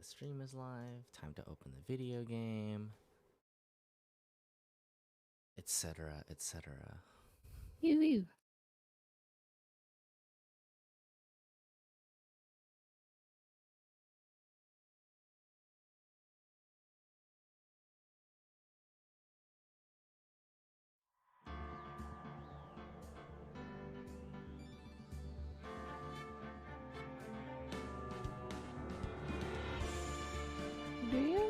the stream is live. Time to open the video game, etc., etc. Yoo. Do you?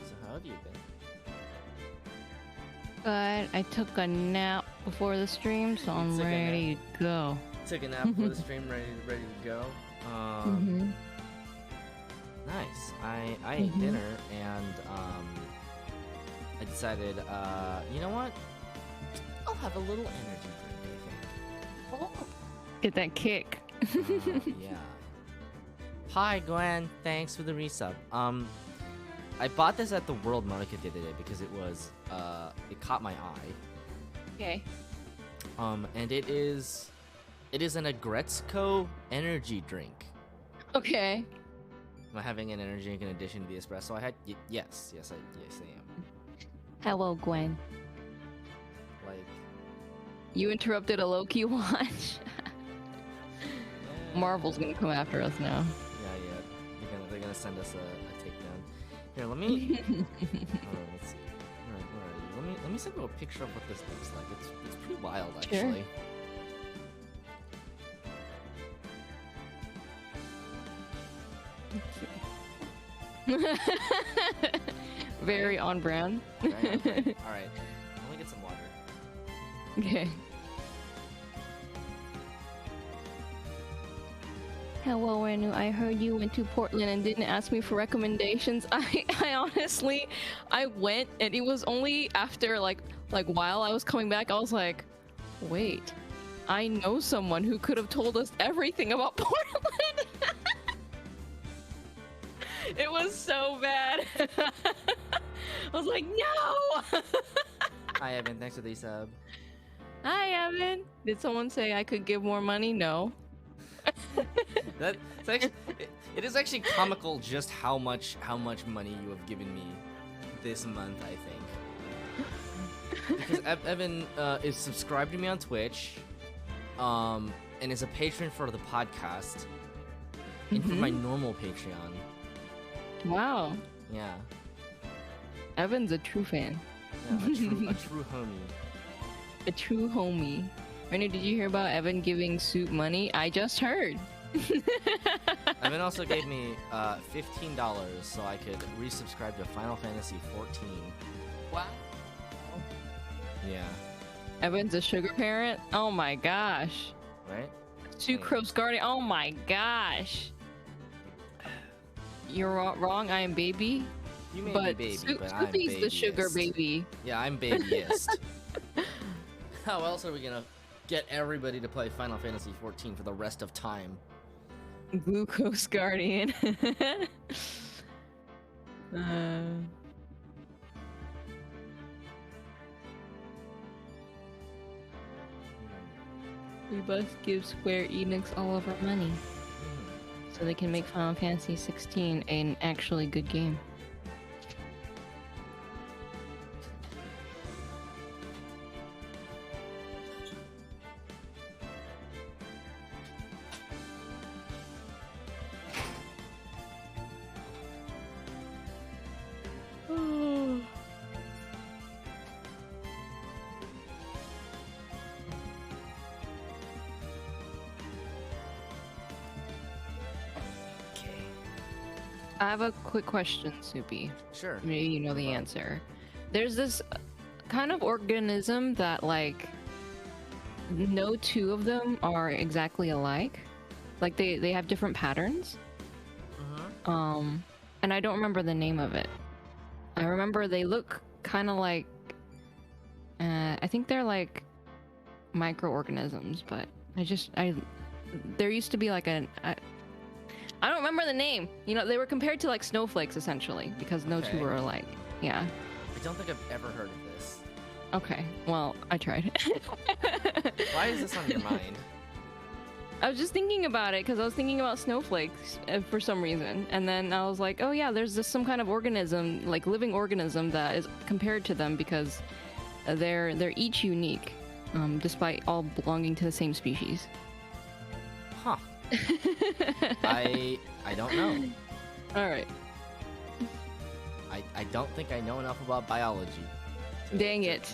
So how have you been? But I took a nap before the stream, so I'm took a nap? ready to go. Took a nap for the stream, ready to go. Nice. I ate dinner and I decided, you know what? I'll have a little energy drink, Get that kick. I think. Yeah. Hi, Gwen. Thanks for the resub. I bought this at the World Market the other day because it was, it caught my eye. Okay. And it is an Agretzko energy drink. Okay. Am I having an energy drink in addition to the espresso I had? Yes, I am. Hello, Gwen. Like, You interrupted a low-key watch. Marvel's gonna come after us now. Yeah. They're gonna send us a takedown. Here, let me. Let's see. Where are you? Let me send you a picture of what this looks like. It's pretty wild, actually. Very on brand. Right? Okay. All right. Let me get some water. Okay. Hello, Renu. I heard you went to Portland and didn't ask me for recommendations. I honestly, I went and it was only after like while I was coming back, I was like, wait, I know someone who could have told us everything about Portland. It was so bad. I was like, no. Hi, Evan. Thanks for the sub. Hi, Evan. Did someone say I could give more money? No. It is actually comical just how much money you have given me this month, I think. Because Evan is subscribed to me on Twitch, and is a patron for the podcast, and for my normal Patreon. Wow. Yeah. Evan's a true fan. Yeah, a true homie. A true homie. Renu, did you hear about Evan giving Soup money? I just heard. Evan also gave me $15 so I could resubscribe to Final Fantasy 14. Wow. Yeah. Evan's a sugar parent? Oh my gosh. Right? Sucrose guardian. Oh my gosh. You're wrong. I am baby. You may but be baby, but I'm Soupy's the sugar babyist. baby. Yeah, I'm babyist. How else are we gonna get everybody to play Final Fantasy 14 for the rest of time? Glucose guardian. We must give Square Enix all of our money. so they can make Final Fantasy 16 an actually good game. I have a quick question, Soupy. Sure. Maybe you know the answer. There's this kind of organism that, like, no two of them are exactly alike. Like, they have different patterns. And I don't remember the name of it. I remember they look kind of like... I think they're, like, microorganisms, but there used to be, like, I don't remember the name. You know, they were compared to like snowflakes essentially because no two were alike. Yeah. I don't think I've ever heard of this. Okay. Well, I tried. Why is this on your mind? I was just thinking about it because I was thinking about snowflakes for some reason, and then I was like, oh yeah, there's this some kind of organism, like living organism, that is compared to them because they're each unique, despite all belonging to the same species. Huh. I don't know. All right. I don't think I know enough about biology. Dang it.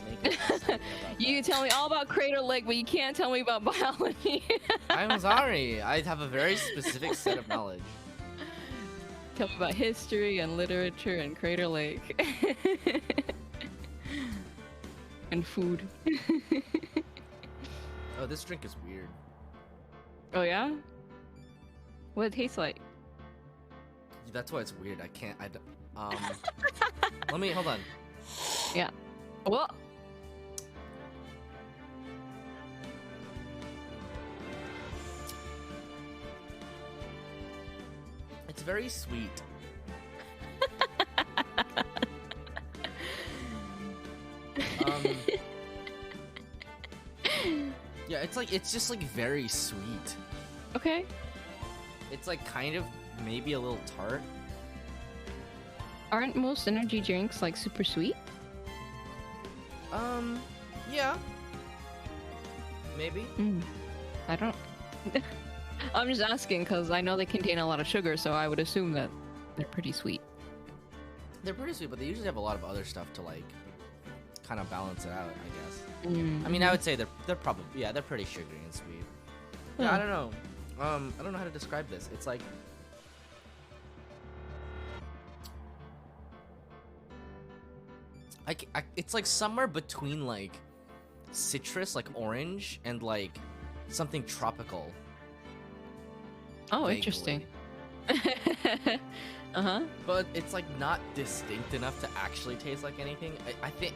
You can tell me all about Crater Lake, but you can't tell me about biology. I'm sorry. I have a very specific set of knowledge. Tell me about history and literature and Crater Lake. And food. Oh, this drink is weird. Oh yeah? What it tastes like? That's why it's weird. Let me, hold on. Yeah. What? It's very sweet. Yeah, it's just like very sweet. Okay. It's like kind of maybe a little tart. Aren't most energy drinks like super sweet? Yeah. Maybe. I don't... I'm just asking because I know they contain a lot of sugar, so I would assume that they're pretty sweet. They're pretty sweet, but they usually have a lot of other stuff to like kind of balance it out, I guess. I mean, I would say they're probably, yeah, they're pretty sugary and sweet. Yeah, I don't know. I don't know how to describe this. It's like it's like somewhere between like citrus, like orange, and like something tropical. Oh, vaguely. Interesting. But it's like not distinct enough to actually taste like anything. I think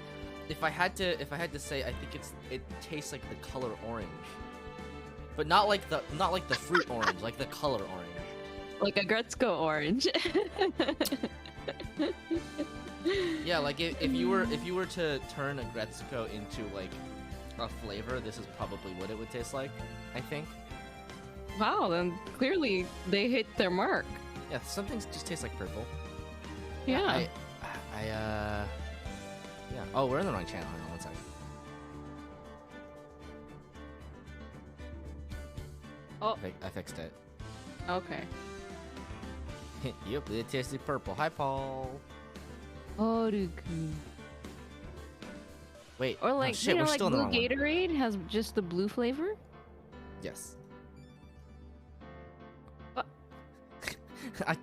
if I had to say, I think it tastes like the color orange, but not like the fruit orange, like the color orange. Like a Gretzko orange. Yeah, like if you were to turn a Gretzko into like a flavor, this is probably what it would taste like, I think. Wow, then clearly they hit their mark. Yeah, some things just taste like purple. Yeah. Yeah. Oh, we're in the wrong channel. Hold on one second. Oh. I fixed it. Okay. Yep, it tasted purple. Hi, Paul. Oruku. Wait. Or like, oh, shit, you know, we're like still in the blue wrong one. Gatorade has just the blue flavor? Yes. What?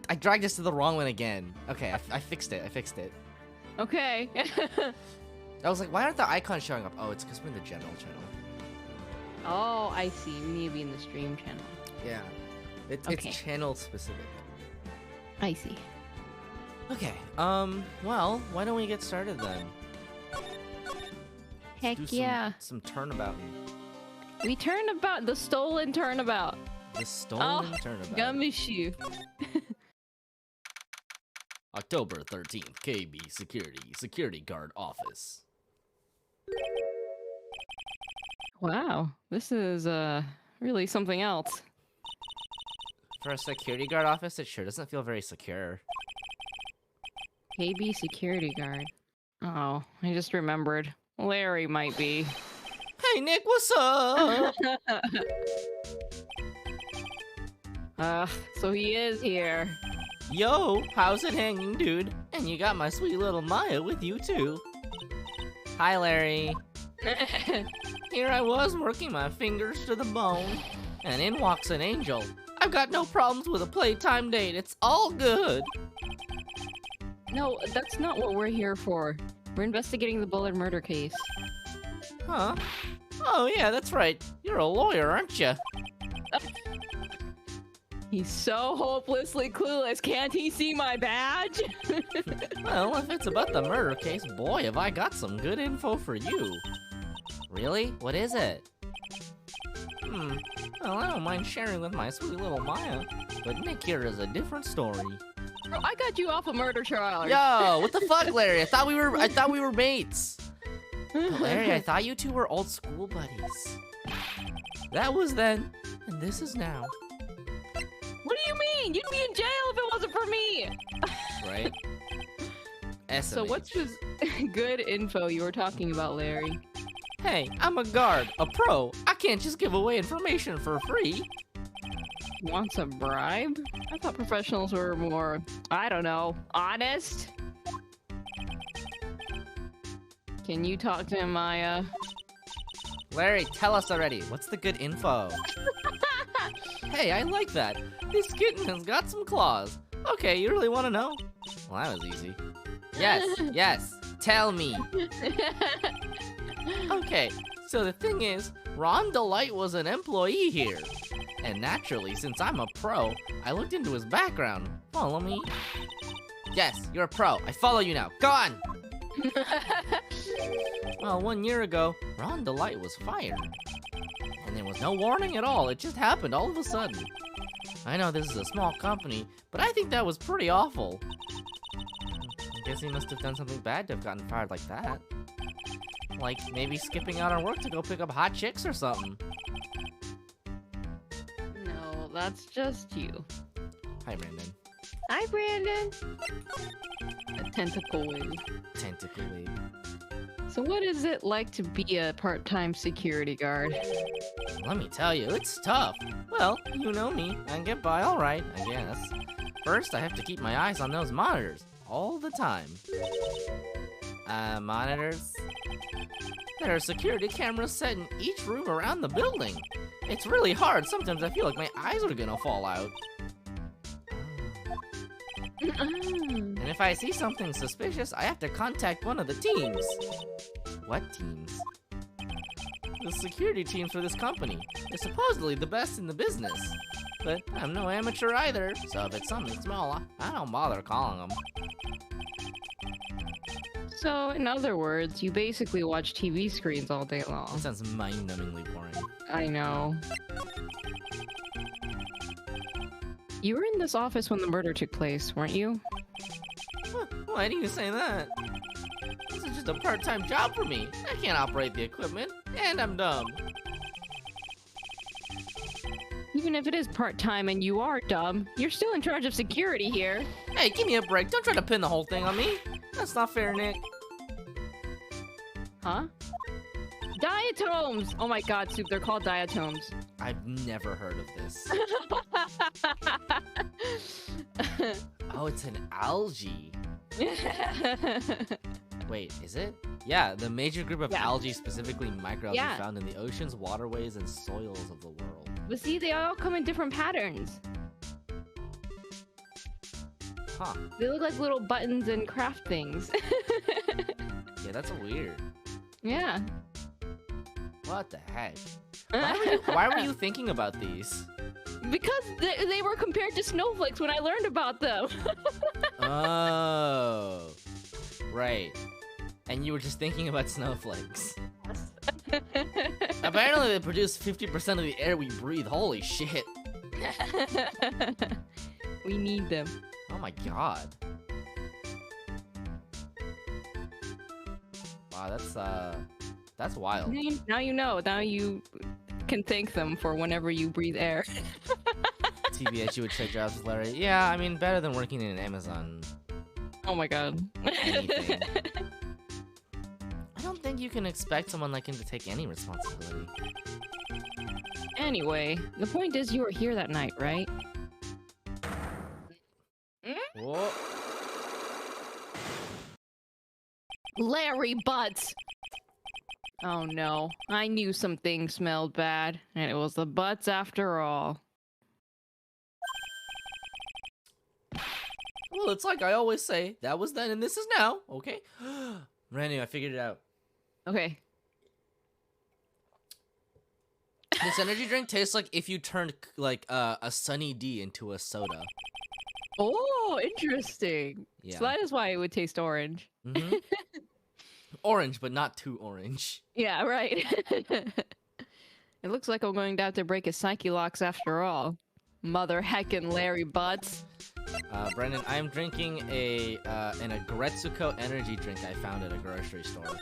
I dragged us to the wrong one again. Okay, I fixed it. Okay. I was like, why aren't the icons showing up? Oh, it's because we're in the general channel. Oh, I see. Maybe in the stream channel. Yeah. It's Okay. channel specific. I see. Okay. Well, why don't we get started then? Heck Do yeah. some turnabout. We turnabout the stolen turnabout. The stolen turnabout. Gumshoe. October 13th, KB Security Guard Office. Wow, this is really something else. For a security guard office, it sure doesn't feel very secure. KB security guard. Oh, I just remembered. Larry might be. Hey, Nick, what's up? So he is here. Yo, how's it hanging, dude? And you got my sweet little Maya with you, too. Hi, Larry. Here I was working my fingers to the bone, and in walks an angel. I've got no problems with a playtime date. It's all good. No, that's not what we're here for. We're investigating the Bullard murder case. Huh? Oh, yeah, that's right. You're a lawyer, aren't you? He's so hopelessly clueless. Can't he see my badge? Well, if it's about the murder case, boy, have I got some good info for you. Really? What is it? Well, I don't mind sharing with my sweet little Maya, but Nick here is a different story. Bro, I got you off a murder charge. Yo, what the fuck, Larry? I thought we were mates. But Larry, I thought you two were old school buddies. That was then, and this is now. What do you mean? You'd be in jail if it wasn't for me. Right? SMH. So what's this good info you were talking about, Larry? Hey, I'm a guard, a pro. I can't just give away information for free. Wants a bribe? I thought professionals were more, I don't know, honest? Can you talk to him, Maya? Larry, tell us already. What's the good info? Hey, I like that. This kitten has got some claws. Okay, you really want to know? Well, that was easy. Yes, tell me. Okay, so the thing is, Ron Delight was an employee here. And naturally, since I'm a pro, I looked into his background. Follow me. Yes, you're a pro. I follow you now. Go on! Well, 1 year ago, Ron Delight was fired. And there was no warning at all. It just happened all of a sudden. I know this is a small company, but I think that was pretty awful. I guess he must have done something bad to have gotten fired like that. Like, maybe skipping out on work to go pick up hot chicks or something. No, that's just you. Hi, Brandon. Hi, Brandon. A tentacle wave. Tentacle wave. So what is it like to be a part-time security guard? Let me tell you, it's tough. Well, you know me. I can get by all right, I guess. First, I have to keep my eyes on those monitors all the time. Monitors? There are security cameras set in each room around the building. It's really hard. Sometimes I feel like my eyes are gonna fall out. And if I see something suspicious, I have to contact one of the teams. What teams? The security teams for this company. They're supposedly the best in the business. But I'm no amateur either, so if it's something small, I don't bother calling them. So, in other words, you basically watch TV screens all day long. That sounds mind-numbingly boring. I know. You were in this office when the murder took place, weren't you? Why do you say that? This is just a part-time job for me. I can't operate the equipment, and I'm dumb. Even if it is part-time and you are dumb, you're still in charge of security here. Hey, give me a break. Don't try to pin the whole thing on me. That's not fair, Nick. Huh? Diatomes! Oh my god, Soup, they're called diatomes. I've never heard of this. Oh, it's an algae. Wait, is it? Yeah, the major group of algae, specifically microalgae, found in the oceans, waterways, and soils of the world. But see, they all come in different patterns. Huh. They look like little buttons and craft things. Yeah, that's weird. Yeah. What the heck? Why were you thinking about these? Because they were compared to snowflakes when I learned about them. Oh. Right. And you were just thinking about snowflakes. Apparently they produce 50% of the air we breathe. Holy shit. We need them. Oh my god. Wow, that's wild. Now you know. Now you can thank them for whenever you breathe air. TBH, you would trade jobs with Larry. Yeah, I mean, better than working in an Amazon Oh my god. anything. I don't think you can expect someone like him to take any responsibility. Anyway, the point is you were here that night, right? Whoa. Larry Butts! Oh no, I knew something smelled bad, and it was the butts after all. Well, it's like I always say, that was then and this is now, okay? Renu, I figured it out. Okay. This energy drink tastes like if you turned like a Sunny D into a soda. Oh, interesting. Yeah. So that is why it would taste orange. Mm-hmm. Orange, but not too orange. Yeah, right. It looks like I'm going to have to break his psyche locks after all. Mother heckin' Larry Butts. Brendan, I'm drinking an Agretsuko energy drink I found at a grocery store.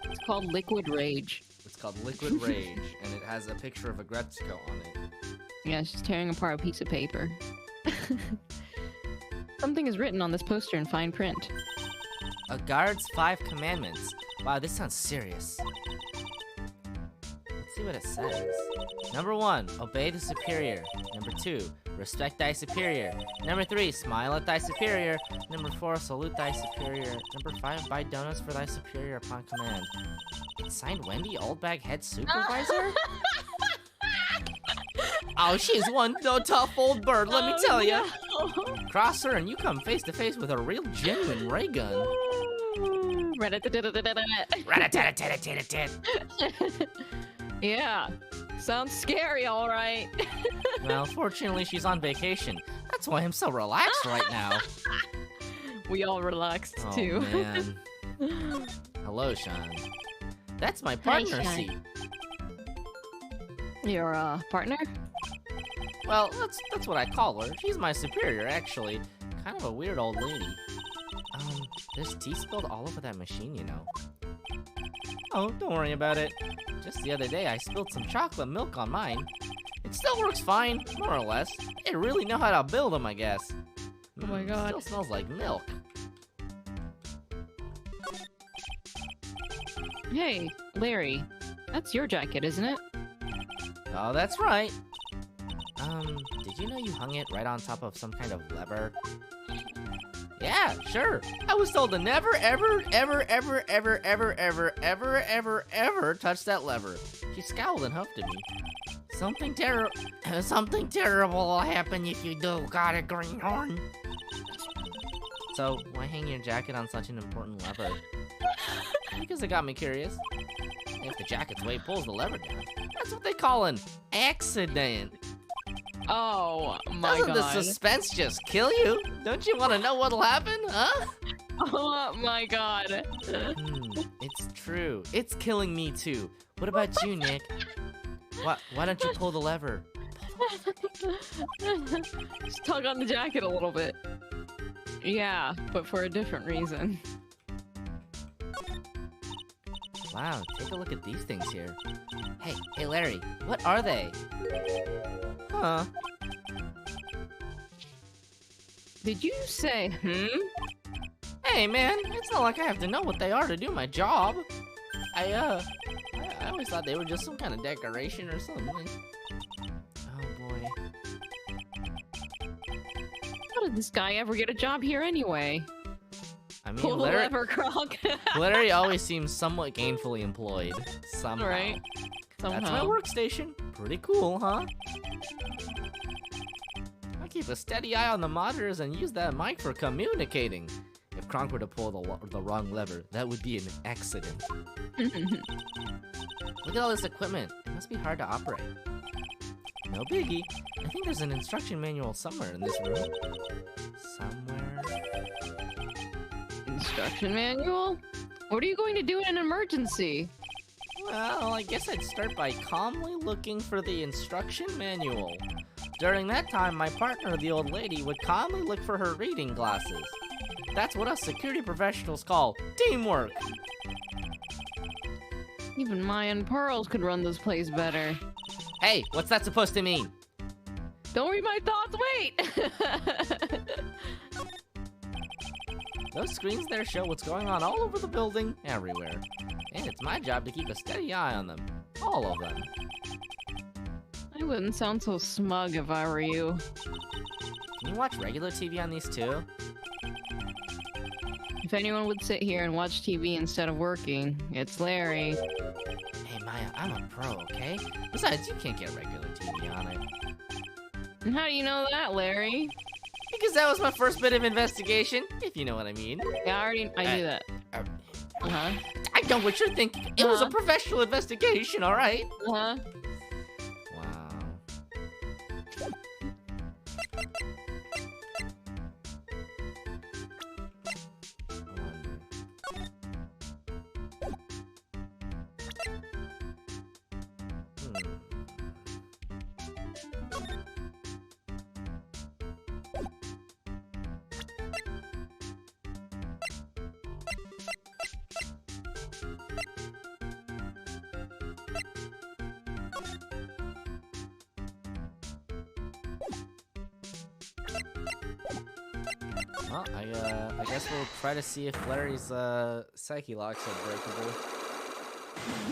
It's called Liquid Rage. It's called Liquid Rage, and it has a picture of Agretsuko on it. Yeah, it's just tearing apart a piece of paper. Something is written on this poster in fine print. A guard's 5 commandments. Wow, this sounds serious. Let's see what it says. Number 1, obey the superior. Number 2, respect thy superior. Number 3, smile at thy superior. Number 4, salute thy superior. Number 5, buy donuts for thy superior upon command. It's signed Wendy Oldbag, head supervisor? Oh, she's one tough old bird, let me tell you. No. Cross her and you come face to face with a real genuine ray gun. Yeah, sounds scary, all right. Well, fortunately, she's on vacation. That's why I'm so relaxed right now. We all relaxed, Oh, too. man. Hello, Sean. That's my partner Sean. seat. Your, partner? Well, that's what I call her. She's my superior, actually. Kind of a weird old lady. There's tea spilled all over that machine, you know. Oh, don't worry about it. Just the other day, I spilled some chocolate milk on mine. It still works fine, more or less. They really know how to build them, I guess. Oh my god. Still smells like milk. Hey, Larry. That's your jacket, isn't it? Oh, that's right. Did you know you hung it right on top of some kind of lever? Yeah, sure. I was told to never, ever, ever, ever, ever, ever, ever, ever, ever, ever touch that lever. She scowled and huffed at me. Something terrible will happen if you do. Got a greenhorn. So, why hang your jacket on such an important lever? Because it got me curious. If the jacket's weight pulls the lever down, that's what they call an accident. Oh my Doesn't god. the suspense just kill you? Don't you want to know what'll happen, huh? Oh my god. It's true. It's killing me too. What about you, Nick? Why don't you pull the lever? Just tug on the jacket a little bit. Yeah, but for a different reason. Wow, take a look at these things here. Hey Larry, what are they? Huh? Did you say, Hey man, it's not like I have to know what they are to do my job. I always thought they were just some kind of decoration or something. Oh boy. How did this guy ever get a job here anyway? I mean, Pull the lever, Krog. Larry always seems somewhat gainfully employed. Somehow. Right. Somehow. That's my workstation. Pretty cool, huh? I keep a steady eye on the monitors and use that mic for communicating. If Kronk were to pull the wrong lever, that would be an accident. Look at all this equipment. It must be hard to operate. No biggie. I think there's an instruction manual somewhere in this room. Somewhere. Instruction manual? What are you going to do in an emergency? Well, I guess I'd start by calmly looking for the instruction manual. During that time, my partner, the old lady, would calmly look for her reading glasses. That's what us security professionals call teamwork. Even Maya and Pearls could run this place better. Hey, what's that supposed to mean? Don't read my thoughts, wait! Those screens there show what's going on all over the building, everywhere. And it's my job to keep a steady eye on them. All of them. I wouldn't sound so smug if I were you. Can you watch regular TV on these too? If anyone would sit here and watch TV instead of working, it's Larry. Hey Maya, I'm a pro, okay? Besides, you can't get regular TV on it. And how do you know that, Larry? Because that was my first bit of investigation, if you know what I mean. Yeah, I knew that. Uh-huh. I know what you're thinking. It was a professional investigation, alright? Uh-huh. Wow. Well, I guess we'll try to see if Larry's psyche locks are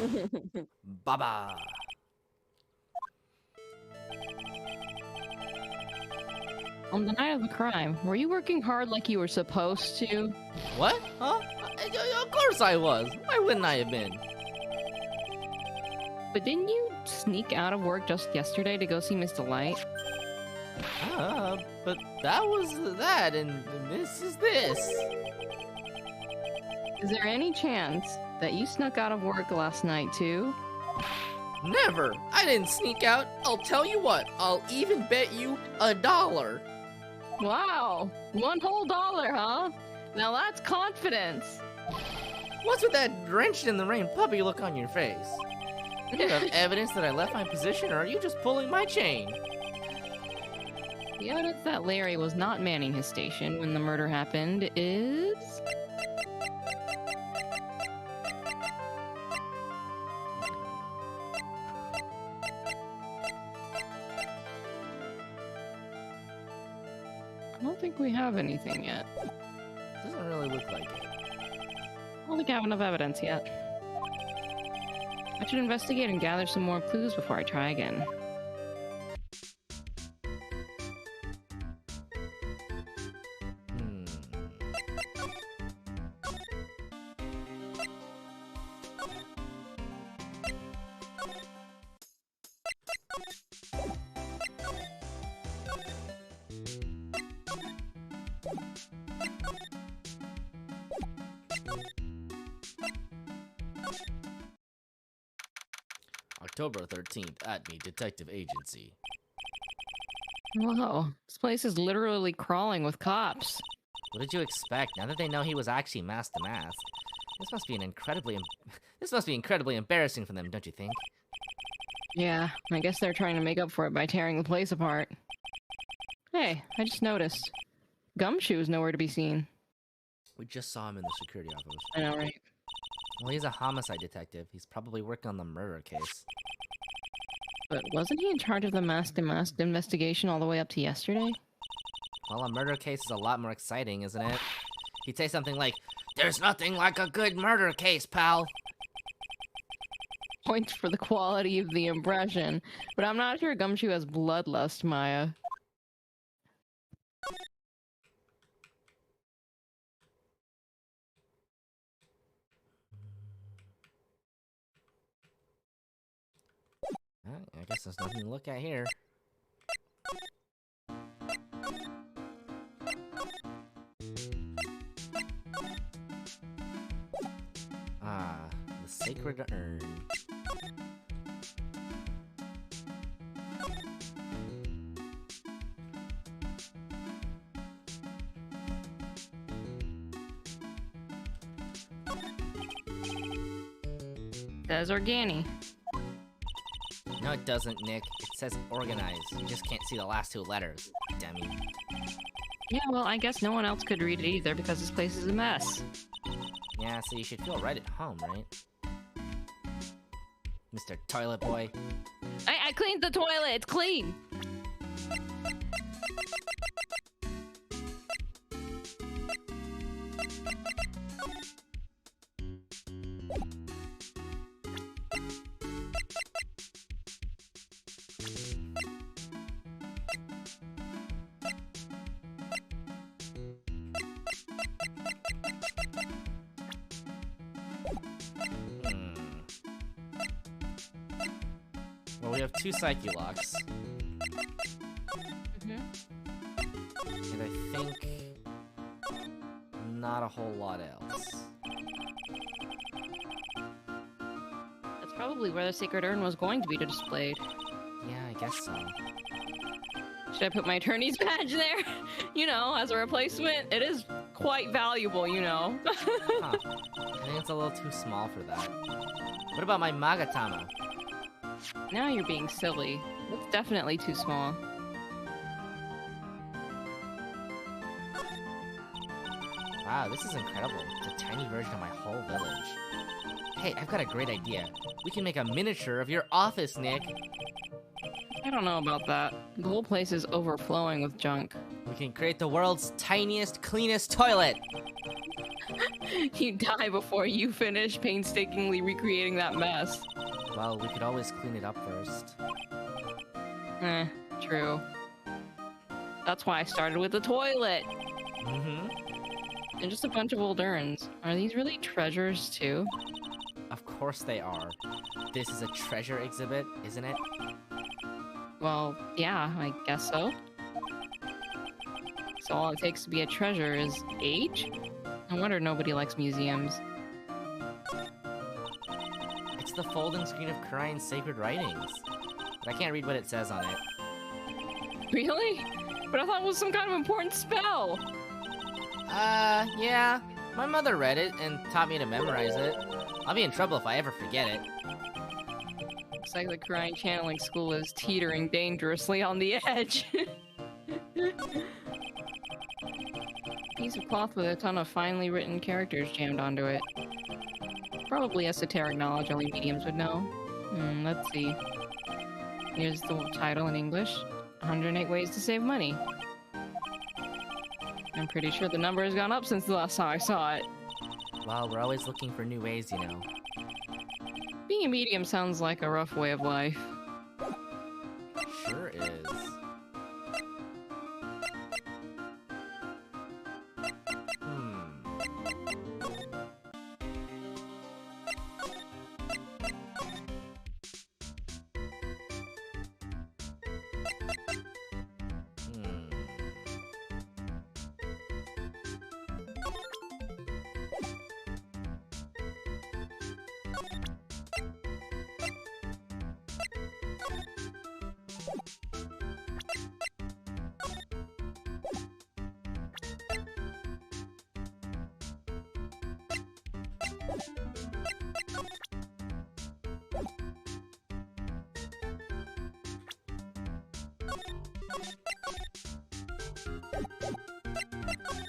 breakable. Baba. On the night of the crime, were you working hard like you were supposed to? What? Huh? Of course I was. Why wouldn't I have been? But didn't you sneak out of work just yesterday to go see Miss Delight? But that was that, and this is this. Is there any chance that you snuck out of work last night too? Never! I didn't sneak out. I'll tell you what, I'll even bet you $1. Wow! $1 whole, huh? Now that's confidence! What's with that drenched in the rain puppy look on your face? Do you have evidence that I left my position, or are you just pulling my chain? The evidence that Larry was not manning his station when the murder happened is... I don't think we have anything yet. Doesn't really look like it. I don't think I have enough evidence yet. I should investigate and gather some more clues before I try again. October 13th, Atme Detective Agency. Whoa, this place is literally crawling with cops. What did you expect? Now that they know he was actually mask to mask, this must be incredibly embarrassing for them, don't you think? Yeah, I guess they're trying to make up for it by tearing the place apart. Hey, I just noticed. Gumshoe's nowhere to be seen. We just saw him in the security office. I know, right? Well, he's a homicide detective. He's probably working on the murder case. But wasn't he in charge of the mask-to-mask investigation all the way up to yesterday? Well, a murder case is a lot more exciting, isn't it? He'd say something like, "There's nothing like a good murder case, pal." Points for the quality of the impression, but I'm not sure Gumshoe has bloodlust, Maya. I guess there's nothing to look at here. Ah, the sacred urn. Says Organi. No, it doesn't, Nick. It says organized. You just can't see the last two letters. Dummy. Yeah, well, I guess no one else could read it either because this place is a mess. Yeah, so you should feel right at home, right? Mr. Toilet Boy. I cleaned the toilet! It's clean! Well, we have 2 Psyche Locks. Mhm. And I think not a whole lot else. That's probably where the Sacred Urn was going to be displayed. Yeah, I guess so. Should I put my attorney's badge there? You know, as a replacement? It is quite valuable, you know. Huh. I think it's a little too small for that. What about my Magatama? Now you're being silly. That's definitely too small. Wow, this is incredible. It's a tiny version of my whole village. Hey, I've got a great idea. We can make a miniature of your office, Nick. I don't know about that. The whole place is overflowing with junk. We can create the world's tiniest, cleanest toilet. You die before you finish painstakingly recreating that mess. Well, we could always clean it up first. True. That's why I started with the toilet. Mm-hmm. And just a bunch of old urns. Are these really treasures too? Of course they are. This is a treasure exhibit, isn't it? Well, yeah, I guess so. So all it takes to be a treasure is age? No wonder nobody likes museums. It's the folding screen of Kurain's sacred writings. But I can't read what it says on it. Really? But I thought it was some kind of important spell! Yeah. My mother read it and taught me to memorize it. I'll be in trouble if I ever forget it. Looks like the Kurain channeling school is teetering dangerously on the edge. Piece of cloth with a ton of finely written characters jammed onto it. Probably esoteric knowledge only mediums would know. Let's see. Here's the title in English. 108 Ways to Save Money. I'm pretty sure the number has gone up since the last time I saw it. Well, we're always looking for new ways, you know. Being a medium sounds like a rough way of life. Sure is.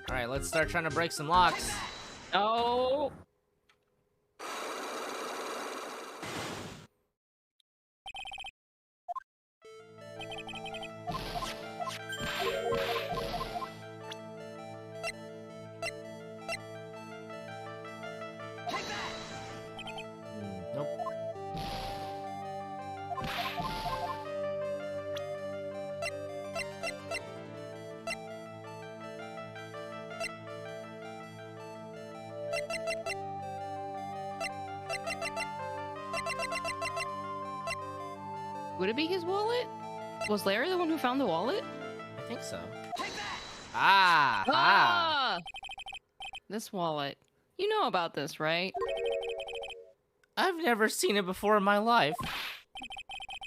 Alright, let's start trying to break some locks. Oh! Nope. Would it be his wallet? Was Larry the one who found the wallet? I think so. Ah! Ah! This wallet. You know about this, right? I've never seen it before in my life.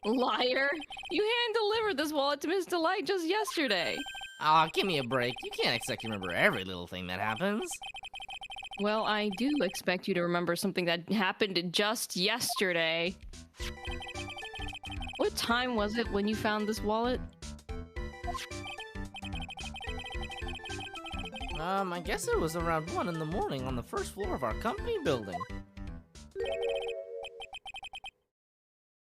Liar! You hand-delivered this wallet to Miss Delight just yesterday. Aw, give me a break. You can't expect to remember every little thing that happens. Well, I do expect you to remember something that happened just yesterday. What time was it when you found this wallet? I guess it was around 1 in the morning on the first floor of our company building.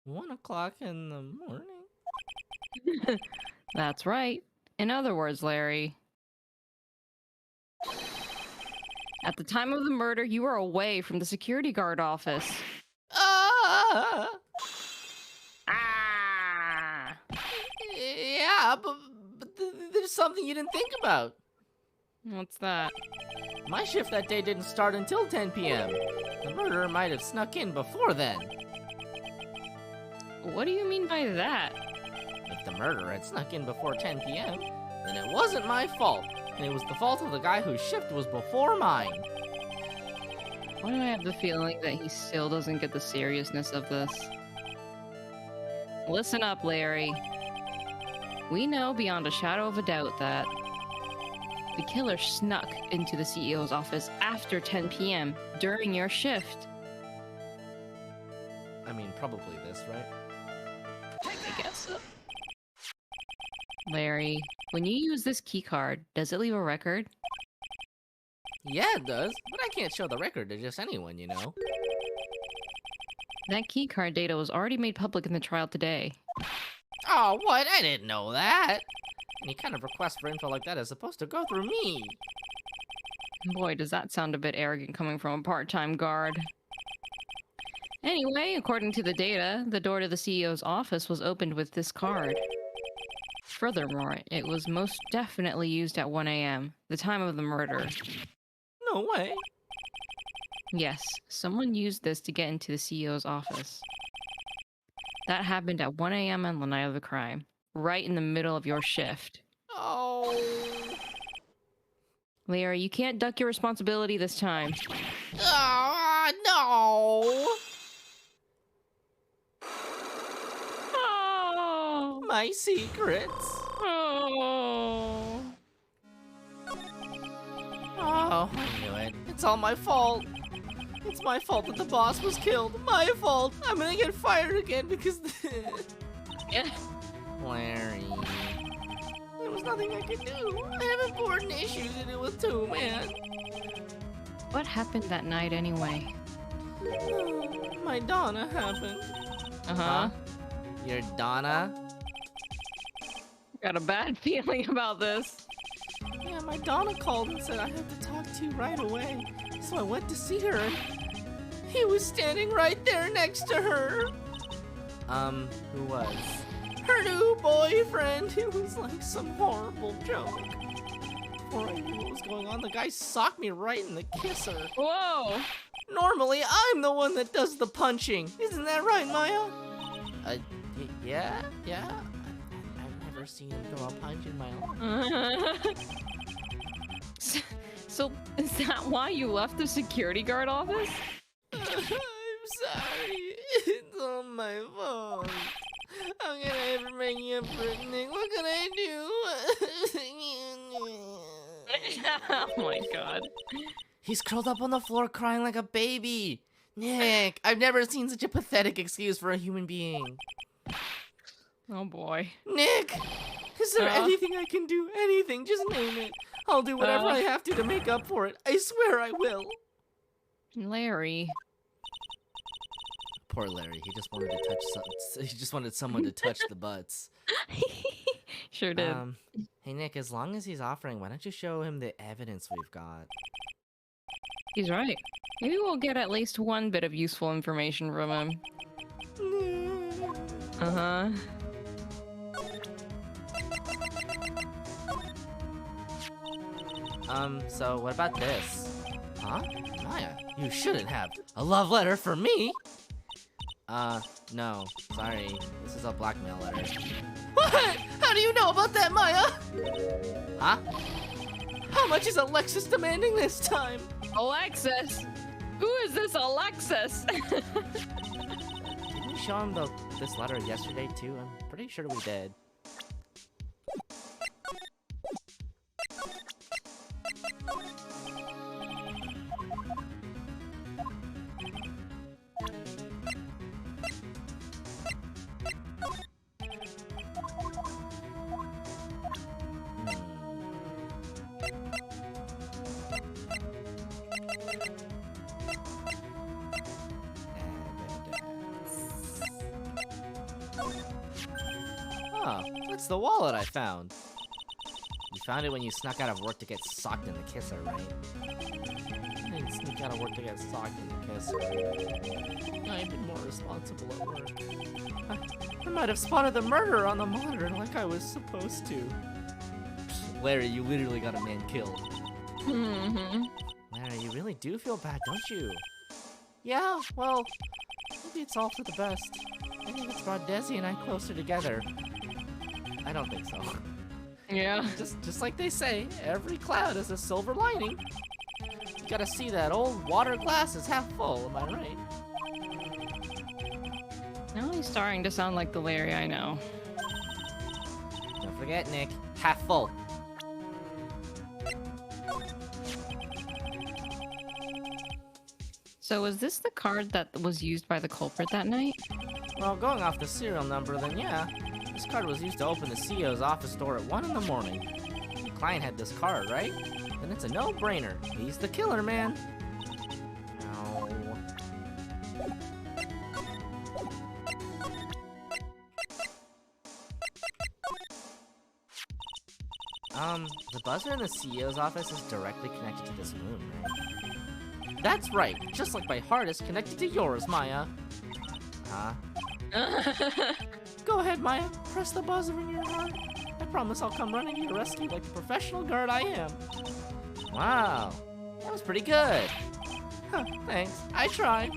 1 o'clock in the morning? That's right. In other words, Larry, at the time of the murder, you were away from the security guard office. Ah! Ah! Yeah, but there's something you didn't think about. What's that? My shift that day didn't start until 10 p.m. The murderer might have snuck in before then. What do you mean by that? If the murderer had snuck in before 10 p.m., then it wasn't my fault, and it was the fault of the guy whose shift was before mine. Why do I have the feeling that he still doesn't get the seriousness of this? Listen up, Larry. We know beyond a shadow of a doubt that the killer snuck into the CEO's office after 10 p.m. during your shift. I mean, probably this, right? I guess so. Larry, when you use this keycard, does it leave a record? Yeah, it does, but I can't show the record to just anyone, you know? That keycard data was already made public in the trial today. Oh, what? I didn't know that. Any kind of request for info like that is supposed to go through me. Boy, does that sound a bit arrogant coming from a part-time guard. Anyway, according to the data, the door to the CEO's office was opened with this card. Furthermore, it was most definitely used at 1 a.m., the time of the murder. No way. Yes, someone used this to get into the CEO's office. That happened at 1 a.m. on the night of the crime, right in the middle of your shift. Oh. Larry, you can't duck your responsibility this time. Oh, no. Oh! My secrets. Oh! Oh, I knew it. It's all my fault. It's my fault that the boss was killed. My fault. I'm gonna get fired again because... Yeah. Larry. There was nothing I could do. I have important issues to deal with too, man. What happened that night anyway? My Donna happened. Uh-huh. Your Donna? Got a bad feeling about this. Yeah, my Donna called and said I had to talk to you right away. So I went to see her and he was standing right there next to her. Who was? Her new boyfriend. It was like some horrible joke. Before I knew what was going on, the guy socked me right in the kisser. Whoa! Normally, I'm the one that does the punching. Isn't that right, Maya? Yeah. I've never seen him throw a punch in my life. So, is that why you left the security guard office? I'm sorry. It's all my fault. How can I ever make you up for it, Nick? What can I do? Oh my god. He's curled up on the floor crying like a baby. Nick, I've never seen such a pathetic excuse for a human being. Oh boy. Nick, is there anything I can do? Anything, just name it. I'll do whatever I have to make up for it. I swear I will. Larry. Poor Larry. He just wanted to touch he just wanted someone to touch the butts. Sure did. Hey Nick, as long as he's offering, why don't you show him the evidence we've got? He's right. Maybe we'll get at least one bit of useful information from him. Uh-huh. So what about this? Huh? Maya, you shouldn't have. A love letter for me? No. Sorry. This is a blackmail letter. What? How do you know about that, Maya? Huh? How much is Alexis demanding this time? Alexis? Who is this Alexis? Didn't we show him this letter yesterday, too? I'm pretty sure we did. Oh, That's the wallet I found. You found it when you snuck out of work to get socked in the kisser, right? I didn't sneak out of work to get socked in the kisser. I've been more responsible at work. I might have spotted the murderer on the monitor like I was supposed to. Larry, you literally got a man killed. Mm-hmm. Larry, you really do feel bad, don't you? Yeah, well, maybe it's all for the best. I think it's brought Desi and I closer together. I don't think so. Yeah. Just like they say, every cloud has a silver lining. You gotta see that old water glass is half full, am I right? Now he's starting to sound like the Larry I know. Don't forget, Nick, half full. So was this the card that was used by the culprit that night? Well, going off the serial number, then yeah. This card was used to open the CEO's office door at 1 in the morning. The client had this card, right? Then it's a no-brainer. He's the killer, man. No. The buzzer in the CEO's office is directly connected to this moon, right? That's right, just like my heart is connected to yours, Maya. Huh? Go ahead, Maya. Press the buzzer in your heart. I promise I'll come running to your rescue like the professional guard I am. Wow, that was pretty good. Huh, thanks, I tried.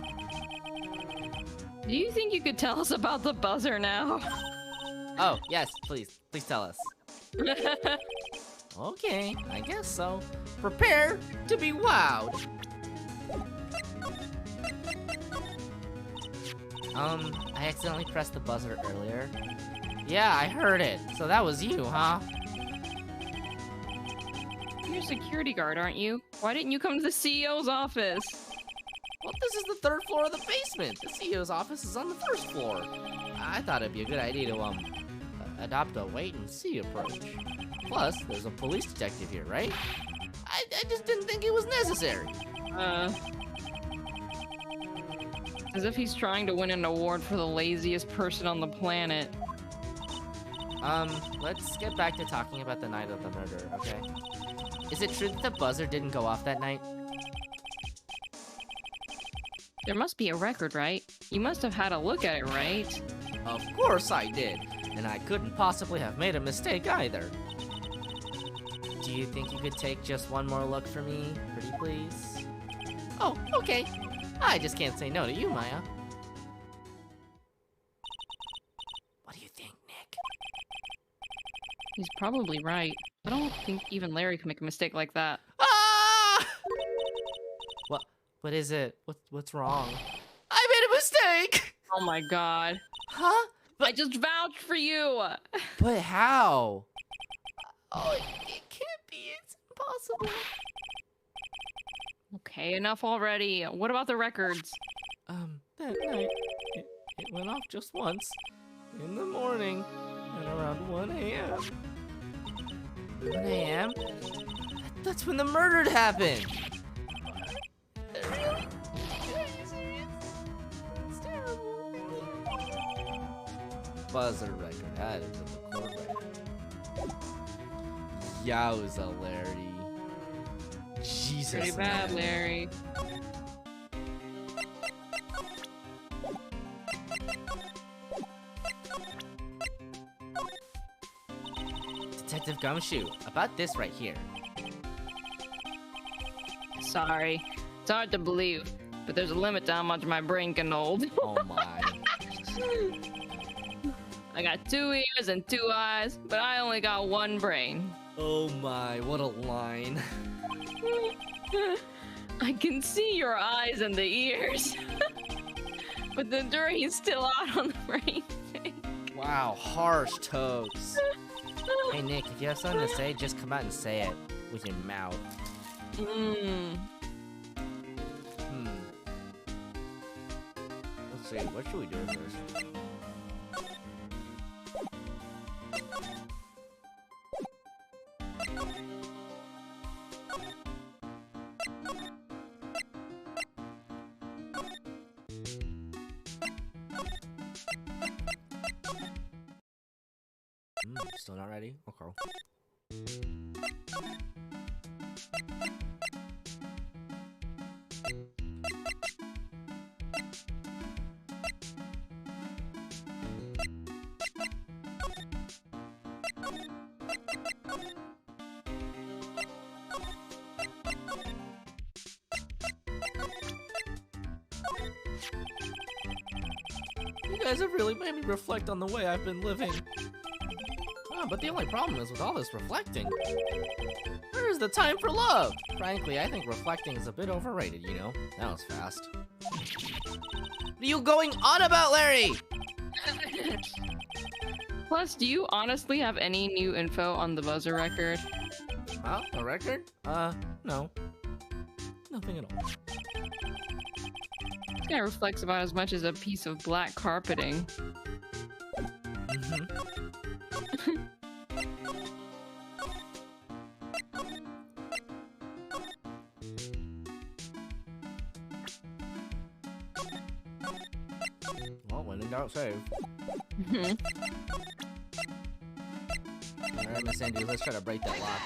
Do you think you could tell us about the buzzer now? Oh, yes, please tell us. Okay, I guess so. Prepare to be wowed. I accidentally pressed the buzzer earlier. Yeah, I heard it. So that was you, huh? You're a security guard, aren't you? Why didn't you come to the CEO's office? Well, this is the 3rd floor of the basement. The CEO's office is on the 1st floor. I thought it'd be a good idea to, adopt a wait-and-see approach. Plus, there's a police detective here, right? I just didn't think it was necessary. As if he's trying to win an award for the laziest person on the planet. Let's get back to talking about the night of the murder, okay? Is it true that the buzzer didn't go off that night? There must be a record, right? You must have had a look at it, right? Of course I did, and I couldn't possibly have made a mistake either. Do you think you could take just one more look for me, pretty please? Oh, okay. I just can't say no to you, Maya. What do you think, Nick? He's probably right. I don't think even Larry can make a mistake like that. Ah! What is it? What's wrong? I made a mistake! Oh my god. Huh? I just vouched for you! But how? Oh, it can't be. It's impossible. Okay, enough already. What about the records? That night, it went off just once. In the morning, at around 1 a.m. 1 a.m.? That's when the murder happened! Really? Are you serious? It's terrible. Buzzer record added to the court record. Yowza, Larry. Jesus. Pretty bad, man. Larry. Detective Gumshoe, about this right here. Sorry. It's hard to believe, but there's a limit to how much my brain can hold. Oh my. I got 2 ears and 2 eyes, but I only got 1 brain. Oh my, what a line. I can see your eyes and the ears, but the jury's still out on the brain thing. Wow, harsh totes. Hey Nick, if you have something to say, just come out and say it with your mouth. Let's see, what should we do first? Still not ready? Okay. You guys have really made me reflect on the way I've been living. But the only problem is with all this reflecting, where is the time for love? Frankly, I think reflecting is a bit overrated, you know? That was fast. What are you going on about, Larry? Plus, do you honestly have any new info on the buzzer record? Huh? A record? No. Nothing at all. This guy reflects about as much as a piece of black carpeting. Well, when in doubt, save. Alright, Miss Andrews, let's try to break that lock.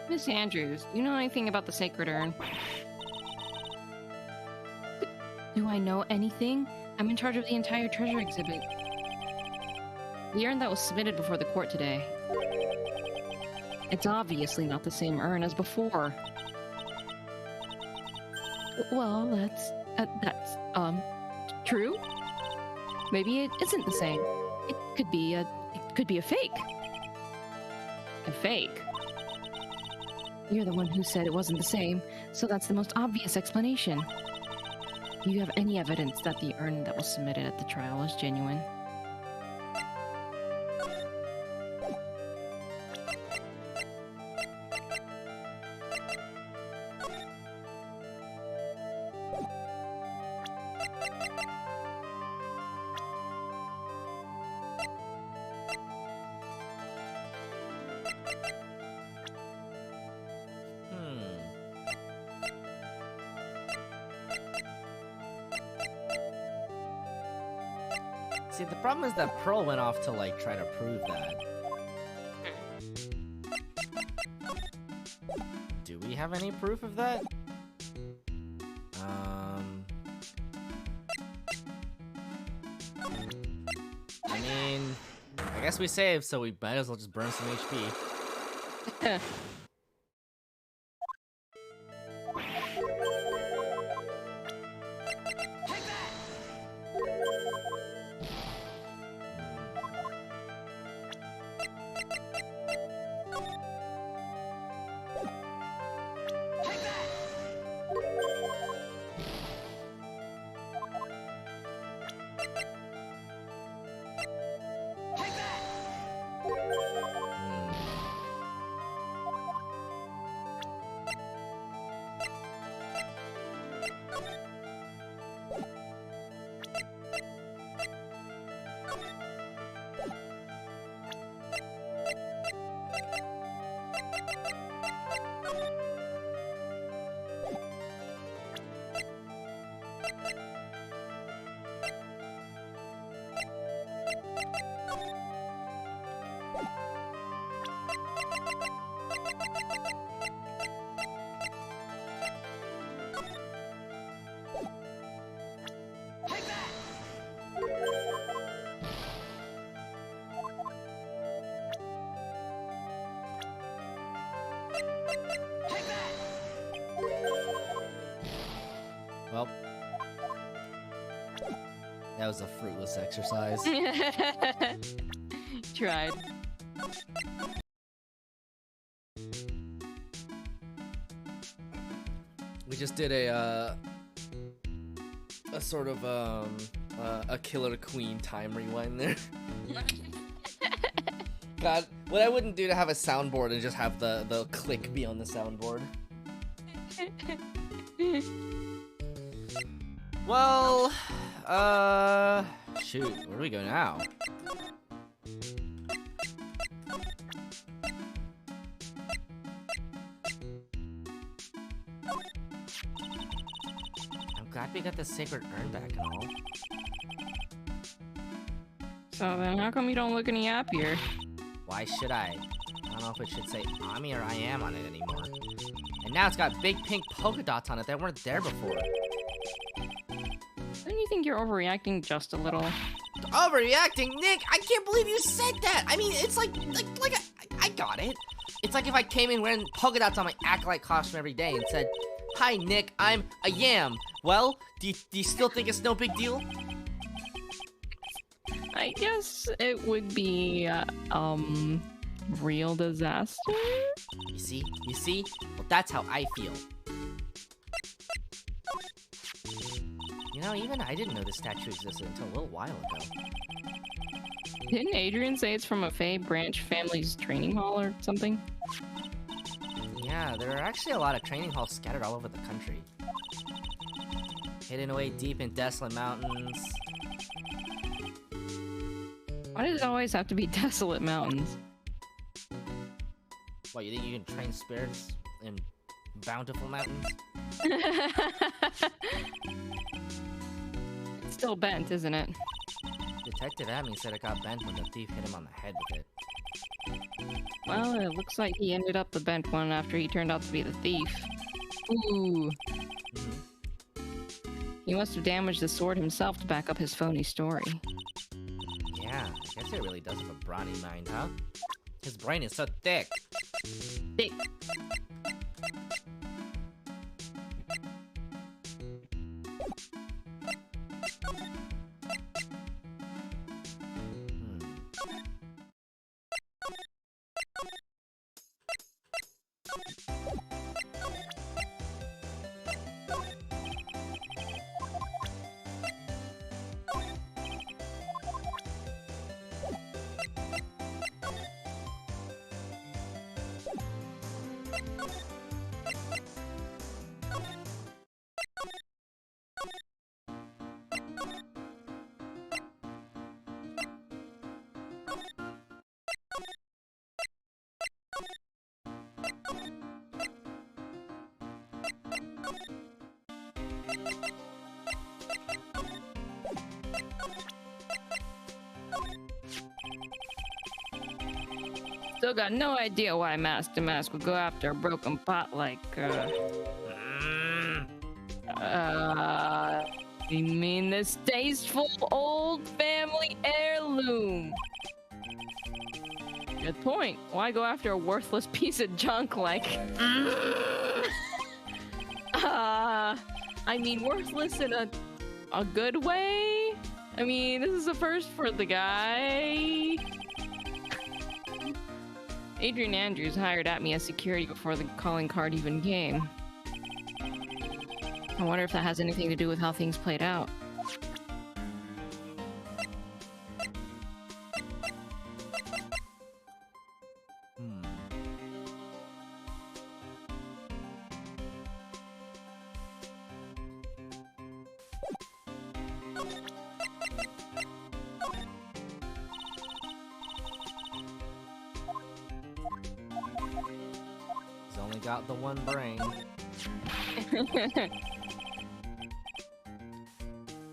Miss Andrews, do you know anything about the sacred urn? Do I know anything? I'm in charge of the entire treasure exhibit. The urn that was submitted before the court today. It's obviously not the same urn as before. Well, that's true. Maybe it isn't the same. It could be a fake. A fake? You're the one who said it wasn't the same, so that's the most obvious explanation. Do you have any evidence that the urn that was submitted at the trial is genuine? See, the problem is that Pearl went off to, like, try to prove that. Do we have any proof of that? I mean, I guess we saved, so we might as well just burn some HP. Well, that was a fruitless exercise. Tried. We just did a sort of a Killer Queen time rewind there. God, what I wouldn't do to have a soundboard and just have the click be on the soundboard. Well, shoot, where do we go now? glad we got the sacred urn back and all. So then, how come you don't look any happier? Why should I? I don't know if it should say Ami or I am on it anymore. And now it's got big pink polka dots on it that weren't there before. Don't you think you're overreacting just a little? Overreacting? Nick, I can't believe you said that! I mean, it's like I got it. It's like if I came in wearing polka dots on my acolyte costume every day and said, "Hi, Nick, I'm a yam." Well, do you still think it's no big deal? I guess it would be, real disaster? You see? You see? Well, that's how I feel. You know, even I didn't know this statue existed until a little while ago. Didn't Adrian say it's from a Fae branch family's training hall or something? Yeah, there are actually a lot of training halls scattered all over the country. Hidden away deep in desolate mountains. Why does it always have to be desolate mountains? What, you think you can train spirits in bountiful mountains? It's still bent, isn't it? Detective Admin said it got bent when the thief hit him on the head with it. Well, it looks like he ended up the bent one after he turned out to be the thief. Ooh. He must have damaged the sword himself to back up his phony story. Yeah, I guess it really does have a brawny mind, huh? His brain is so thick. Thick. Still got no idea why Master Mask would go after a broken pot like, you mean this tasteful old family heirloom? Good point. Why go after a worthless piece of junk like... I mean, worthless in a good way? I mean, this is a first for the guy. Adrian Andrews hired at me as security before the calling card even came. I wonder if that has anything to do with how things played out. He's only got the one brain.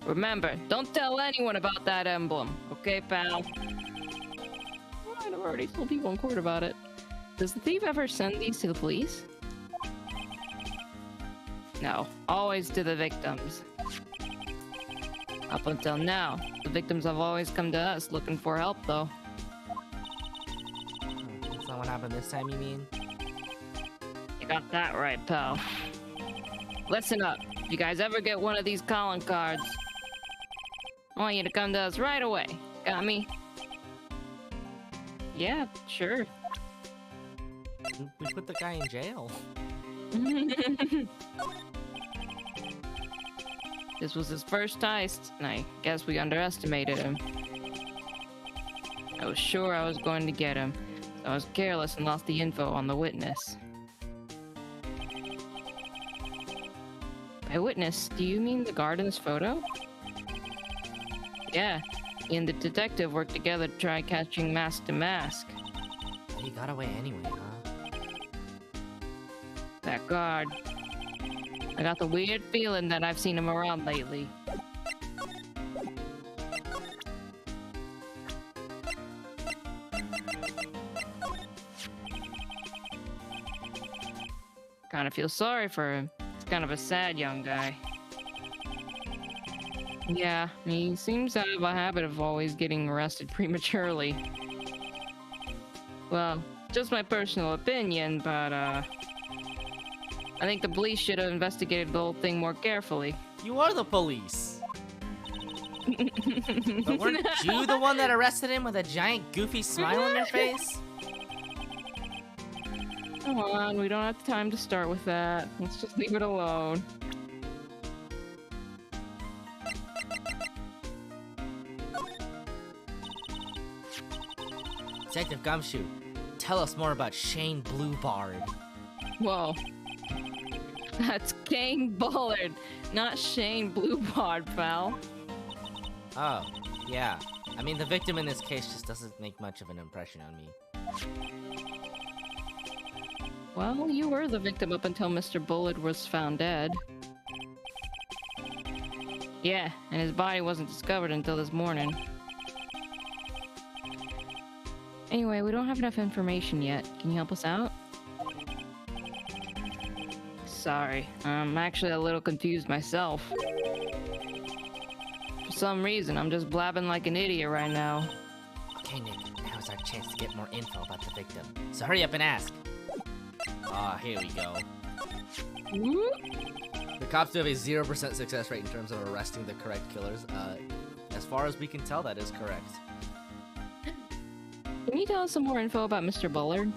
Remember, don't tell anyone about that emblem, okay, pal? I've already told people in court about it. Does the thief ever send these to the police? No, always to the victims. Up until now, the victims have always come to us looking for help, though. That's not what happened this time, you mean? You got that right, pal. Listen up. If you guys ever get one of these calling cards, I want you to come to us right away. Got me? Yeah, sure. We put the guy in jail. This was his first heist, and I guess we underestimated him. I was sure I was going to get him, so I was careless and lost the info on the witness. By witness, do you mean the guard in this photo? Yeah, he and the detective worked together to try catching Mask to Mask. He got away anyway, huh? That guard. I got the weird feeling that I've seen him around lately. Kinda feel sorry for him. He's kind of a sad young guy. Yeah, he seems to have a habit of always getting arrested prematurely. Well, just my personal opinion, but I think the police should have investigated the whole thing more carefully. You are the police. But weren't you the one that arrested him with a giant goofy smile on your face? Come on, we don't have time to start with that. Let's just leave it alone. Detective Gumshoe, tell us more about Shane Bluebard. Whoa. That's Kane Bullard, not Shane Bluebard, pal. Oh, yeah. I mean, the victim in this case just doesn't make much of an impression on me. Well, you were the victim up until Mr. Bullard was found dead. Yeah, and his body wasn't discovered until this morning. Anyway, we don't have enough information yet. Can you help us out? Sorry, I'm actually a little confused myself. For some reason, I'm just blabbing like an idiot right now. Okay, Nick, now's our chance to get more info about the victim. So hurry up and ask. Ah, here we go. The cops do have a 0% success rate in terms of arresting the correct killers. As far as we can tell, that is correct. Can you tell us some more info about Mr. Bullard?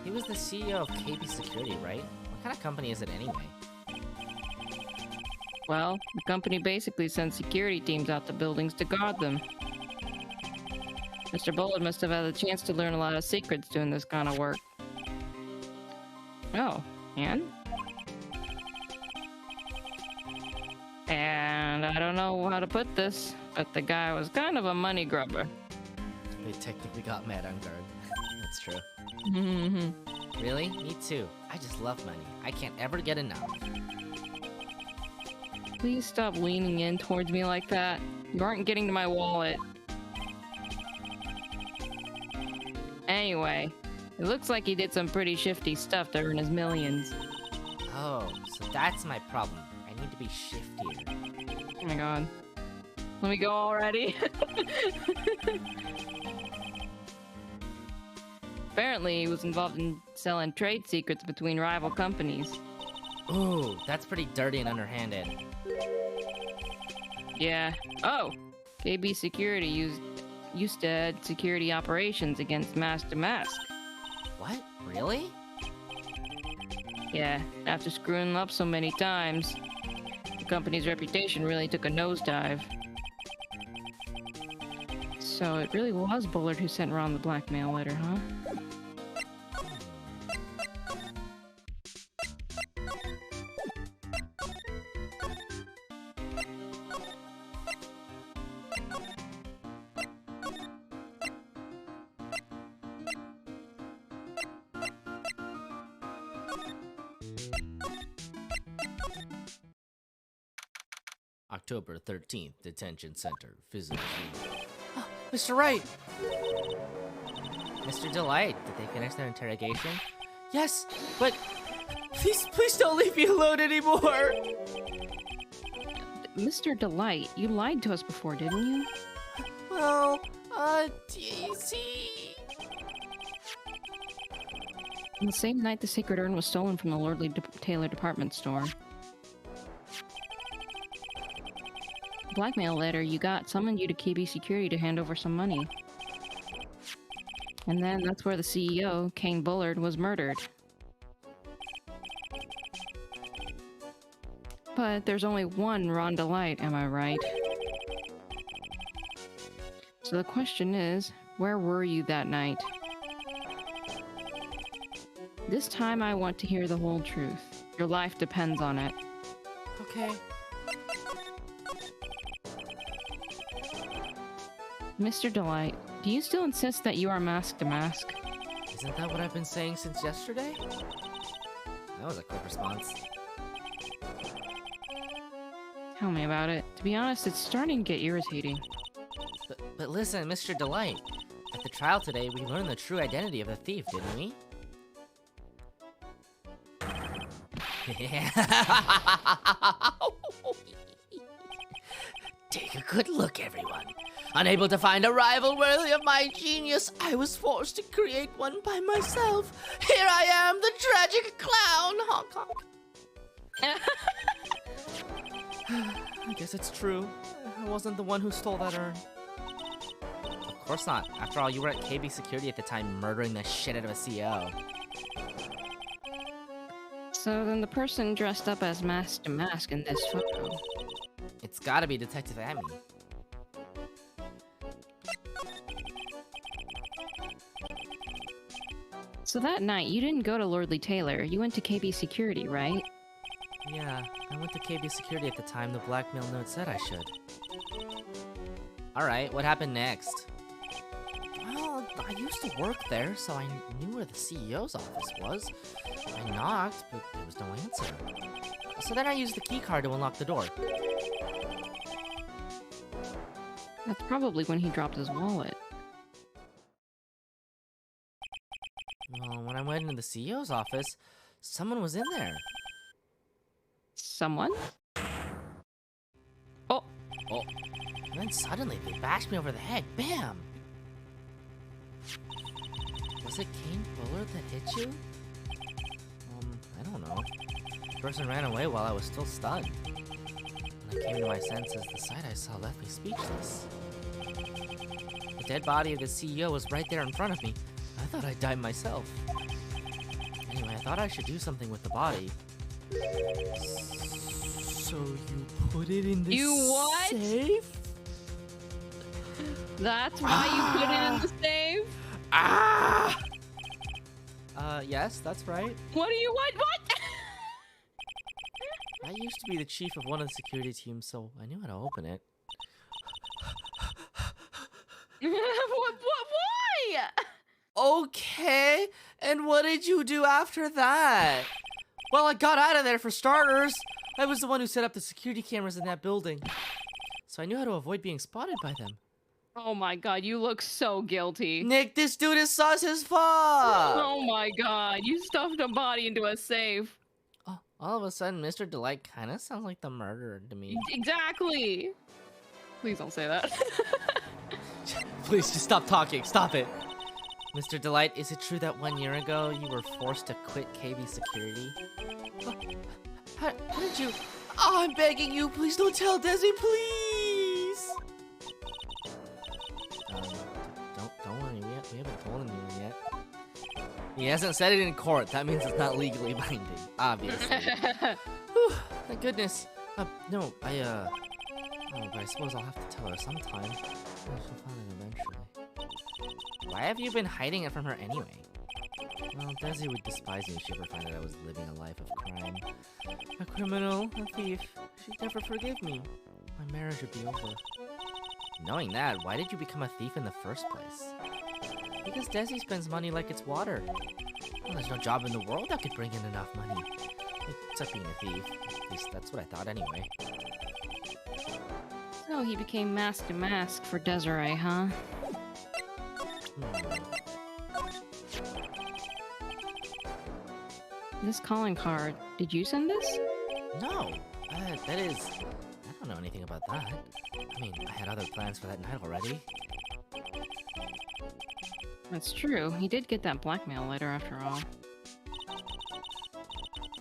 He was the CEO of KB Security, right? What kind of company is it anyway? Well, the company basically sends security teams out to buildings to guard them. Mr. Bullard must have had a chance to learn a lot of secrets doing this kind of work. Oh, and? And I don't know how to put this, but the guy was kind of a money grubber. They technically got mad on guard. That's true. Really? Me too. I just love money. I can't ever get enough. Please stop leaning in towards me like that. You aren't getting to my wallet. Anyway, it looks like he did some pretty shifty stuff to earn his millions. Oh, so that's my problem. I need to be shiftier. Oh my god. Let me go already. Apparently, he was involved in selling trade secrets between rival companies. Ooh, that's pretty dirty and underhanded. Yeah. Oh! KB Security used to head security operations against Mask to Mask. What? Really? Yeah, after screwing up so many times, the company's reputation really took a nosedive. So it really was Bullard who sent Ron the blackmail letter, huh? October 13th, Detention Center, Physics Unit. Oh, Mr. Wright! Mr. Delight, did they finish their interrogation? Yes, but please don't leave me alone anymore! Mr. Delight, you lied to us before, didn't you? Well, see... On the same night the sacred urn was stolen from the Lordly Taylor department store. The blackmail letter you got summoned you to KB Security to hand over some money. And then that's where the CEO, Kane Bullard, was murdered. But there's only one Ron Delight, am I right? So the question is, where were you that night? This time I want to hear the whole truth. Your life depends on it. Okay. Mr. Delight, do you still insist that you are Mask to Mask? Isn't that what I've been saying since yesterday? That was a quick response. Tell me about it. To be honest, it's starting to get irritating. But listen, Mr. Delight. At the trial today, we learned the true identity of the thief, didn't we? Take a good look, everyone. Unable to find a rival worthy of my genius, I was forced to create one by myself. Here I am, the tragic clown! Honk honk. I guess it's true. I wasn't the one who stole that urn. Of course not. After all, you were at KB Security at the time, murdering the shit out of a CEO. So then the person dressed up as Mask to Mask in this photo. It's gotta be Detective Amy. So that night, you didn't go to Lordly Taylor. You went to KB Security, right? Yeah, I went to KB Security at the time the blackmail note said I should. Alright, what happened next? Well, I used to work there, so I knew where the CEO's office was. I knocked, but there was no answer. So then I used the key card to unlock the door. That's probably when he dropped his wallet. Well, when I went into the CEO's office, someone was in there. Someone? Oh! Oh, and then suddenly they bashed me over the head. Bam! Was it Kane Bullard that hit you? I don't know. The person ran away while I was still stunned. When I came to my senses, the sight I saw left me speechless. The dead body of the CEO was right there in front of me. I thought I'd died myself. Anyway, I thought I should do something with the body. So you put it in the safe? That's why you put it in the safe? Ah! Yes, that's right. What do you want? What? I used to be the chief of one of the security teams, so I knew how to open it. Why? Okay, and what did you do after that? Well, I got out of there for starters. I was the one who set up the security cameras in that building. So I knew how to avoid being spotted by them. Oh my god, you look so guilty. Nick, this dude is sus as fuck! Oh my god, you stuffed a body into a safe. Oh, all of a sudden, Mr. Delight kind of sounds like the murderer to me. Exactly. Please don't say that. Please, just stop talking. Stop it. Mr. Delight, is it true that 1 year ago you were forced to quit KB Security? How did you... Oh, I'm begging you, please don't tell Desi, please! Don't worry, we haven't told him yet. He hasn't said it in court. That means it's not legally binding, obviously. Whew, thank goodness. No, oh, but I suppose I'll have to tell her sometime. She'll find it eventually. Why have you been hiding it from her anyway? Well, Desi would despise me if she ever found out I was living a life of crime. A criminal, a thief. She'd never forgive me. My marriage would be over. Knowing that, why did you become a thief in the first place? Because Desi spends money like it's water. Well, there's no job in the world that could bring in enough money. Except being a thief. At least that's what I thought anyway. So he became Mask to Mask for Desiree, huh? This calling card, did you send this? No, that is... I don't know anything about that. I mean, I had other plans for that night already. That's true. He did get that blackmail letter after all.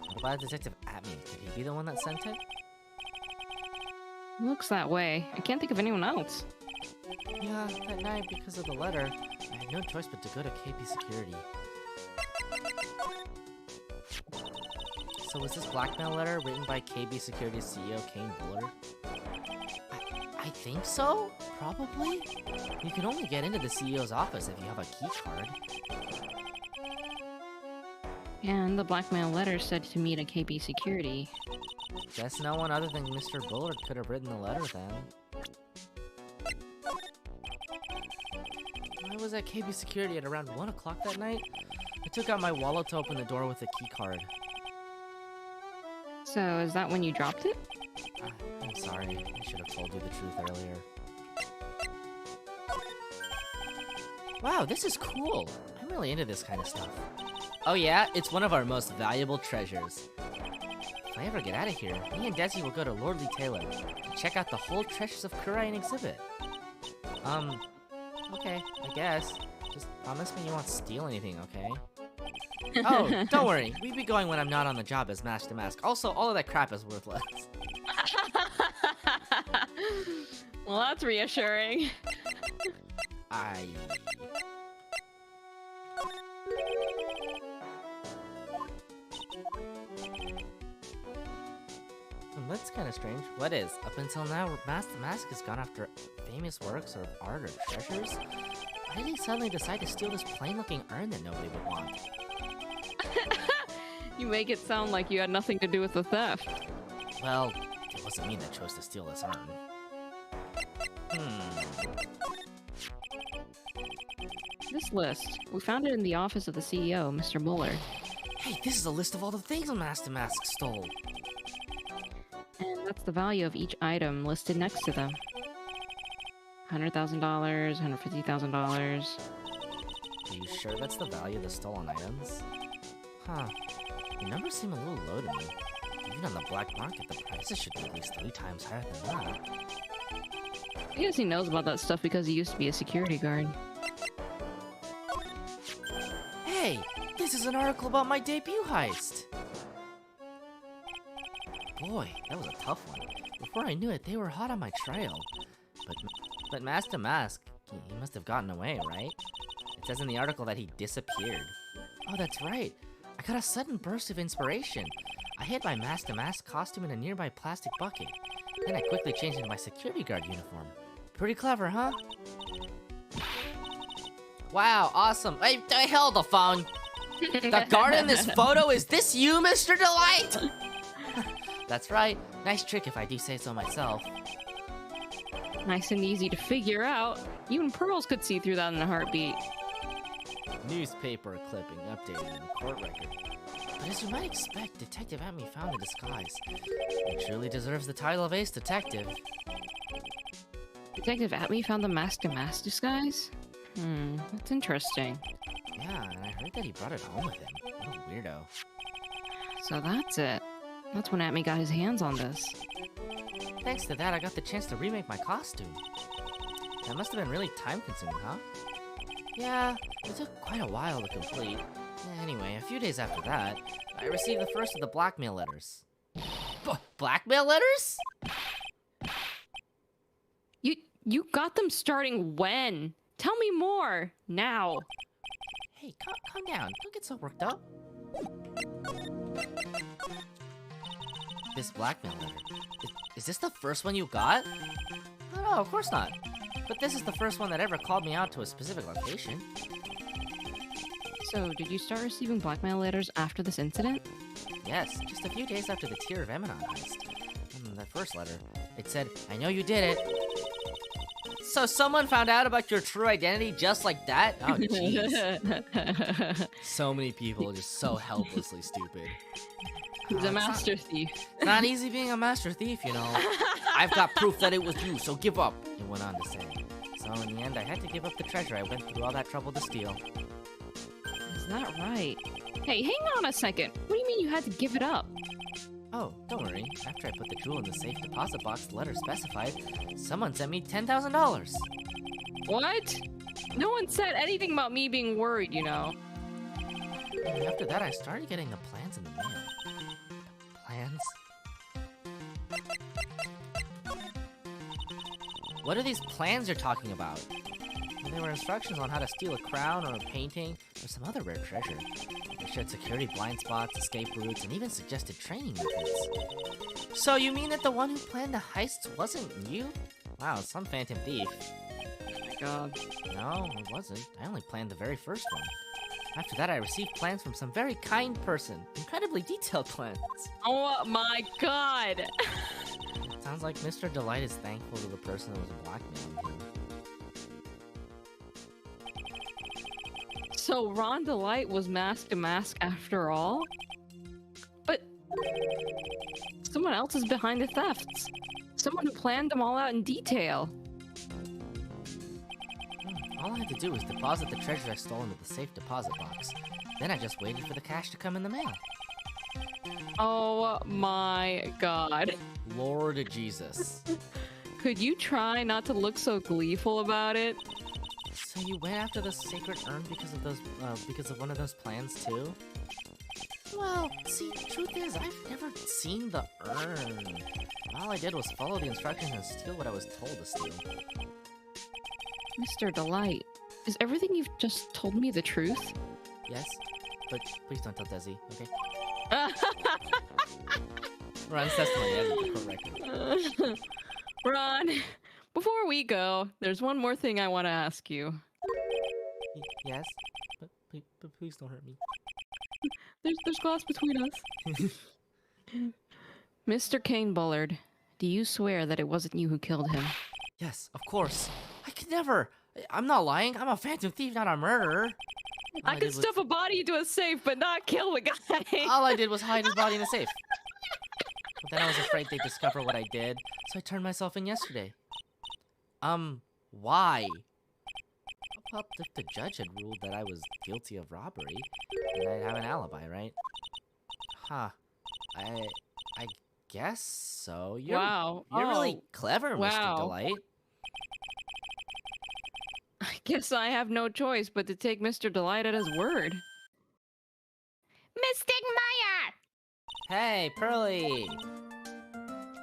What about Detective Atme? Could he be the one that sent it? Looks that way. I can't think of anyone else. Yeah, that night, because of the letter, I had no choice but to go to KP Security. So was this blackmail letter written by KB Security's CEO, Kane Bullard? I think so? Probably? You can only get into the CEO's office if you have a key card. And the blackmail letter said to meet at KB Security. Guess no one other than Mr. Bullard could have written the letter then. I was at KB Security at around 1 o'clock that night. I took out my wallet to open the door with a key card. So, is that when you dropped it? I'm sorry. I should have told you the truth earlier. Wow, this is cool. I'm really into this kind of stuff. Oh yeah? It's one of our most valuable treasures. If I ever get out of here, me and Desi will go to Lordly Taylor and check out the whole Treasures of Kuraian exhibit. Okay, I guess. Just promise me you won't steal anything, okay? Oh, don't worry. We'd be going when I'm not on the job as Mask to Mask. Also, all of that crap is worthless. Well, that's reassuring. That's kind of strange. What is? Up until now, Mask to Mask has gone after famous works of art or treasures? Why did he suddenly decide to steal this plain-looking urn that nobody would want? You make it sound like you had nothing to do with the theft. Well, it wasn't me that chose to steal this urn. This list, we found it in the office of the CEO, Mr. Muller. Hey, this is a list of all the things Mask to Mask stole. And that's the value of each item listed next to them. $100,000, $150,000. Are you sure that's the value of the stolen items? Huh. The numbers seem a little low to me. Even on the black market, the prices should be at least 3 times higher than that. I guess he knows about that stuff because he used to be a security guard. Hey! This is an article about my debut heist! Boy, that was a tough one. Before I knew it, they were hot on my trail. But Mask to Mask, he must have gotten away, right? It says in the article that he disappeared. Oh, that's right. I got a sudden burst of inspiration. I hid my Mask to Mask costume in a nearby plastic bucket. Then I quickly changed into my security guard uniform. Pretty clever, huh? Wow, awesome. Hey, held the phone. The guard in this photo, is this you, Mr. Delight? That's right. Nice trick if I do say so myself. Nice and easy to figure out. Even Pearls could see through that in a heartbeat. Newspaper clipping updated in court record. But as you might expect, Detective Atme found the disguise. He truly deserves the title of Ace Detective. Detective Atme found the Mask to Mask disguise? That's interesting. Yeah, and I heard that he brought it home with him. What a weirdo. So that's it. That's when Atme got his hands on this. Thanks to that, I got the chance to remake my costume. That must have been really time-consuming, huh? Yeah, it took quite a while to complete. Anyway, a few days after that, I received the first of the blackmail letters. Blackmail letters? You got them starting when? Tell me more, now. Hey, calm down. Don't get so worked up. This blackmail letter. Is this the first one you got? No, of course not. But this is the first one that ever called me out to a specific location. So, did you start receiving blackmail letters after this incident? Yes, just a few days after the Tear of Emanon heist. That first letter, it said, I know you did it. So someone found out about your true identity just like that? Oh, jeez. So many people are just so helplessly stupid. He's a master thief. It's not easy being a master thief, you know. I've got proof that it was you, so give up, it went on to say. So in the end, I had to give up the treasure I went through all that trouble to steal. Is that right? Hey, hang on a second. What do you mean you had to give it up? Oh, don't worry. After I put the jewel in the safe deposit box the letter specified, someone sent me $10,000. What? No one said anything about me being worried, you know. And after that, I started getting the plans in the mail. Plans? What are these plans you're talking about? Well, they were instructions on how to steal a crown or a painting or some other rare treasure. They showed security blind spots, escape routes, and even suggested training methods. So you mean that the one who planned the heists wasn't you? Wow, some phantom thief. Oh my god. No, it wasn't. I only planned the very first one. After that, I received plans from some very kind person. Incredibly detailed plans. Oh my god! Sounds like Mr. Delight is thankful to the person that was blackmailing him. So Ron Delight was Mask to Mask after all? But Someone else is behind the thefts. Someone who planned them all out in detail. All I had to do was deposit the treasure I stole into the safe deposit box. Then I just waited for the cash to come in the mail. Oh my god. Lord Jesus. Could you try not to look so gleeful about it? So you went after the sacred urn because of one of those plans too? Well, see, truth is, I've never seen the urn. All I did was follow the instructions and steal what I was told to steal. Mr. Delight, is everything you've just told me the truth? Yes, but please don't tell Desi, okay? Ron's testimony as the court record. Ron, before we go, there's one more thing I want to ask you. Yes, but please don't hurt me. There's glass between us. Mr. Kane Bullard, do you swear that it wasn't you who killed him? Yes, of course. I could never. I'm not lying. I'm a phantom thief, not a murderer. I could stuff a body into a safe, but not kill the guy. All I did was hide his body in a safe. But then I was afraid they'd discover what I did, so I turned myself in yesterday. Why? Well, if the judge had ruled that I was guilty of robbery, then I'd have an alibi, right? Huh. I guess so. You're really clever, Mr. Delight. I guess I have no choice but to take Mr. Delight at his word. Mystic Maya! Hey, Pearly!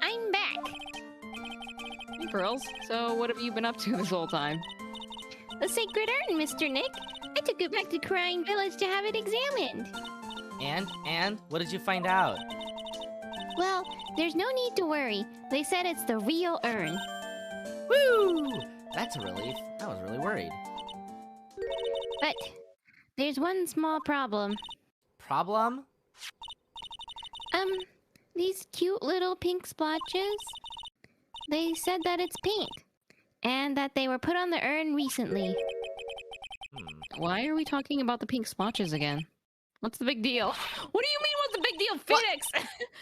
I'm back. Hey, Pearls. So, what have you been up to this whole time? The sacred urn, Mr. Nick. I took it back to Crying Village to have it examined. And? What did you find out? Well, there's no need to worry. They said it's the real urn. Woo! That's a relief. I was really worried. But there's one small problem. Problem? These cute little pink splotches. They said that it's paint. And that they were put on the urn recently. Why are we talking about the pink splotches again? What's the big deal? What do you mean, what's the big deal, Phoenix?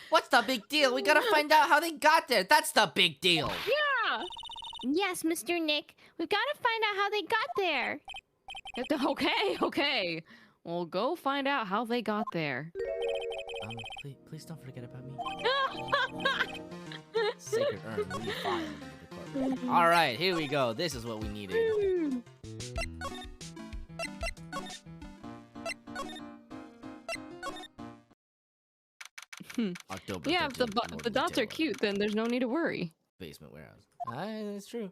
What's the big deal? We gotta find out how they got there. That's the big deal. Yeah! Yes, Mr. Nick. We've got to find out how they got there. Okay. We'll go find out how they got there. Please don't forget about me. Sacred urn, will you file the court? All right, here we go. This is what we needed. October. Yeah, if the dots are cute, then there's no need to worry. Basement warehouse. That's true.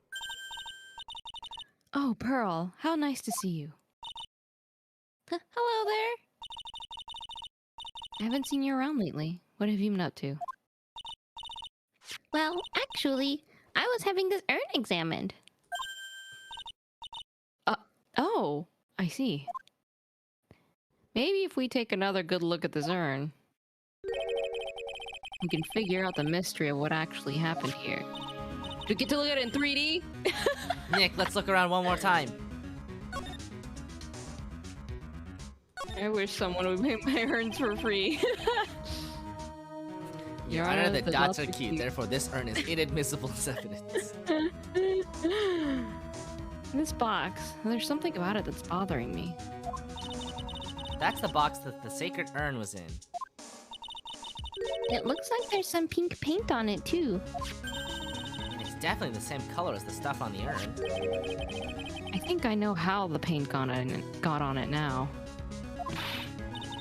Oh, Pearl, how nice to see you. Hello there. I haven't seen you around lately. What have you been up to? Well, actually, I was having this urn examined. Oh, I see. Maybe if we take another good look at this urn, we can figure out the mystery of what actually happened here. Do we get to look at it in 3D? Nick, let's look around one more time. I wish someone would make my urns for free. Your Honor, the dots are cute, therefore this urn is inadmissible as evidence. This box, there's something about it that's bothering me. That's the box that the sacred urn was in. It looks like there's some pink paint on it, too. And it's definitely the same color as the stuff on the urn. I think I know how the paint got on it now.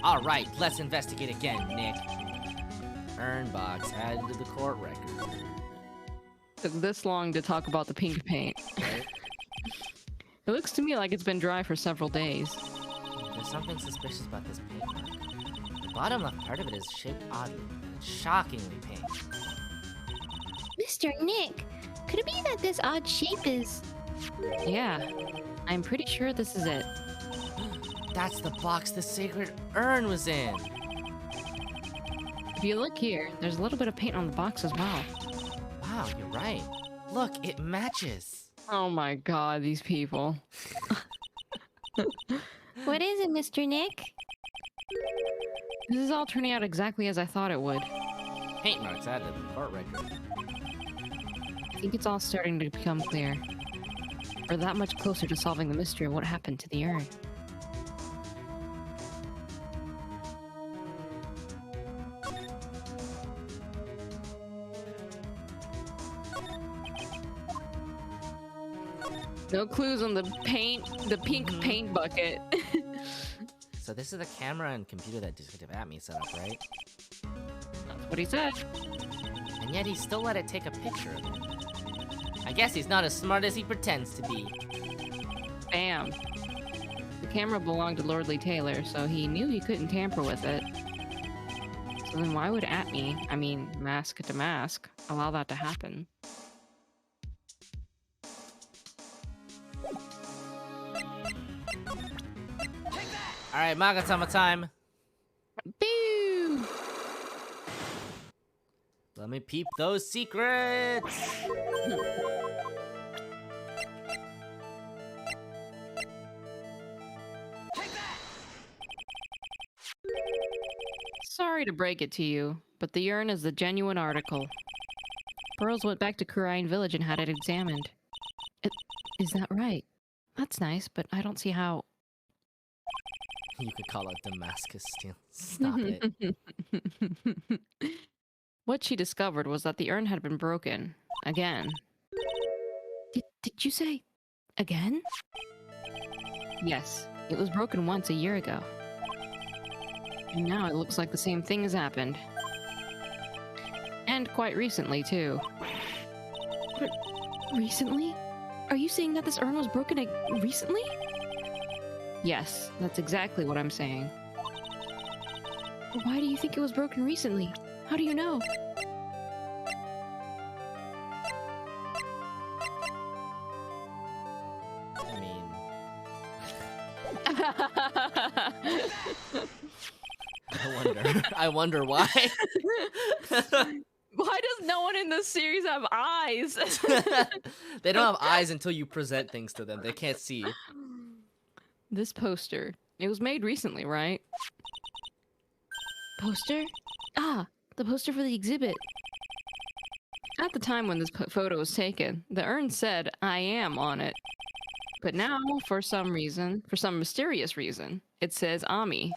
Alright, let's investigate again, Nick. Urn box added to the court record. Took this long to talk about the pink paint. Right? It looks to me like it's been dry for several days. There's something suspicious about this paint mark. The bottom left part of it is shaped oddly, and it's shockingly pink. Mr. Nick, could it be that this odd shape is... Yeah, I'm pretty sure this is it. That's the box the sacred urn was in! If you look here, there's a little bit of paint on the box as well. Wow, you're right. Look, it matches! Oh my god, these people. What is it, Mr. Nick? This is all turning out exactly as I thought it would. paint marks added to the court record. I think it's all starting to become clear. We're that much closer to solving the mystery of what happened to the urn. No clues on the pink paint bucket. So this is the camera and computer that Detective Atme set up, right? That's what he said. And yet he still let it take a picture of it. I guess he's not as smart as he pretends to be. Bam. The camera belonged to Lordly Taylor, so he knew he couldn't tamper with it. So then why would Atme, I mean Mask to Mask, allow that to happen? Alright, Magatama time. Boo! Let me peep those secrets! Sorry to break it to you, but the urn is the genuine article. Burroughs went back to Kurine Village and had it examined. Is that right? That's nice, but I don't see how... You could call it Damascus Steel. Stop it. What she discovered was that the urn had been broken. Again. Did you say... again? Yes. It was broken once a year ago. And now it looks like the same thing has happened. And quite recently, too. Recently? Are you saying that this urn was broken recently? Yes, that's exactly what I'm saying. Why do you think it was broken recently? How do you know? I mean... I wonder why. Why does no one in this series have eyes? They don't have eyes until you present things to them. They can't see. This poster. It was made recently, right? Poster? Ah, the poster for the exhibit. At the time when this photo was taken, the urn said, "I am" on it. But now, for some mysterious reason, it says Ami.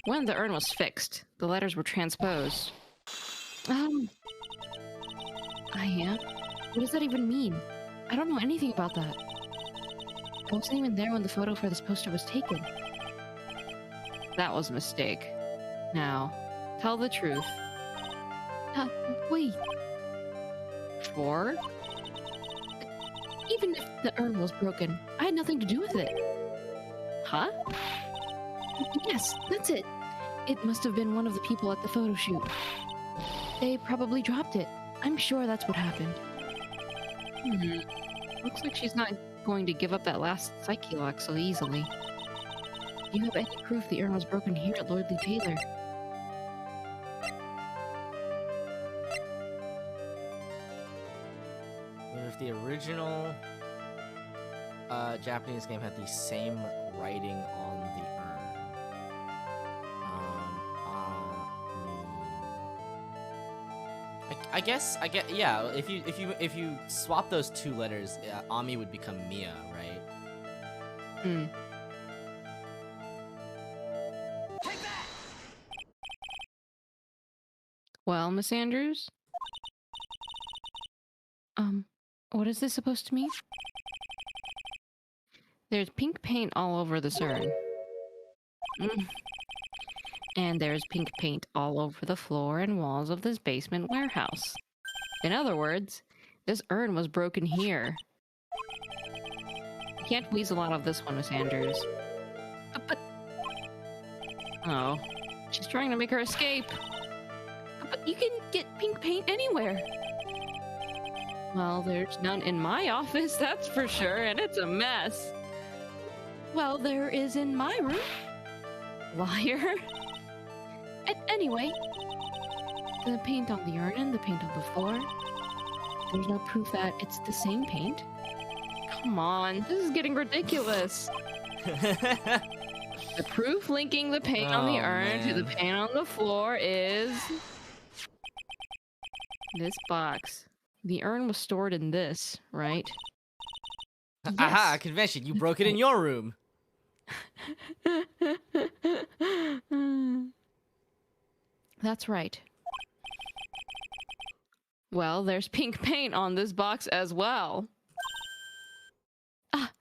When the urn was fixed, the letters were transposed. I am? What does that even mean? I don't know anything about that. I wasn't even there when the photo for this poster was taken. That was a mistake. Now, tell the truth. Wait. 4? Even if the urn was broken, I had nothing to do with it. Huh? Yes, that's it. It must have been one of the people at the photo shoot. They probably dropped it. I'm sure that's what happened. Looks like she's not going to give up that last psyche lock so easily. Do you have any proof the urn was broken here at Lordly Taylor? If the original Japanese game had the same writing on the urn. I guess, yeah. If you swap those two letters, Ami would become Mia, right? Hmm. Well, Miss Andrews? What is this supposed to mean? There's pink paint all over the urn. And there's pink paint all over the floor and walls of this basement warehouse. In other words, this urn was broken here. You can't weasel out of this one, Miss Andrews. But... Oh. She's trying to make her escape. But you can get pink paint anywhere. Well, there's none in my office, that's for sure, and it's a mess. Well, there is in my room. Liar. Anyway, the paint on the urn and the paint on the floor. There's no proof that it's the same paint. Come on, this is getting ridiculous. The proof linking the paint on the urn to the paint on the floor is This box. The urn was stored in this, right? Aha, Yes. convention. You broke it in your room. That's right. Well, there's pink paint on this box as well. Ah.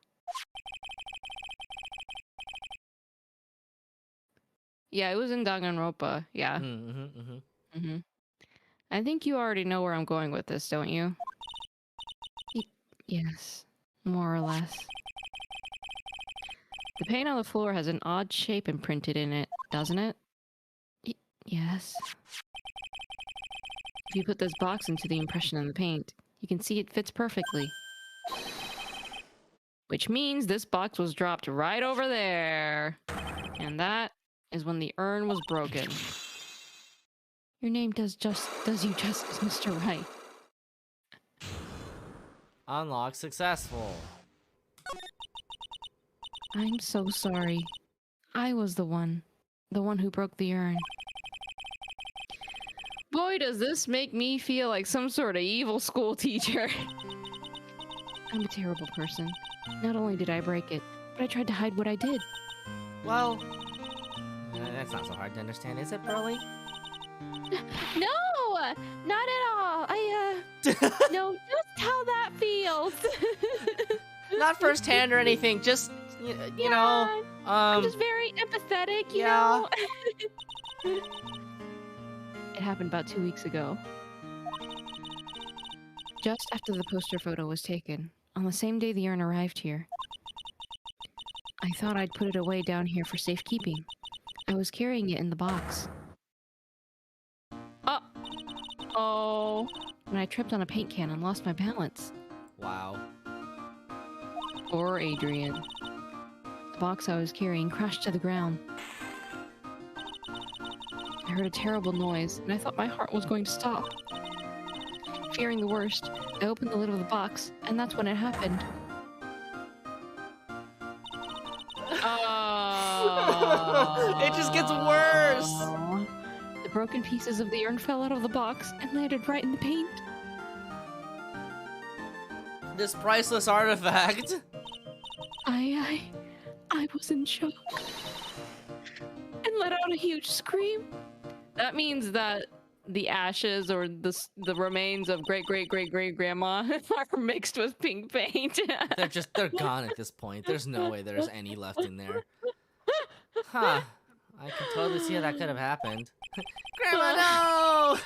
Yeah, it was in Danganronpa. Yeah. I think you already know where I'm going with this, don't you? Yes, more or less. The paint on the floor has an odd shape imprinted in it, doesn't it? Yes. If you put this box into the impression in the paint, you can see it fits perfectly. Which means this box was dropped right over there. And that is when the urn was broken. Your name does you justice, Mr. Right. Unlock successful. I'm so sorry. I was the one who broke the urn. Boy, does this make me feel like some sort of evil school teacher. I'm a terrible person. Not only did I break it, but I tried to hide what I did. Well, that's not so hard to understand, is it, Burly? No, not at all. No, just how that feels. Not firsthand or anything, just, you know, I'm just very empathetic, you yeah. know? It happened about 2 weeks ago. Just after the poster photo was taken, on the same day the urn arrived here. I thought I'd put it away down here for safekeeping. I was carrying it in the box. Oh, when I tripped on a paint can and lost my balance. Wow. Poor Adrian. The box I was carrying crashed to the ground. I heard a terrible noise, and I thought my heart was going to stop. Fearing the worst, I opened the lid of the box, and that's when it happened. Oh. It just gets worse! The broken pieces of the urn fell out of the box and landed right in the paint. This priceless artifact. I was in shock. And let out a huge scream. That means that the ashes or the remains of great-great-great-great-grandma are mixed with pink paint. They're gone at this point. There's no way there's any left in there. Huh. I can totally see how that could have happened. Grandma, no!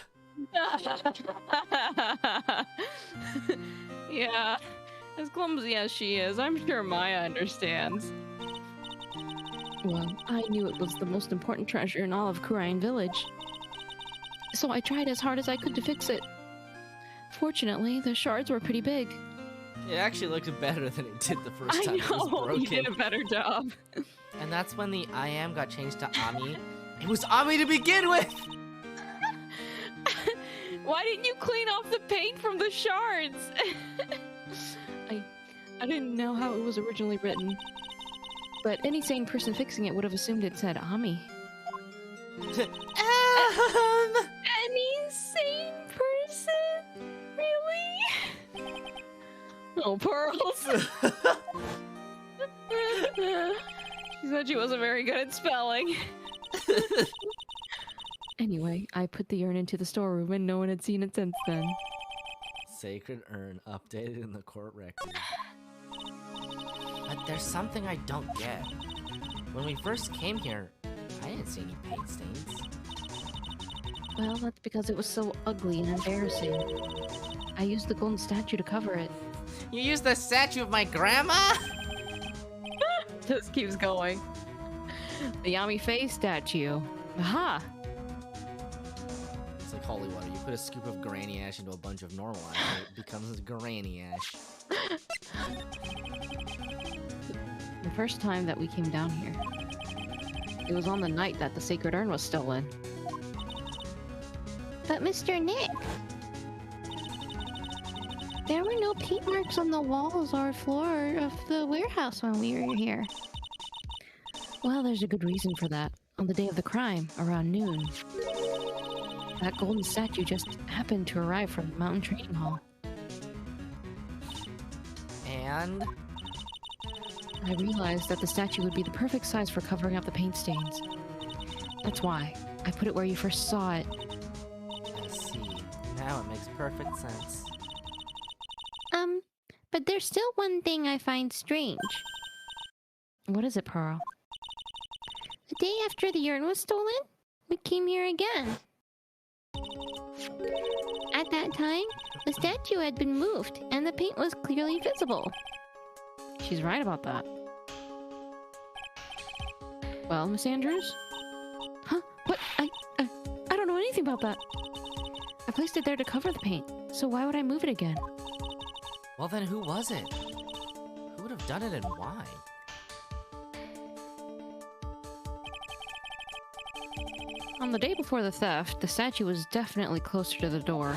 Yeah. As clumsy as she is, I'm sure Maya understands. Well, I knew it was the most important treasure in all of Kurain Village. So I tried as hard as I could to fix it. Fortunately, the shards were pretty big. It actually looked better than it did the first time it was broken. You did a better job. And that's when the I am got changed to Ami. It was Ami to begin with! Why didn't you clean off the paint from the shards? I didn't know how it was originally written. But any sane person fixing it would have assumed it said Ami. Any sane person? Really? Oh, Pearls! She said she wasn't very good at spelling. Anyway, I put the urn into the storeroom and no one had seen it since then. Sacred urn updated in the court record. But there's something I don't get. When we first came here, I didn't see any paint stains. Well, that's because it was so ugly and embarrassing. I used the golden statue to cover it. You used the statue of my grandma? Just keeps going. The Yami face statue. Aha! It's like holy water. You put a scoop of granny ash into a bunch of normal ash, and it becomes granny ash. The first time that we came down here, it was on the night that the sacred urn was stolen. But Mr. Nick, there were no paint marks on the walls or floor of the warehouse when we were here. Well, there's a good reason for that. On the day of the crime, around noon, That golden statue just happened to arrive from the mountain training hall. And I realized that the statue would be the perfect size for covering up the paint stains. That's why I put it where you first saw it. I see. Now it makes perfect sense. But there's still one thing I find strange. What is it, Pearl? The day after the urn was stolen, we came here again. At that time, the statue had been moved, and the paint was clearly visible. She's right about that. Well, Miss Andrews? Huh? What? I don't know anything about that. I placed it there to cover the paint, so why would I move it again? Well then, who was it? Who would have done it and why? On the day before the theft, the statue was definitely closer to the door.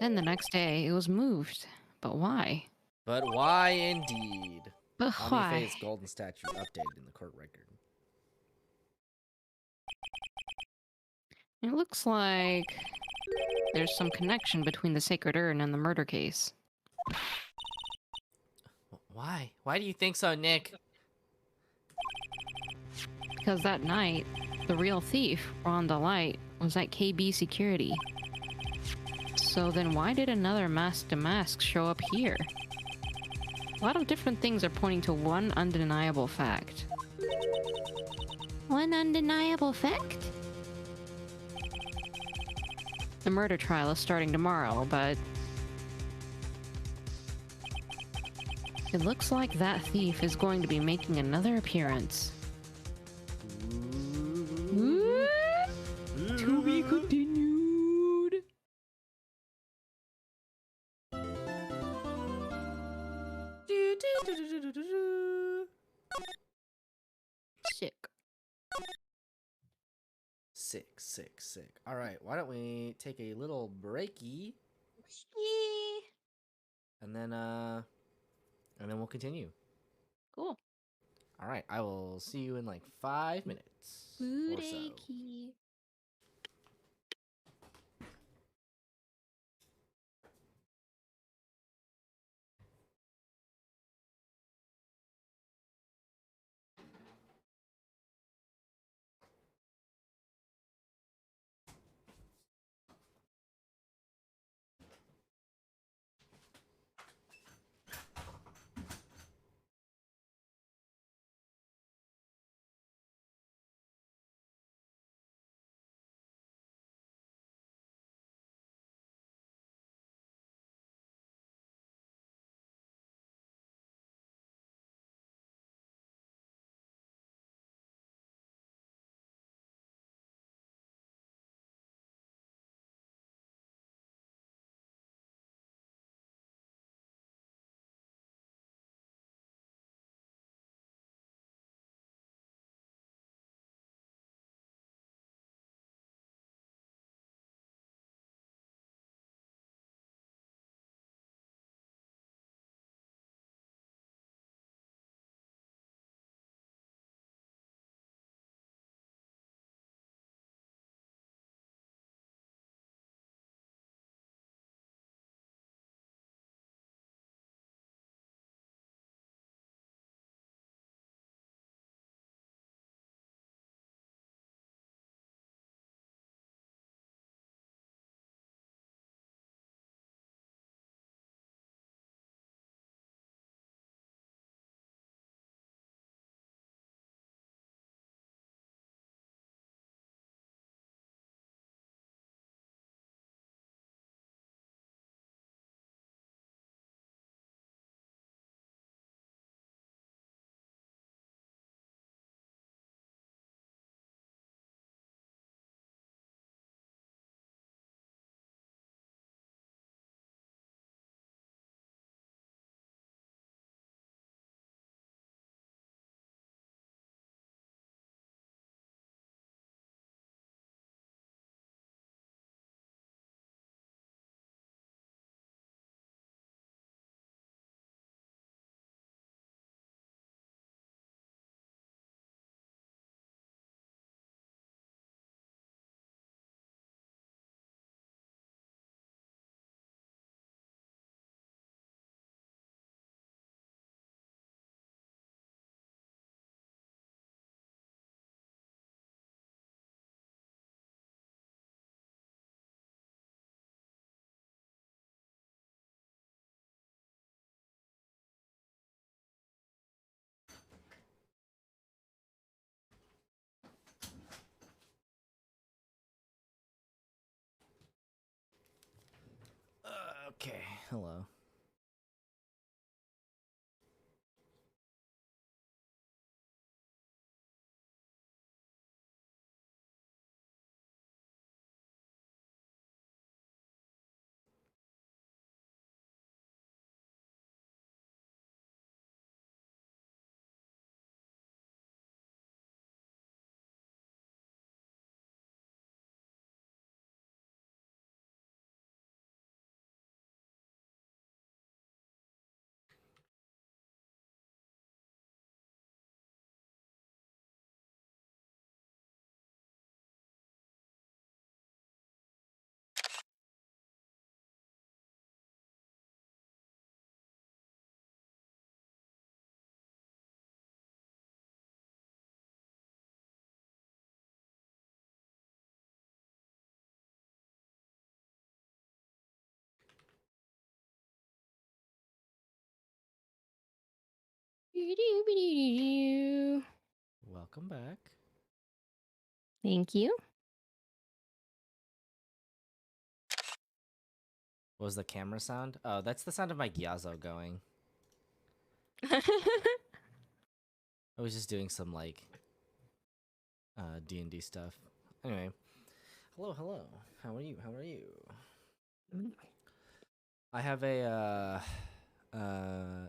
Then the next day, it was moved. But why? But why indeed? But why? Omnifay's golden statue updated in the court record. It looks like there's some connection between the sacred urn and the murder case. Why? Why do you think so, Nick? Because that night, the real thief, Rhonda Light, was at KB Security. So then why did another masked mask show up here? A lot of different things are pointing to one undeniable fact. One undeniable fact? The murder trial is starting tomorrow, but it looks like that thief is going to be making another appearance. To be continued. Sick. Sick. All right, why don't we take a little breaky, and then we'll continue. Cool. All right, I will see you in like 5 minutes or so. Okay, hello. Welcome back. Thank you. What was the camera sound? Oh, that's the sound of my Gyazo going. I was just doing some like D&D stuff. Anyway, hello. How are you? I have a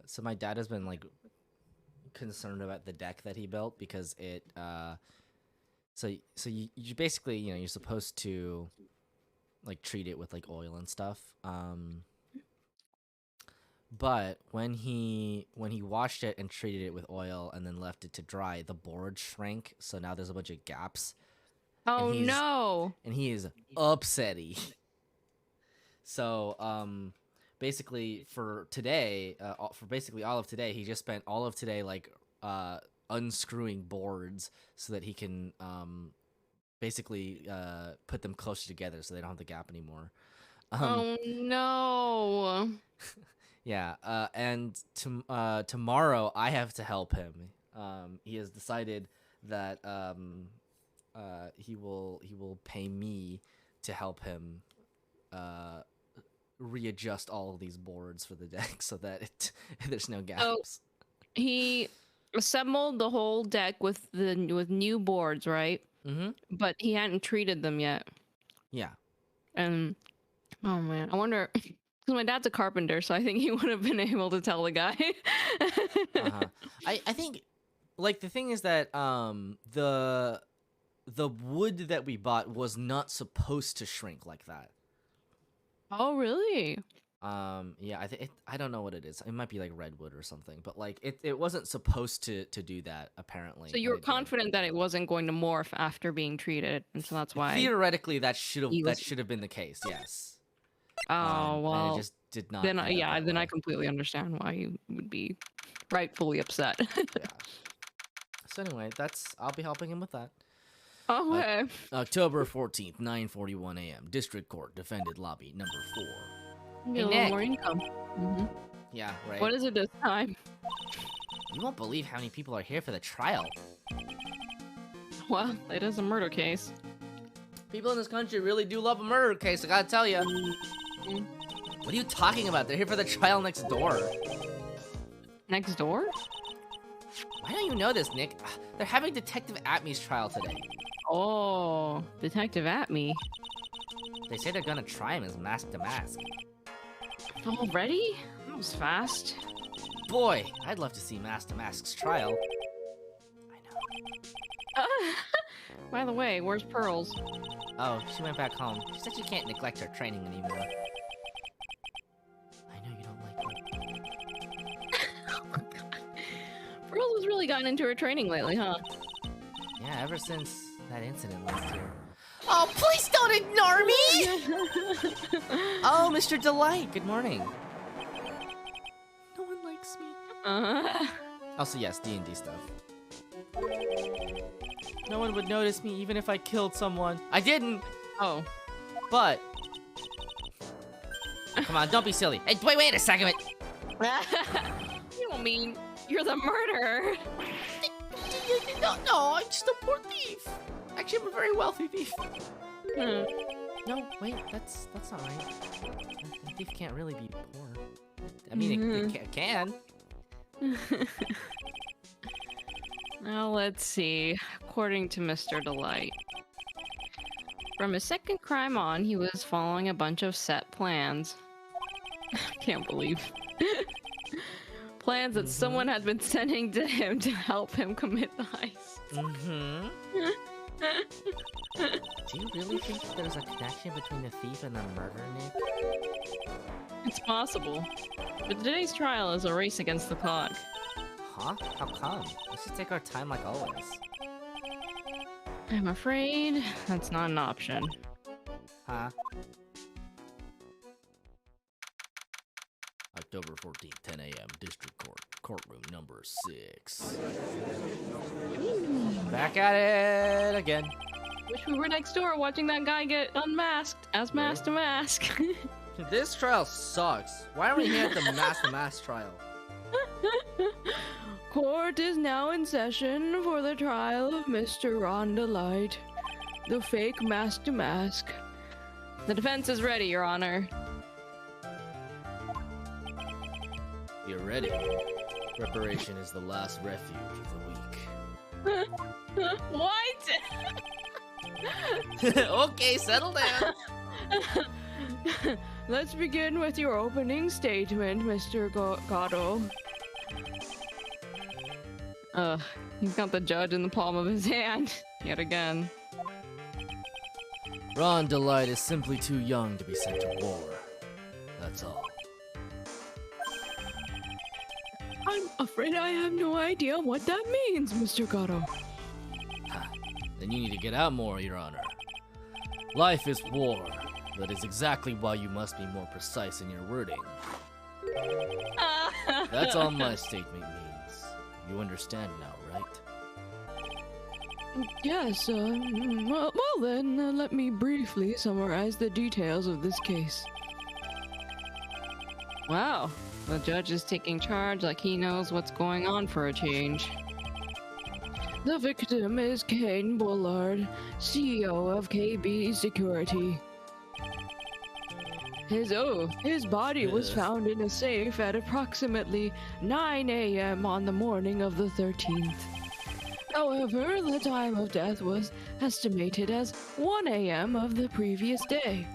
so my dad has been like concerned about the deck that he built because it so you basically, you know, you're supposed to like treat it with like oil and stuff. But when he washed it and treated it with oil and then left it to dry, the board shrank, so now there's a bunch of gaps. Oh And no! And he is upsetty. So basically for today, for basically all of today, he just spent all of today like unscrewing boards so that he can basically put them closer together so they don't have the gap anymore. Oh no! Yeah, and tomorrow I have to help him. He has decided that he will pay me to help him readjust all of these boards for the deck so that there's no gaps. Oh, he assembled the whole deck with new boards, right? Mm-hmm. But he hadn't treated them yet. Yeah. And oh man, I wonder. Because my dad's a carpenter, so I think he would have been able to tell the guy. Uh-huh. I think, like, the thing is that the wood that we bought was not supposed to shrink like that. Oh really? Yeah, I don't know what it is. It might be like redwood or something, but like it wasn't supposed to do that apparently. So you were confident that it wasn't going to morph after being treated, and so that's why. Theoretically, that should have been the case. Yes. Oh well, and it just did not. Then I completely understand why you would be rightfully upset. Yeah. So anyway, I'll be helping him with that. Okay. October 14th, 9:41 a.m. District Court, defendant lobby number 4. Get a little more income. Mm-hmm. Yeah, right. What is it this time? You won't believe how many people are here for the trial. Well, it is a murder case. People in this country really do love a murder case, I gotta tell you. Mm-hmm. What are you talking about? They're here for the trial next door. Next door? Why don't you know this, Nick? They're having Detective Atme's trial today. Oh, Detective Atme. They say they're gonna try him as mask to mask. Already? That was fast. Boy, I'd love to see Mask to Mask's trial. I know. By the way, where's Pearls? Oh, she went back home. She said she can't neglect her training anymore. I know you don't like me. Pearls has really gotten into her training lately, huh? Yeah, ever since that incident last year. Oh, please don't ignore me! Oh, Mr. Delight, good morning. No one likes me. Also, yes, D&D stuff. No one would notice me even if I killed someone. I didn't! Oh. But... Come on, don't be silly. Hey, wait a second. You don't mean you're the murderer. No, I'm just a poor thief. Actually, I'm a very wealthy thief. No, wait, that's not right. A thief can't really be poor. I mean, it can. Now let's see. According to Mr. Delight, from his second crime on, he was following a bunch of set plans. Can't believe. Plans that someone had been sending to him to help him commit the heist. Do you really think that there's a connection between the thief and the murder, Nick? It's possible. But today's trial is a race against the clock. Huh? How come? We should take our time like always. I'm afraid that's not an option. Huh? October 14th, 10 a.m. District Court. Courtroom number 6. Back at it again. Wish we were next door watching that guy get unmasked as mask to mask. This trial sucks. Why aren't we here at the mask trial? Court is now in session for the trial of Mr. Rhonda Light, the fake mask to mask. The defense is ready, Your Honor. You're ready. Preparation is the last refuge of the weak. What? Okay, settle down. Let's begin with your opening statement, Mr. Gatto. He's got the judge in the palm of his hand, yet again. Ron Delight is simply too young to be sent to war. That's all. I'm afraid I have no idea what that means, Mr. Gatto. Then you need to get out more, Your Honor. Life is war. That is exactly why you must be more precise in your wording. That's all my statement means. You understand now, right? Yes, well then, let me briefly summarize the details of this case. Wow, the judge is taking charge like he knows what's going on for a change. The victim is Kane Bullard, CEO of KB Security. His body was found in a safe at approximately 9 a.m. on the morning of the 13th. However, the time of death was estimated as 1 a.m. of the previous day.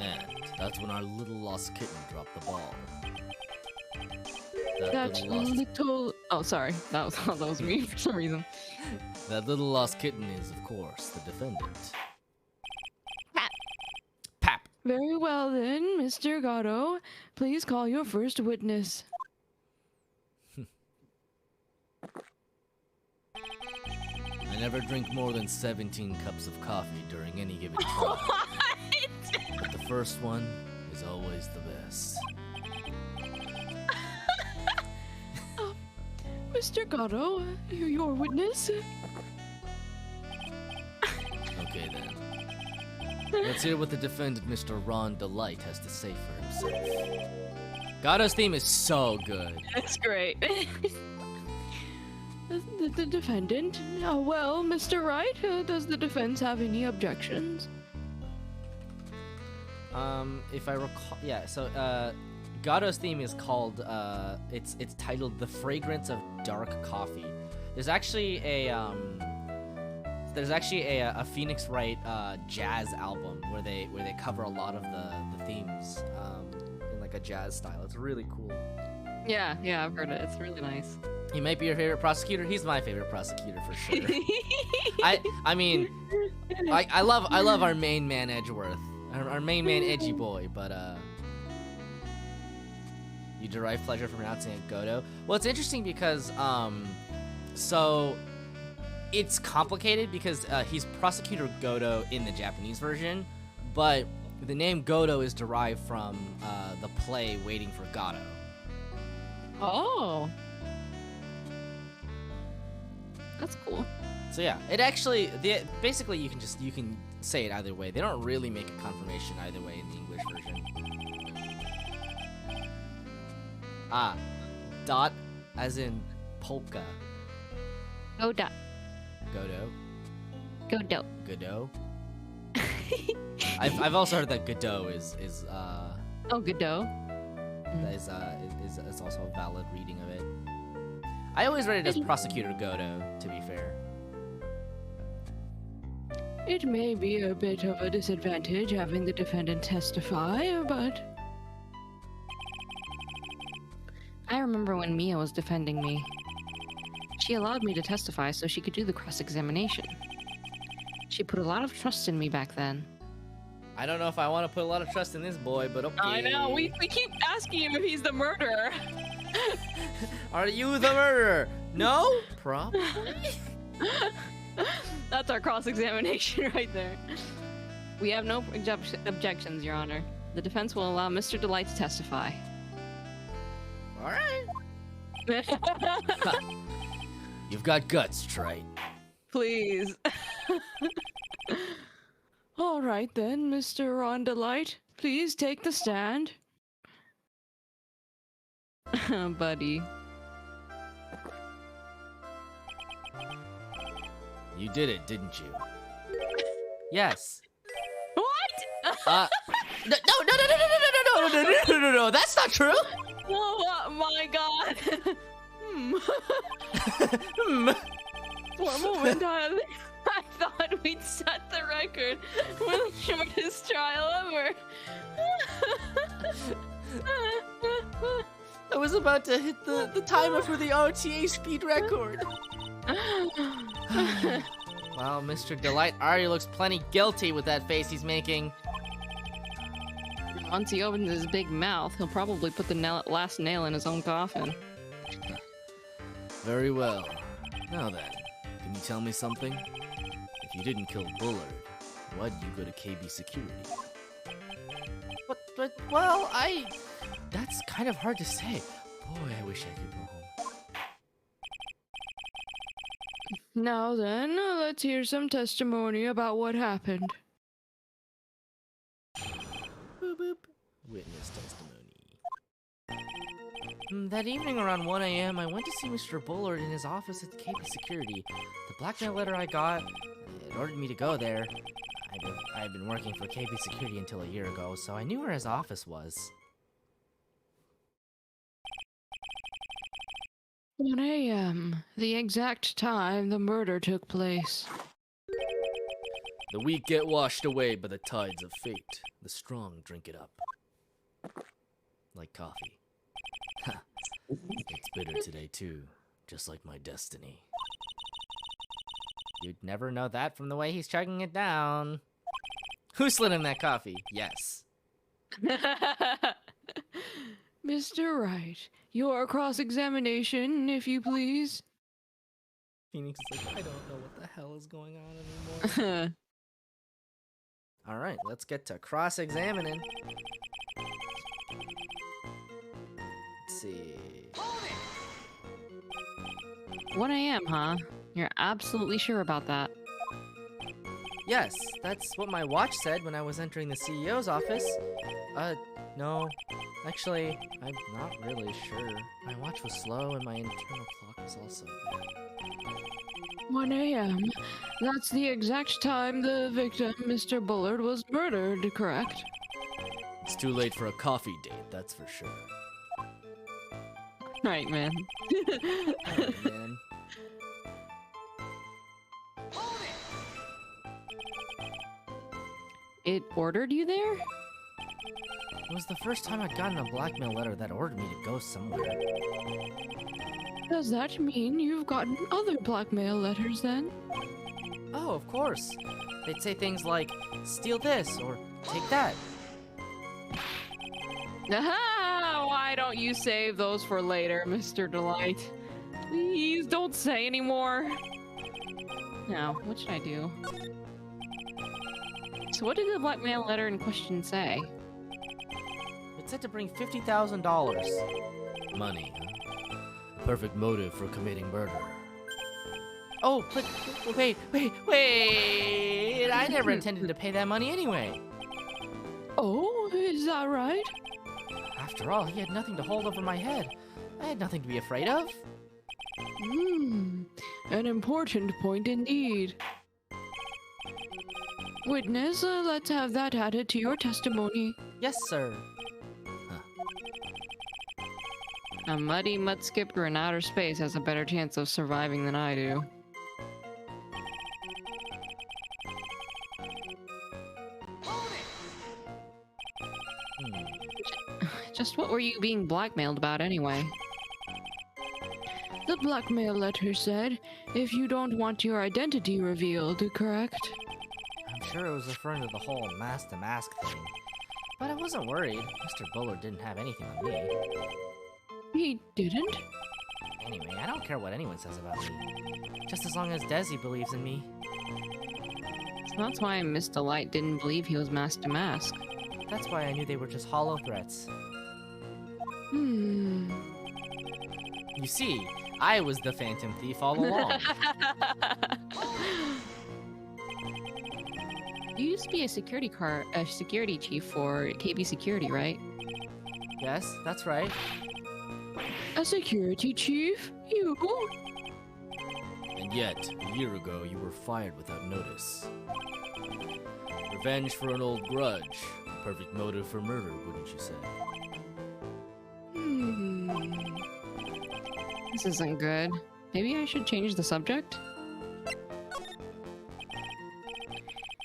And that's when our little lost kitten dropped the ball. Oh, sorry. That was me for some reason. That little lost kitten is, of course, the defendant. Very well then, Mr. Gatto. Please call your first witness. I never drink more than 17 cups of coffee during any given trial. But the first one is always the best. Mr. Gatto, your witness? Okay then. Let's hear what the defendant, Mr. Ron Delight, has to say for himself. Gatto's theme is so good. That's great. The defendant? Well, Mr. Wright, does the defense have any objections? If I recall, yeah, so, Gatto's theme is called, it's titled The Fragrance of Dark Coffee. There's actually a Phoenix Wright, jazz album where they cover a lot of the themes, in like a jazz style. It's really cool. Yeah, I've heard it. It's really nice. He might be your favorite prosecutor. He's my favorite prosecutor for sure. I mean, I love our main man Edgeworth, our main man Edgy Boy, but you derive pleasure from pronouncing it Godo. Well, it's interesting because so it's complicated because he's Prosecutor Godo in the Japanese version, but the name Godo is derived from the play Waiting for Godot. Oh. That's cool. So yeah, it actually, basically you can say it either way. They don't really make a confirmation either way in the English version. Ah, dot as in polka. Godo. Godo. Godo. Godo. I've also heard that Godot is Oh, Godot. that is also a valid reading of it. I always read it as Prosecutor Godot, to be fair. It may be a bit of a disadvantage having the defendant testify, but... I remember when Mia was defending me. She allowed me to testify so she could do the cross-examination. She put a lot of trust in me back then. I don't know if I want to put a lot of trust in this boy, but okay. I know, we keep asking him if he's the murderer. Are you the murderer? No? Probably. That's our cross-examination right there. We have no objections, Your Honor. The defense will allow Mr. Delight to testify. All right. You've got guts, Trite. Please. All right then, Mr. Ron Delight. Please take the stand. Buddy. You did it, didn't you? Yes. What? No, that's not true. Oh my god. For a moment, I thought we'd set the record for the shortest trial ever. I was about to hit the timer for the RTA speed record. Well, Mr. Delight already looks plenty guilty with that face he's making. Once he opens his big mouth, he'll probably put the last nail in his own coffin. Very well. Now then, can you tell me something? If you didn't kill Bullard, why did you go to KB Security? Well, that's kind of hard to say. Boy, I wish I could go home. Now then, let's hear some testimony about what happened. Boop, boop. Witness testimony. That evening around 1 a.m., I went to see Mr. Bullard in his office at KB Security. The blackmail letter I got, it ordered me to go there. I had been working for KB Security until a year ago, so I knew where his office was. 1 a.m., the exact time the murder took place. The weak get washed away by the tides of fate. The strong drink it up. Like coffee. Ha. It's bitter today, too. Just like my destiny. You'd never know that from the way he's chugging it down. Who slid him that coffee? Yes. Mr. Wright, your cross-examination, if you please. Phoenix is like, I don't know what the hell is going on anymore. Alright, let's get to cross-examining. Let's see. 1 a.m., huh? You're absolutely sure about that? Yes, that's what my watch said when I was entering the CEO's office. No. Actually, I'm not really sure. My watch was slow and my internal clock was also bad. 1 a.m. That's the exact time the victim, Mr. Bullard, was murdered, correct? It's too late for a coffee date, that's for sure. Right, man. Alright, man. It ordered you there? It was the first time I'd gotten a blackmail letter that ordered me to go somewhere. Does that mean you've gotten other blackmail letters then? Oh, of course. They'd say things like, steal this, or take that. Aha! Why don't you save those for later, Mr. Delight? Please don't say anymore. Now, what should I do? So what did the blackmail letter in question say? It said to bring $50,000. Money, huh? Perfect motive for committing murder. Oh, but wait! I never intended to pay that money anyway. Oh, is that right? After all, he had nothing to hold over my head. I had nothing to be afraid of. An important point indeed. Witness, let's have that added to your testimony. Yes, sir. A muddy mud skipper in outer space has a better chance of surviving than I do. Just what were you being blackmailed about anyway? The blackmail letter said, if you don't want your identity revealed, correct? I'm sure it was referring to the whole mask-to-mask thing. But I wasn't worried. Mr. Bullard didn't have anything on me. He didn't? Anyway, I don't care what anyone says about me. Just as long as Desi believes in me. So that's why Miss Delight didn't believe he was mask to mask. That's why I knew they were just hollow threats. You see, I was the Phantom Thief all along. You used to be a security chief for KB Security, right? Yes, that's right. A security chief? You? And yet, a year ago, you were fired without notice. Revenge for an old grudge. Perfect motive for murder, wouldn't you say? This isn't good. Maybe I should change the subject?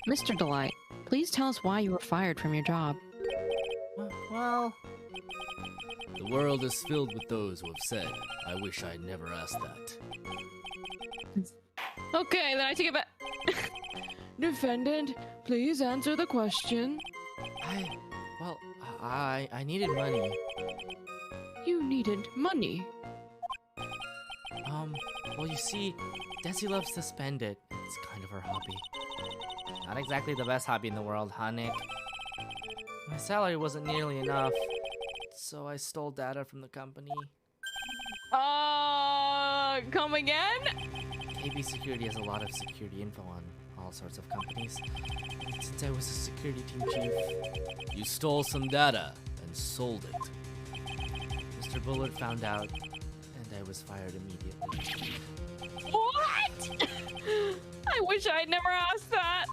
Mr. Delight, please tell us why you were fired from your job. Well... The world is filled with those who have said, I wish I'd never asked that. Okay, then I take it back. Defendant, please answer the question. I needed money. You needed money? Well, you see, Desi loves to spend it. It's kind of her hobby. Not exactly the best hobby in the world, huh, Nick? My salary wasn't nearly enough, so I stole data from the company. Come again? KB Security has a lot of security info on all sorts of companies. And since I was a security team chief, you stole some data and sold it. Mr. Bullard found out, and I was fired immediately. What? I wish I'd never asked that.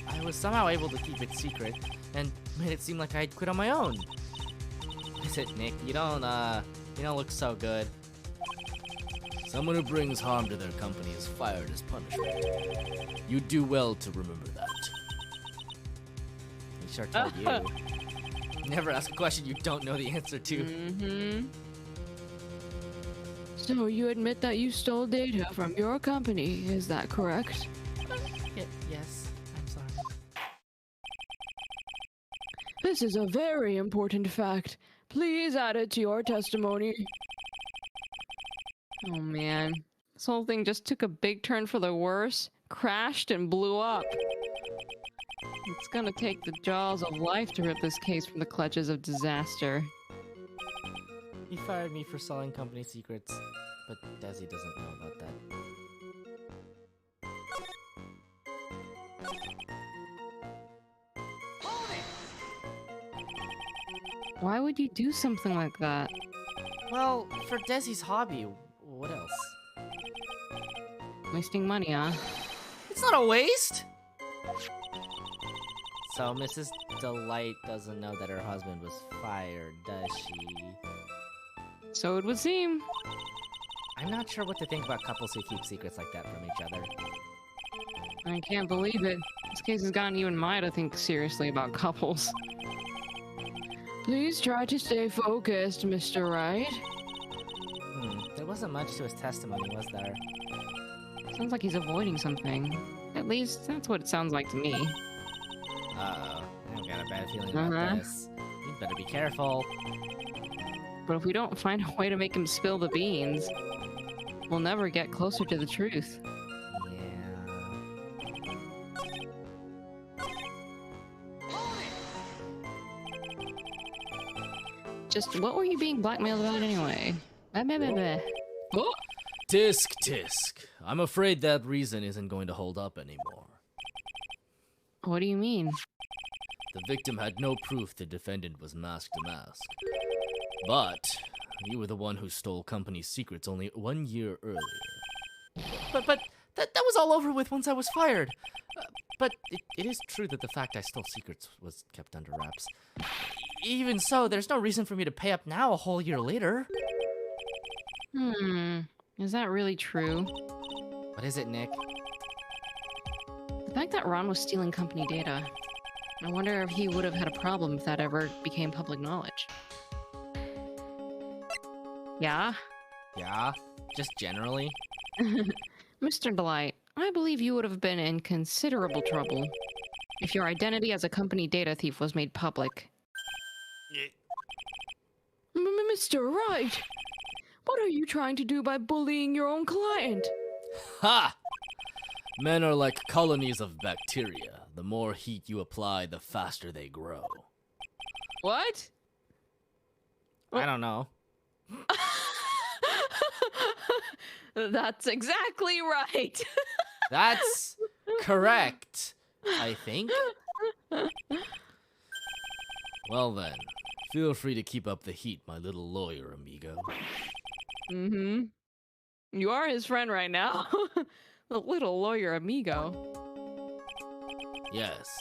I was somehow able to keep it secret, and made it seem like I'd quit on my own. I said, Nick, you don't look so good. Someone who brings harm to their company is fired as punishment. You do well to remember that. He sure told you. Never ask a question you don't know the answer to. So you admit that you stole data from your company, is that correct? Yes, I'm sorry. This is a very important fact. Please add it to your testimony. Oh man, this whole thing just took a big turn for the worse, crashed and blew up. It's gonna take the jaws of life to rip this case from the clutches of disaster. He fired me for selling company secrets, but Desi doesn't know about that. Why would you do something like that? Well, for Desi's hobby, what else? Wasting money, huh? It's not a waste! So Mrs. Delight doesn't know that her husband was fired, does she? So it would seem. I'm not sure what to think about couples who keep secrets like that from each other. I can't believe it. This case has gotten even me to think seriously about couples. Please try to stay focused, Mr. Wright. There wasn't much to his testimony, was there? Sounds like he's avoiding something. At least, that's what it sounds like to me. Uh-oh. I've got a bad feeling about this. You'd better be careful. But if we don't find a way to make him spill the beans, we'll never get closer to the truth. Just what were you being blackmailed about anyway? Oh! Tisk. I'm afraid that reason isn't going to hold up anymore. What do you mean? The victim had no proof the defendant was mask to mask. But you were the one who stole company secrets only 1 year earlier. But that was all over with once I was fired. But it it is true that the fact I stole secrets was kept under wraps. Even so, there's no reason for me to pay up now a whole year later. Is that really true? What is it, Nick? The fact that Ron was stealing company data. I wonder if he would have had a problem if that ever became public knowledge. Yeah? Yeah? Just generally? Mr. Delight, I believe you would have been in considerable trouble if your identity as a company data thief was made public. Mr. Wright, what are you trying to do by bullying your own client? Ha! Men are like colonies of bacteria. The more heat you apply, the faster they grow. What? I don't know. That's exactly right. That's correct, I think. Well then, feel free to keep up the heat, my little lawyer amigo. Mm-hmm. You are his friend right now. The little lawyer amigo. Yes.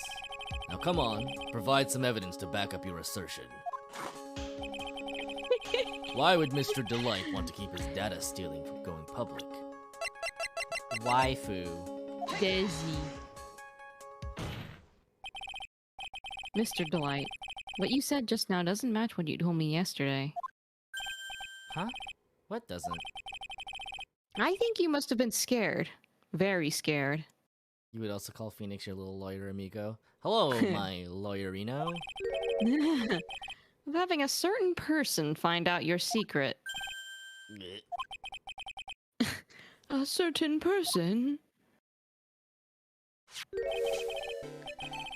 Now come on, provide some evidence to back up your assertion. Why would Mr. Delight want to keep his data stealing from going public? Waifu. Desi. Mr. Delight, what you said just now doesn't match what you told me yesterday. Huh? What doesn't? I think you must have been scared. Very scared. You would also call Phoenix your little lawyer amigo? Hello, my lawyerino. Of having a certain person find out your secret. A certain person?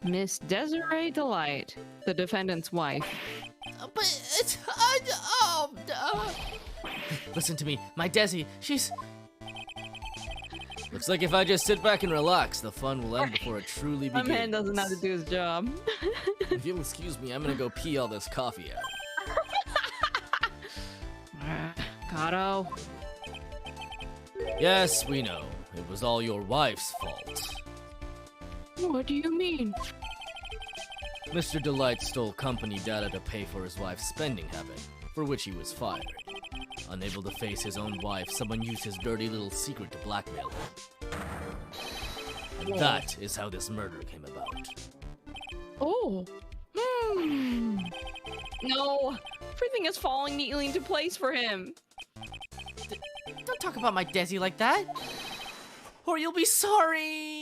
Miss Desiree Delight, the defendant's wife. But it's... Listen to me, my Desi, she's... Looks like if I just sit back and relax, the fun will end before it truly begins. My man doesn't know how to do his job. If you'll excuse me, I'm gonna go pee all this coffee out. Kato. Yes, we know. It was all your wife's fault. What do you mean? Mr. Delight stole company data to pay for his wife's spending habit, for which he was fired. Unable to face his own wife, someone used his dirty little secret to blackmail him. And that is how this murder came about. Oh. No. Everything is falling neatly into place for him. Don't talk about my Desi like that, or you'll be sorry.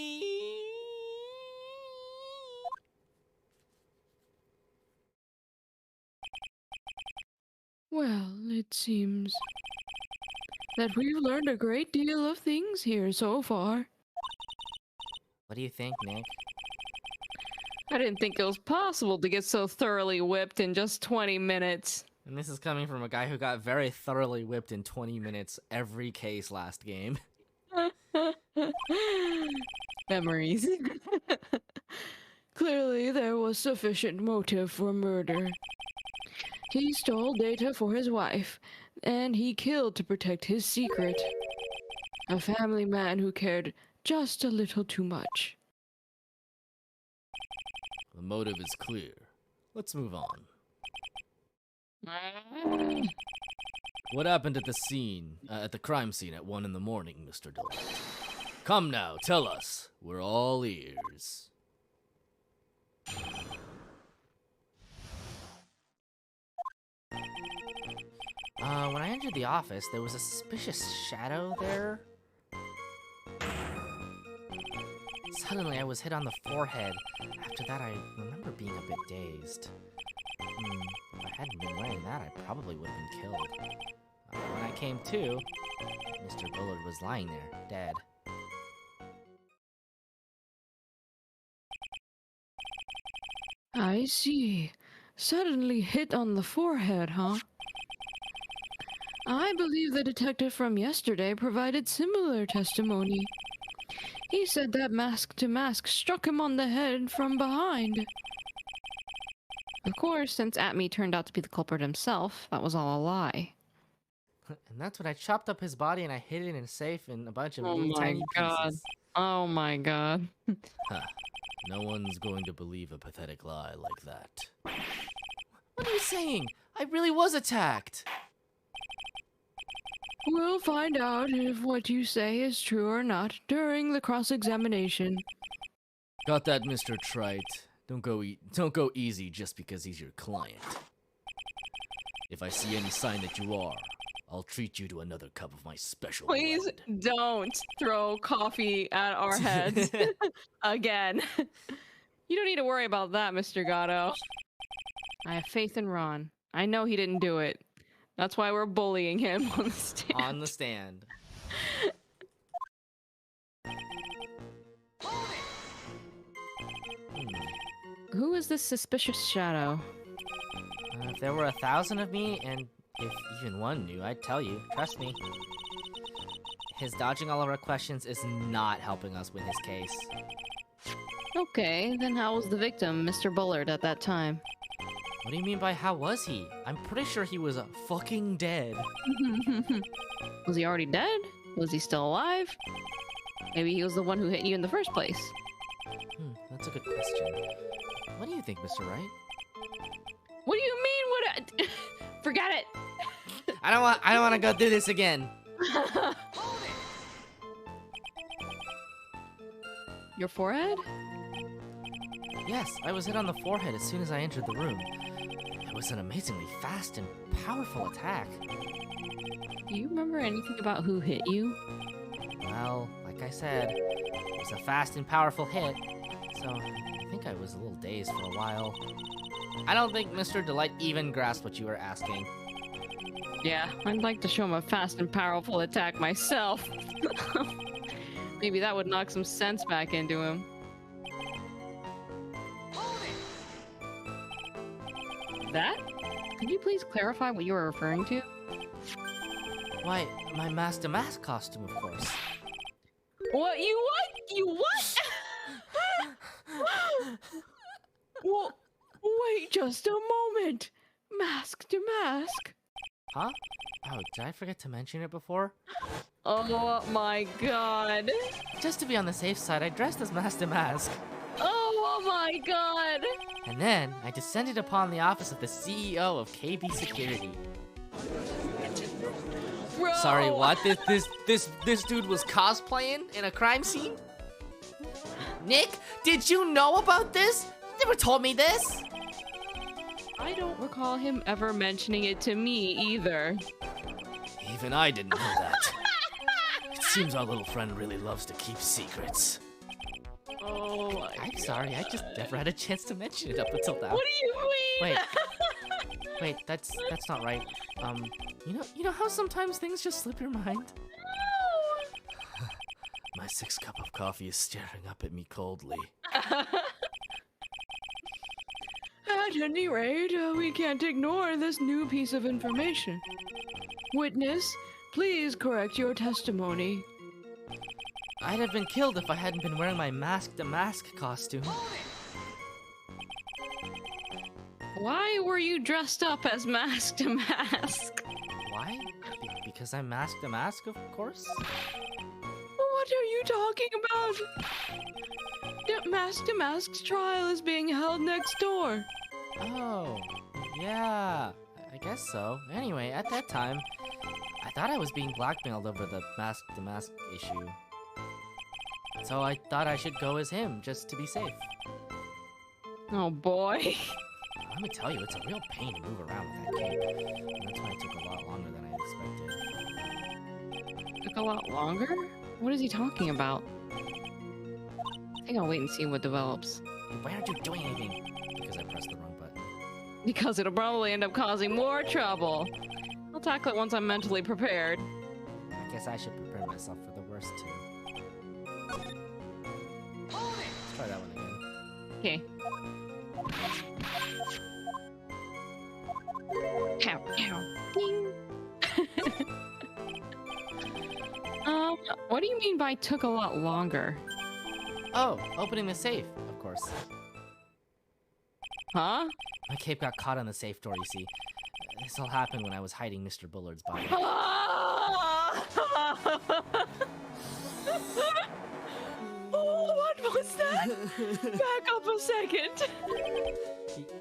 Well, it seems that we've learned a great deal of things here so far. What do you think, Nick? I didn't think it was possible to get so thoroughly whipped in just 20 minutes. And this is coming from a guy who got very thoroughly whipped in 20 minutes every case last game. Memories. Clearly, there was sufficient motive for murder. He stole data for his wife, and he killed to protect his secret. A family man who cared just a little too much. The motive is clear. Let's move on. What happened at the scene, at the crime scene at 1 in the morning, Mr. Delight? Come now, tell us. We're all ears. When I entered the office, there was a suspicious shadow there. Suddenly, I was hit on the forehead. After that, I remember being a bit dazed. If I hadn't been wearing that, I probably would have been killed. When I came to, Mr. Bullard was lying there, dead. I see. Suddenly hit on the forehead, huh? I believe the detective from yesterday provided similar testimony. He said that mask to mask struck him on the head from behind. Of course, since Atme turned out to be the culprit himself, that was all a lie. And that's when I chopped up his body and I hid it in a safe in a bunch of Oh little my tiny god. pieces. Oh my god. Huh. No one's going to believe a pathetic lie like that. What are you saying? I really was attacked. We'll find out if what you say is true or not during the cross-examination. Got that, Mr. Trite. Don't go easy just because he's your client. If I see any sign that you are, I'll treat you to another cup of my special Please blend. don't throw coffee at our heads again. You don't need to worry about that, Mr. Gatto. I have faith in Ron. I know he didn't do it. That's why we're bullying him on the stand. On the stand. Who is this suspicious shadow? If there were 1,000 of me, and if even one knew, I'd tell you. Trust me. His dodging all of our questions is not helping us win his case. Okay, then how was the victim, Mr. Bullard, at that time? What do you mean by how was he? I'm pretty sure he was fucking dead. Was he already dead? Was he still alive? Maybe he was the one who hit you in the first place. That's a good question. What do you think, Mr. Wright? What do you mean? Forget it. I don't want to go through this again. Your forehead? Yes, I was hit on the forehead as soon as I entered the room. It was an amazingly fast and powerful attack. Do you remember anything about who hit you? Well, like I said, it was a fast and powerful hit, so I think I was a little dazed for a while. I don't think Mr. Delight even grasped what you were asking. Yeah, I'd like to show him a fast and powerful attack myself. Maybe that would knock some sense back into him. That? Could you please clarify what you were referring to? Why, my mask-to-mask costume, of course. What? You what? You what? Well, wait just a moment. Mask to mask. Huh? Oh, did I forget to mention it before? Oh my god. Just to be on the safe side, I dressed as mask to mask. Oh my god. And then, I descended upon the office of the CEO of KB Security. Bro. Sorry, what? This dude was cosplaying in a crime scene? Nick, did you know about this? You never told me this. I don't recall him ever mentioning it to me either. Even I didn't know that. It seems our little friend really loves to keep secrets. Oh my I'm sorry, I just never had a chance to mention it up until now. What do you mean? Wait, that's not right. You know how sometimes things just slip your mind? My 6th cup of coffee is staring up at me coldly. At any rate, we can't ignore this new piece of information. Witness, please correct your testimony. I'd have been killed if I hadn't been wearing my mask-to-mask costume. Why were you dressed up as mask to mask? Why? Because I'm mask-to-mask, of course? What are you talking about? The Mask to Mask's trial is being held next door. Oh, yeah, I guess so. Anyway, at that time, I thought I was being blackmailed over the mask-to-mask issue. So I thought I should go as him, just to be safe. Oh boy. Let me tell you, it's a real pain to move around with that cape. And that's why it took a lot longer than I expected. Took a lot longer? What is he talking about? I think I'll wait and see what develops. Why aren't you doing anything? Because I pressed the wrong button. Because it'll probably end up causing more trouble. I'll tackle it once I'm mentally prepared. I guess I should prepare myself for the worst, too. Let's try that one again. Okay. Ow, ow, ding. What do you mean by took a lot longer? Oh, opening the safe, of course. Huh? My cape got caught on the safe door, you see. This all happened when I was hiding Mr. Bullard's body. What was that? Back up a second.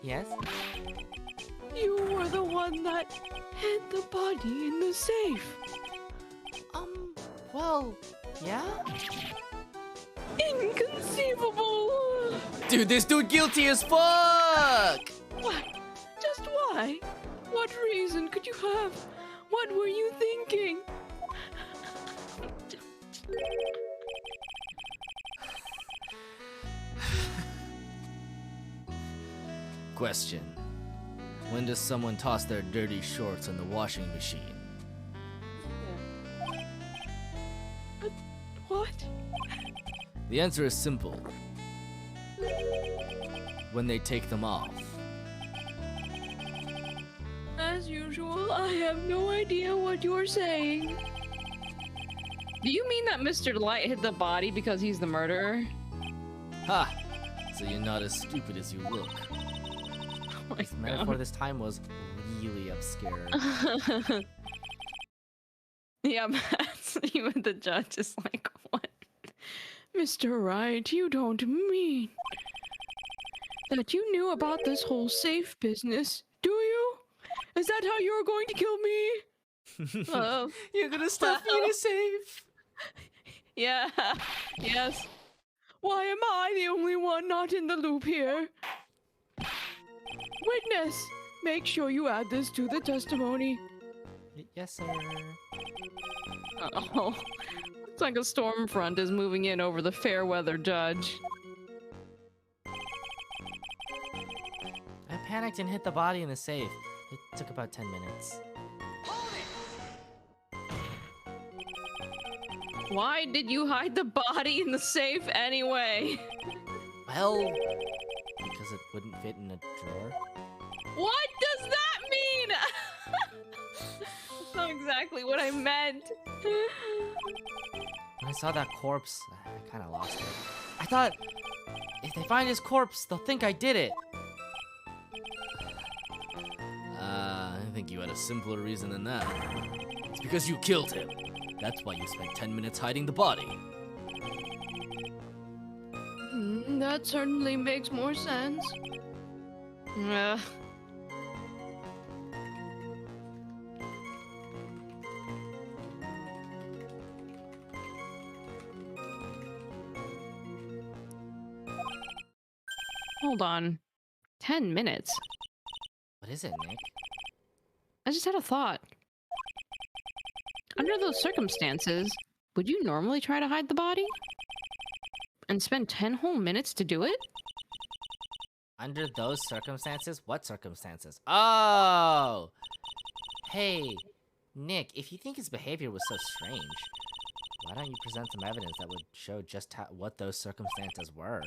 Yes? You were the one that hid the body in the safe. Well, yeah? Inconceivable. Dude, this dude guilty as fuck! Why? Just why? What reason could you have? What were you thinking? Question. When does someone toss their dirty shorts in the washing machine? What? The answer is simple. When they take them off. As usual, I have no idea what you're saying. Do you mean that Mr. Light hit the body because he's the murderer? Ha! So you're not as stupid as you look. Oh my This metaphor this time was really obscure. Yeah, Matt, even the judge is like, what? Mr. Wright, you don't mean that you knew about this whole safe business, do you? Is that how you're going to kill me? You're gonna stuff me in a safe! Yeah, yes. Why am I the only one not in the loop here? Witness, make sure you add this to the testimony. Yes, sir. Oh, looks like a storm front is moving in over the fair weather judge. I panicked and hit the body in the safe. It took about 10 minutes. Why did you hide the body in the safe anyway? Well, because it wouldn't fit in a drawer. What does that mean? That's not exactly what I meant. When I saw that corpse, I kind of lost it. I thought, if they find his corpse, they'll think I did it. I think you had a simpler reason than that. It's because you killed him. That's why you spent 10 minutes hiding the body. That certainly makes more sense. Hold on. 10 minutes? What is it, Nick? I just had a thought. Under those circumstances, would you normally try to hide the body? And spend 10 whole minutes to do it? Under those circumstances? What circumstances? Oh! Hey, Nick, if you think his behavior was so strange, why don't you present some evidence that would show just what those circumstances were?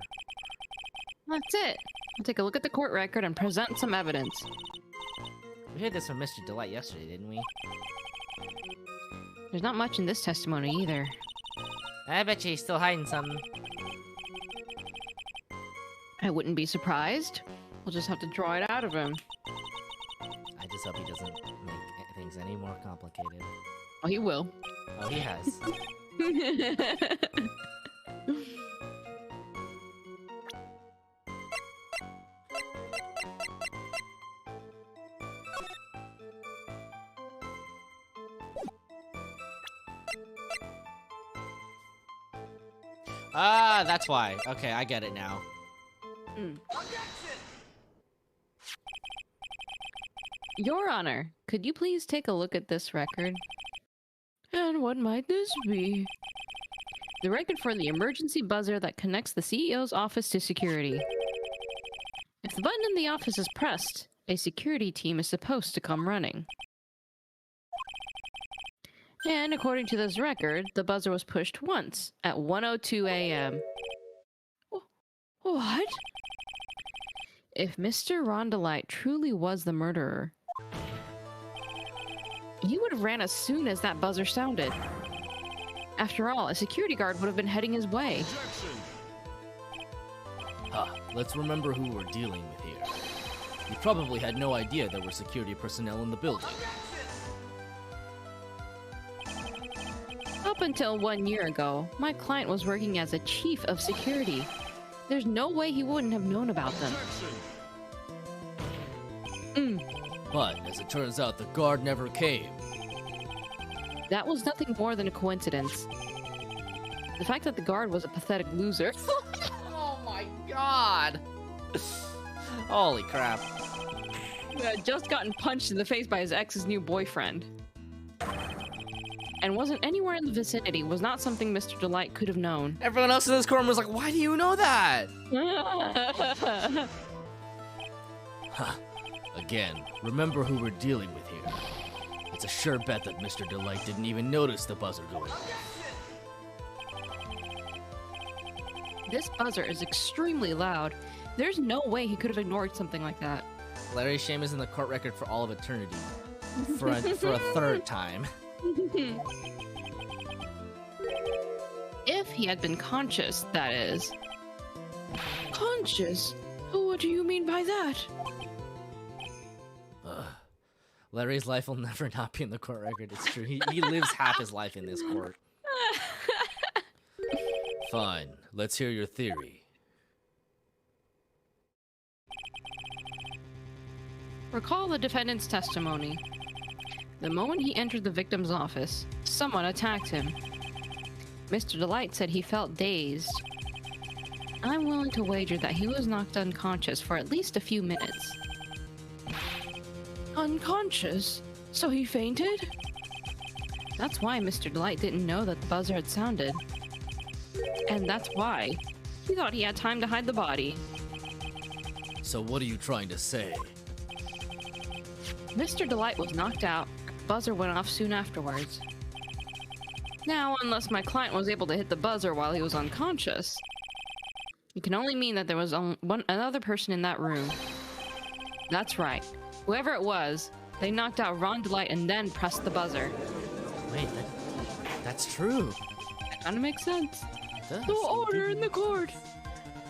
That's it. I'll take a look at the court record and present some evidence. We heard this from Mr. Delight yesterday, didn't we? There's not much in this testimony either. I bet you he's still hiding something. I wouldn't be surprised. We'll just have to draw it out of him. I just hope he doesn't make things any more complicated. Oh, he will. Oh, he has. Ah, that's why. Okay, I get it now. Your Honor, could you please take a look at this record? And what might this be? The record for the emergency buzzer that connects the CEO's office to security. If the button in the office is pressed, a security team is supposed to come running. And according to this record, the buzzer was pushed once at 1:02 a.m. What? If Mr. Rondelite truly was the murderer, he would have ran as soon as that buzzer sounded. After all, a security guard would have been heading his way. Let's remember who we're dealing with here. You probably had no idea there were security personnel in the building. Up until 1 year ago, my client was working as a chief of security. There's no way he wouldn't have known about them. But, as it turns out, the guard never came. That was nothing more than a coincidence. The fact that the guard was a pathetic loser. Oh my god! Holy crap. Who had just gotten punched in the face by his ex's new boyfriend. And wasn't anywhere in the vicinity was not something Mr. Delight could have known. Everyone else in this courtroom was like, why do you know that? Again, remember who we're dealing with here. It's a sure bet that Mr. Delight didn't even notice the buzzer going off. This buzzer is extremely loud. There's no way he could have ignored something like that. Larry's shame is in the court record for all of eternity. For a third time. If he had been conscious, that is. Conscious? What do you mean by that? Larry's life will never not be in the court record. It's true. He lives half his life in this court. Fine. Let's hear your theory. Recall the defendant's testimony. The moment he entered the victim's office, someone attacked him. Mr. Delight said he felt dazed. I'm willing to wager that he was knocked unconscious for at least a few minutes. Unconscious? So he fainted? That's why Mr. Delight didn't know that the buzzer had sounded. And that's why he thought he had time to hide the body. So what are you trying to say? Mr. Delight was knocked out. The buzzer went off soon afterwards. Now, unless my client was able to hit the buzzer while he was unconscious, it can only mean that there was another person in that room. That's right. Whoever it was, they knocked out Ron Delight and then pressed the buzzer. Wait, that's true. That kind of makes sense. It does. No order in the court.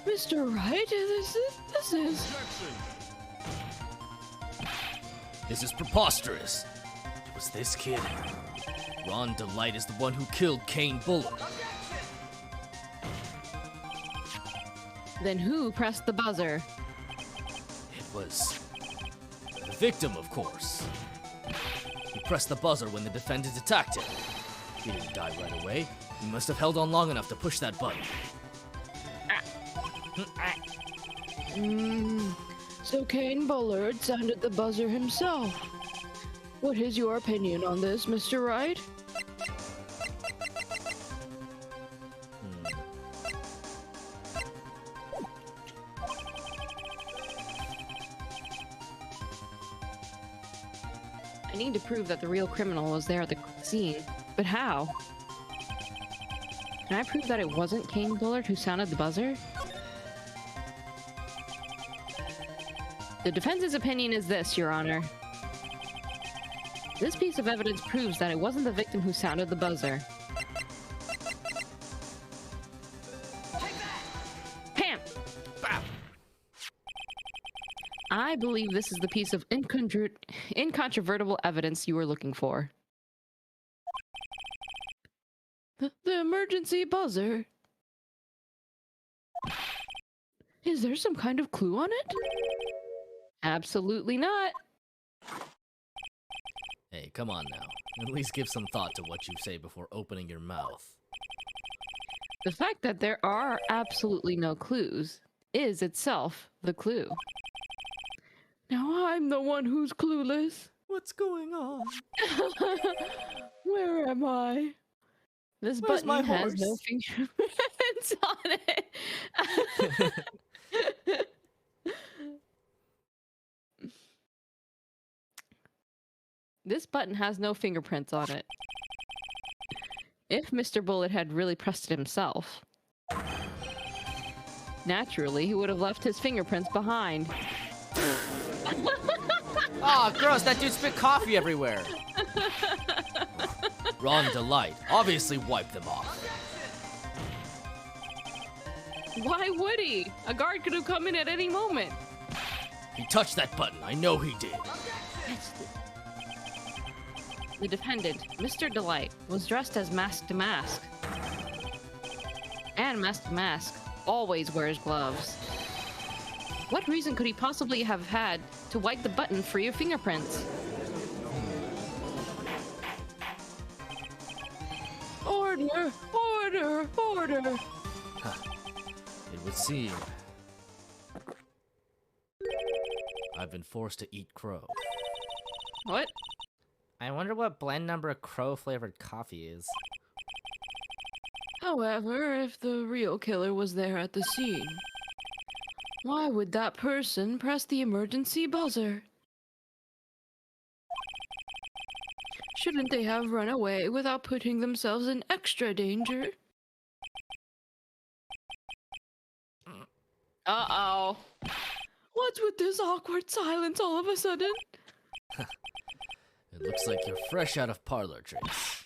Mr. Wright, this is... This is preposterous. It was this kid. Ron Delight is the one who killed Kane Bullard. Then who pressed the buzzer? It was the victim, of course. He pressed the buzzer when the defendant attacked him. He didn't die right away. He must have held on long enough to push that button. So Kane Bullard sounded the buzzer himself. What is your opinion on this, Mr. Wright? I need to prove that the real criminal was there at the scene, but how? Can I prove that it wasn't Kane Bullard who sounded the buzzer? The defense's opinion is this, Your Honor. This piece of evidence proves that it wasn't the victim who sounded the buzzer. Pam! Bam! I believe this is the piece of incontrovertible evidence you were looking for. The emergency buzzer. Is there some kind of clue on it? Absolutely not. Hey, come on now. At least give some thought to what you say before opening your mouth. The fact that there are absolutely no clues is itself the clue. Now I'm the one who's clueless. What's going on? Where am I? This Where's button my has horse? no fingerprints on it. This button has no fingerprints on it. If Mr. Bullet had really pressed it himself, naturally he would have left his fingerprints behind. Oh, gross, that dude spit coffee everywhere. Ron Delight obviously wiped them off. Why would he? A guard could have come in at any moment. He touched that button, I know he did. The defendant, Mr. Delight, was dressed as Mask to Mask. And Mask to Mask always wears gloves. What reason could he possibly have had to wipe the button free of fingerprints? Order! Order! Order! It would seem I've been forced to eat crow. What? I wonder what blend number crow flavored coffee is. However, if the real killer was there at the scene, why would that person press the emergency buzzer? Shouldn't they have run away without putting themselves in extra danger? Uh-oh. What's with this awkward silence all of a sudden? It looks like you're fresh out of parlor tricks.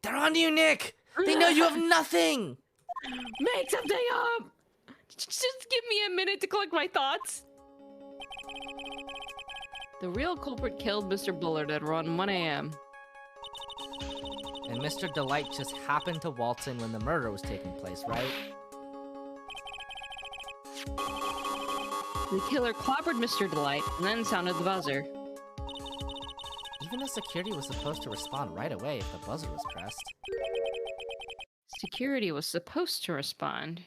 They're on you, Nick! They know you have nothing! Make something up! Just give me a minute to collect my thoughts. The real culprit killed Mr. Bullard at around 1 a.m. And Mr. Delight just happened to waltz in when the murder was taking place, right? The killer clobbered Mr. Delight and then sounded the buzzer. Even the security was supposed to respond right away if the buzzer was pressed. Security was supposed to respond.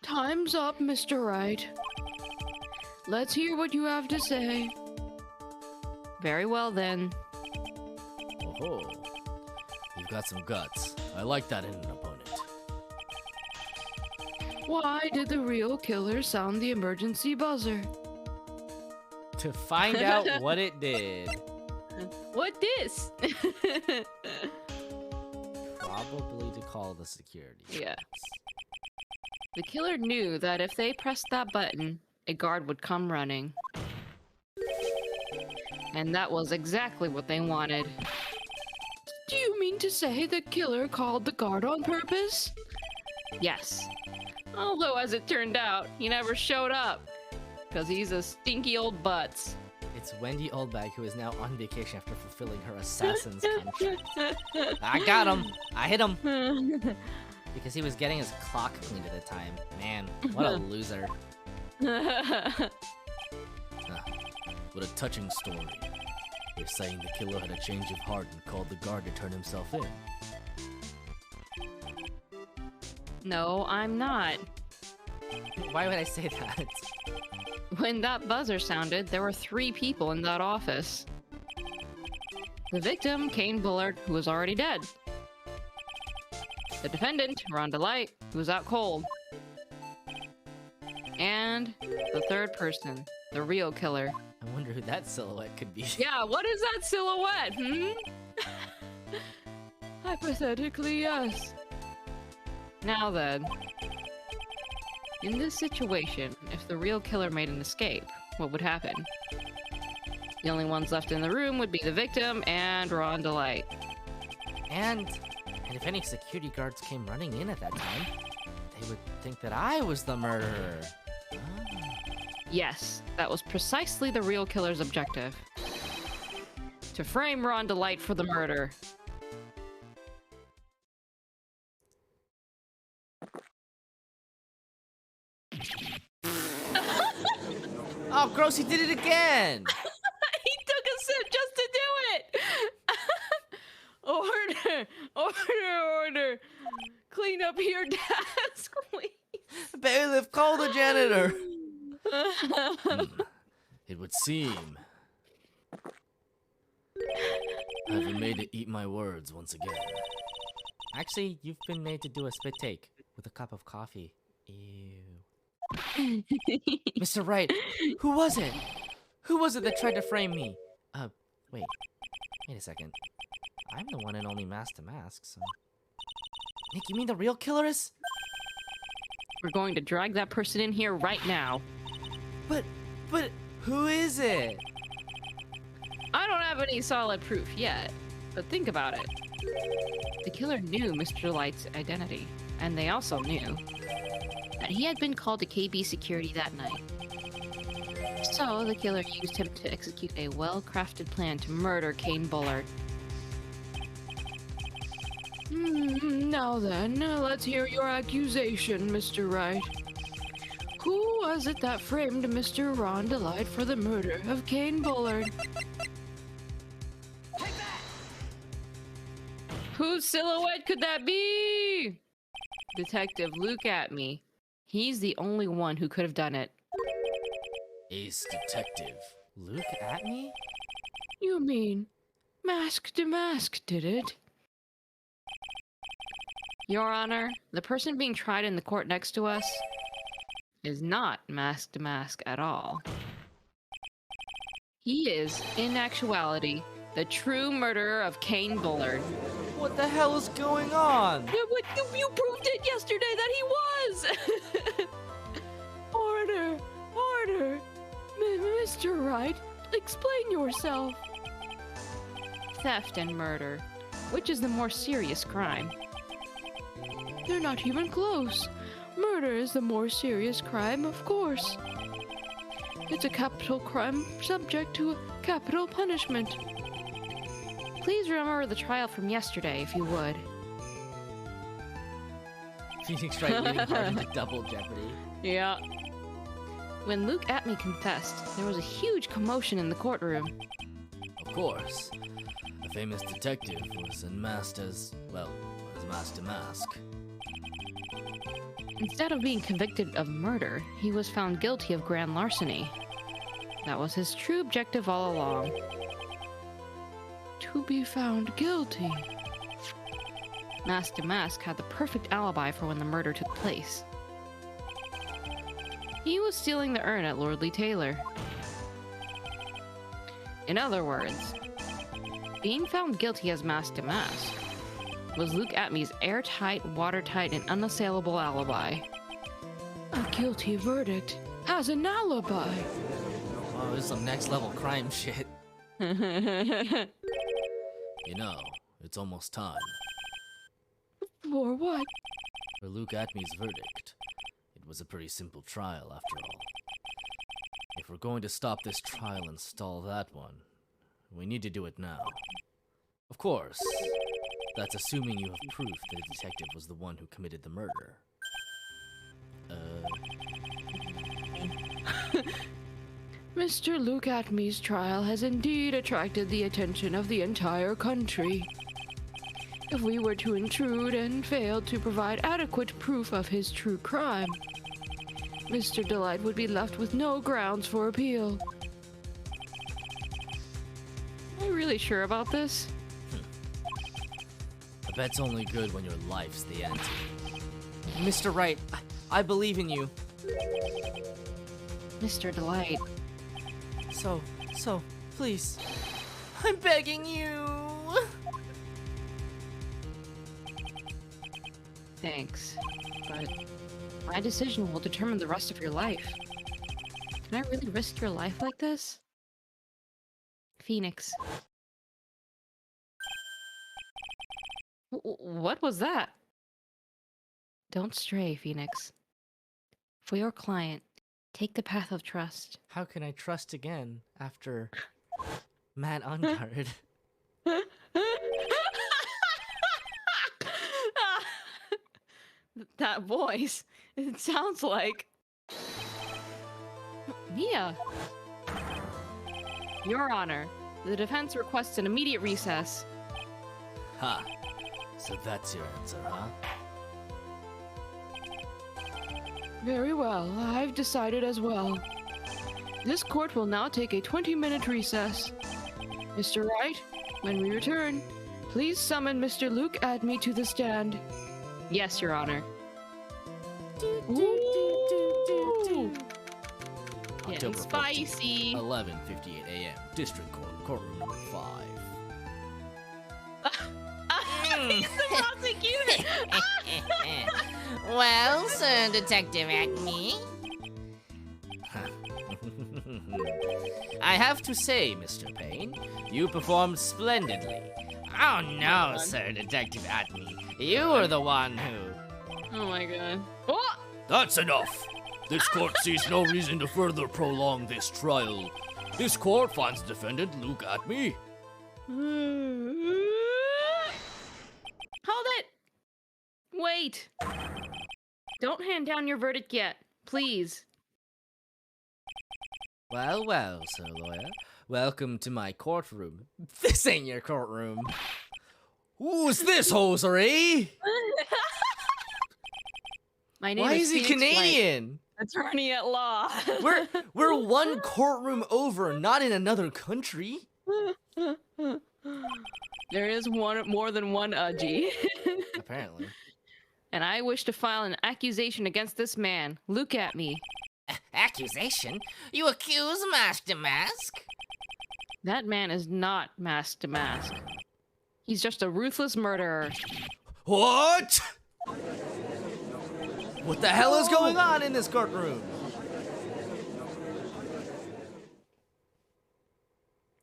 Time's up, Mr. Wright. Let's hear what you have to say. Very well, then. Oh, you've got some guts. I like that in an opponent. Why did the real killer sound the emergency buzzer? To find out what it did. What this? Probably to call the security. Yeah. The killer knew that if they pressed that button, a guard would come running. And that was exactly what they wanted. Do you mean to say the killer called the guard on purpose? Yes. Although, as it turned out, he never showed up. Because he's a stinky old butts. It's Wendy Oldbag, who is now on vacation after fulfilling her assassin's contract. I got him! I hit him! Because he was getting his clock cleaned at the time. Man, what a loser. What a touching story. You're saying the killer had a change of heart and called the guard to turn himself in. No, I'm not. Why would I say that? When that buzzer sounded, there were 3 people in that office. The victim, Kane Bullard, who was already dead. The defendant, Rhonda Light, who was out cold. And the 3rd person, the real killer. I wonder who that silhouette could be. Yeah, what is that silhouette, Hypothetically, yes. Now then, in this situation, if the real killer made an escape, what would happen? The only ones left in the room would be the victim and Rhonda Light. And if any security guards came running in at that time, they would think that I was the murderer. Yes, that was precisely the real killer's objective. To frame Rhonda Light for the murder. Oh, gross, he did it again! He took a sip just to do it! Order! Order, order! Clean up your desk, please! Bailiff, call the janitor! It would seem I've been made to eat my words once again. Actually, you've been made to do a spit take with a cup of coffee. Ew. Mr. Wright, who was it? Who was it that tried to frame me? Wait a second. I'm the one and only Mask to Mask, so... Nick, you mean the real killer is? We're going to drag that person in here right now. But, who is it? I don't have any solid proof yet, but think about it. The killer knew Mr. Light's identity, and they also knew that he had been called to KB security that night. So the killer used him to execute a well-crafted plan to murder Kane Bullard. Now then, let's hear your accusation, Mr. Wright. Who was it that framed Mr. Ron Delight for the murder of Kane Bullard? Whose silhouette could that be? Detective Luke Atme. He's the only one who could have done it. Ace Detective Luke Atme? You mean Mask to Mask did it? Your Honor, the person being tried in the court next to us is not Mask to Mask at all. He is, in actuality, the true murderer of Kane Bullard. What the hell is going on? You proved it yesterday that he was! Order! Mr. Wright, explain yourself. Theft and murder. Which is the more serious crime? They're not even close. Murder is the more serious crime, of course. It's a capital crime subject to capital punishment. Please remember the trial from yesterday, if you would. Phoenix Wright leading hard into double jeopardy. Yeah. When Luke Atme confessed, there was a huge commotion in the courtroom. Of course. The famous detective was unmasked as, well, as Mask to Mask. Instead of being convicted of murder, he was found guilty of grand larceny. That was his true objective all along. To be found guilty. Mask to Mask had the perfect alibi for when the murder took place. He was stealing the urn at Lordly Taylor. In other words, being found guilty as Mask to Mask was Luke Atme's airtight, watertight, and unassailable alibi. A guilty verdict as an alibi. Oh, this is some next level crime shit. You know, it's almost time. For what? For Luke Atme's verdict. It was a pretty simple trial, after all. If we're going to stop this trial and stall that one, we need to do it now. Of course, that's assuming you have proof that the detective was the one who committed the murder. Mr. Luke Atme's trial has indeed attracted the attention of the entire country. If we were to intrude and fail to provide adequate proof of his true crime, Mr. Delight would be left with no grounds for appeal. Are you really sure about this? A bet's only good when your life's the ante. Mr. Wright, I believe in you. Mr. Delight. So, please, I'm begging you. Thanks, but my decision will determine the rest of your life. Can I really risk your life like this? Phoenix. What was that? Don't stray, Phoenix. For your client, take the path of trust. How can I trust again after Matt on guard? That voice, it sounds like Mia. Your Honor, the defense requests an immediate recess. Ha! So that's your answer, huh? Very well, I've decided as well. This court will now take a 20-minute recess. Mr. Wright, when we return, please summon Mr. Luke Atme to the stand. Yes, Your Honor. Ooh. Getting October 14th, spicy. 11:58 a.m. District Court, courtroom number 5. He's the prosecutor. Well, Sir Detective Acme, I have to say, Mr. Payne, you performed splendidly. oh no, Sir Detective Acme, you were the one who... Oh my god. Oh! That's enough! This court sees no reason to further prolong this trial. This court finds defendant Luke at me. Hold it! Wait! Don't hand down your verdict yet, please. Well, well, sir lawyer. Welcome to my courtroom. This ain't your courtroom. Who's this hosiery? My name Why is is he Phoenix Wright, Canadian? attorney at law. We're one courtroom over, not in another country. There is more than one Udgy. Apparently. And I wish to file an accusation against this man. Look at me. Accusation? You accuse Master Mask? That man is not mask to mask. He's just a ruthless murderer. What? What the hell is going on in this courtroom?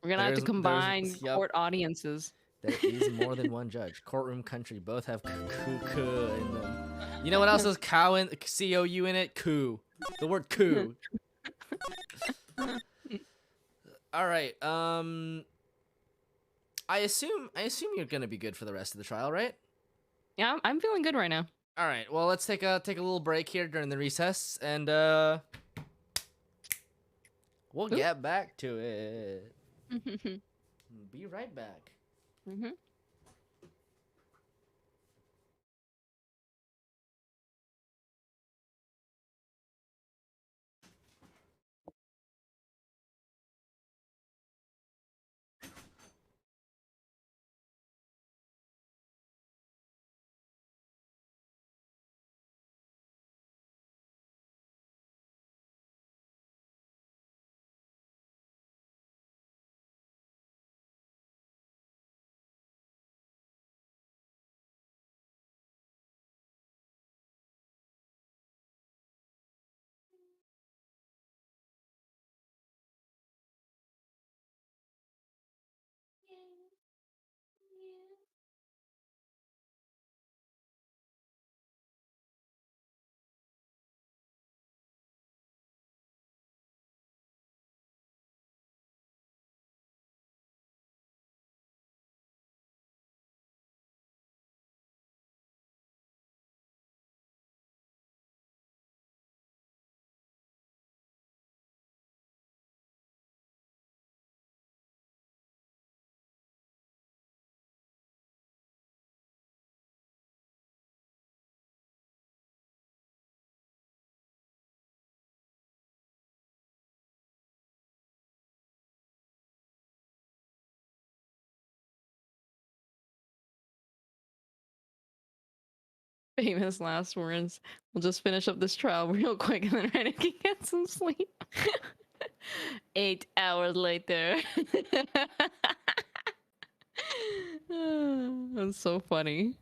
We're gonna have to There's- combine yep. court audiences. There is more than one judge. Courtroom country both have k in them. You know what else has cow in C-O-U in it? Coup. The word coup. All right. I assume you're gonna be good for the rest of the trial, right? Yeah, I'm feeling good right now. All right. Well, let's take a little break here during the recess, and we'll get back to it. Be right back. Mm-hmm. Famous last words. We'll just finish up this trial real quick and then Renu can get some sleep. 8 hours later. That's so funny.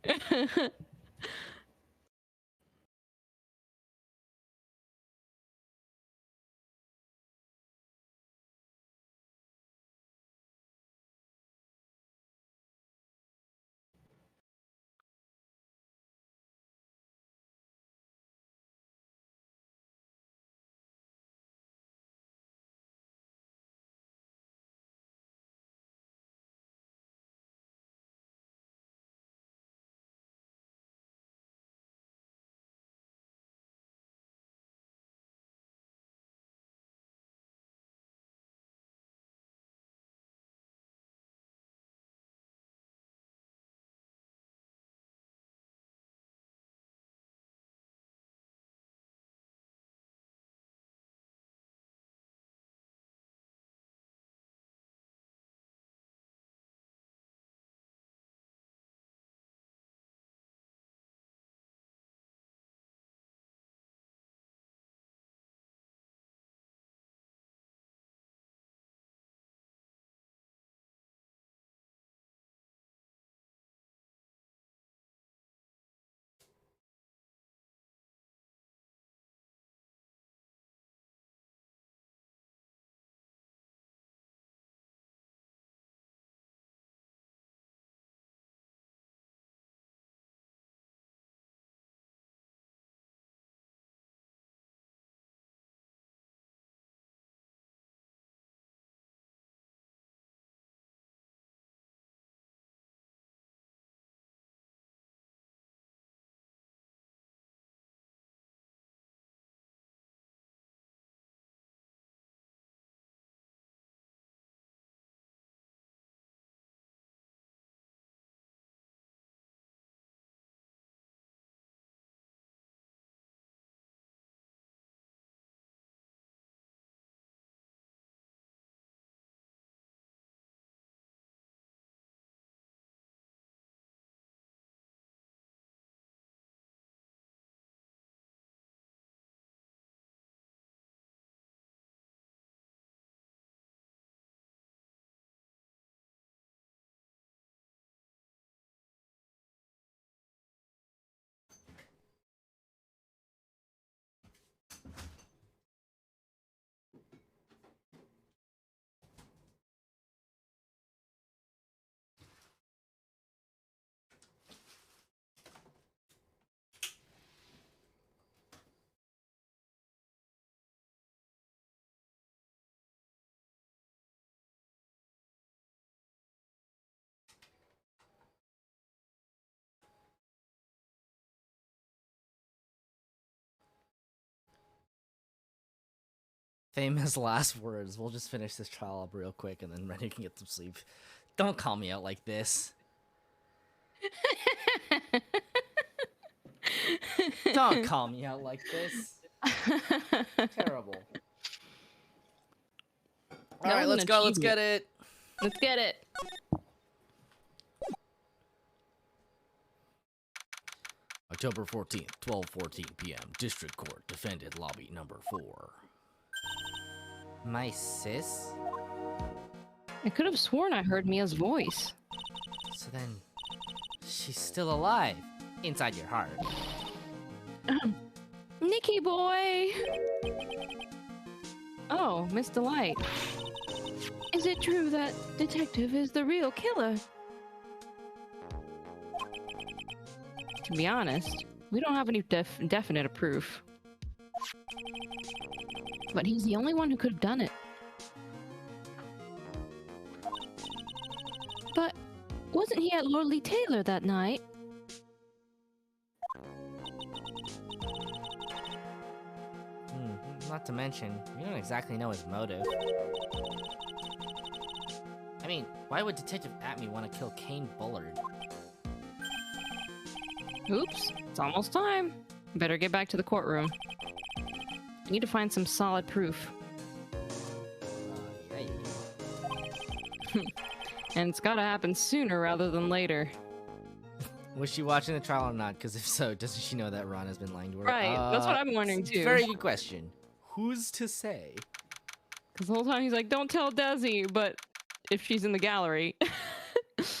Famous last words. We'll just finish this trial up real quick and then Renu can get some sleep. Don't call me out like this. Don't call me out like this. Terrible. Alright, let's go. Let's get it. Let's get it. October 14th, 12:14 p.m. District Court, Defendant Lobby number 4. My sis? I could have sworn I heard Mia's voice. So then, she's still alive. Inside your heart. Nikki boy! Oh, Miss Delight. Is it true that Detective is the real killer? To be honest, we don't have any definite proof. But he's the only one who could have done it. But wasn't he at Lord Lee Taylor that night? Not to mention, we don't exactly know his motive. I mean, why would Detective Atme want to kill Kane Bullard? Oops, it's almost time. Better get back to the courtroom. I need to find some solid proof. Yeah, you do. And it's gotta happen sooner rather than later. Was she watching the trial or not? Because if so, doesn't she know that Ron has been lying to her? Right, that's what I'm wondering too. Very good question. Who's to say? Because the whole time he's like, don't tell Desi, but if she's in the gallery.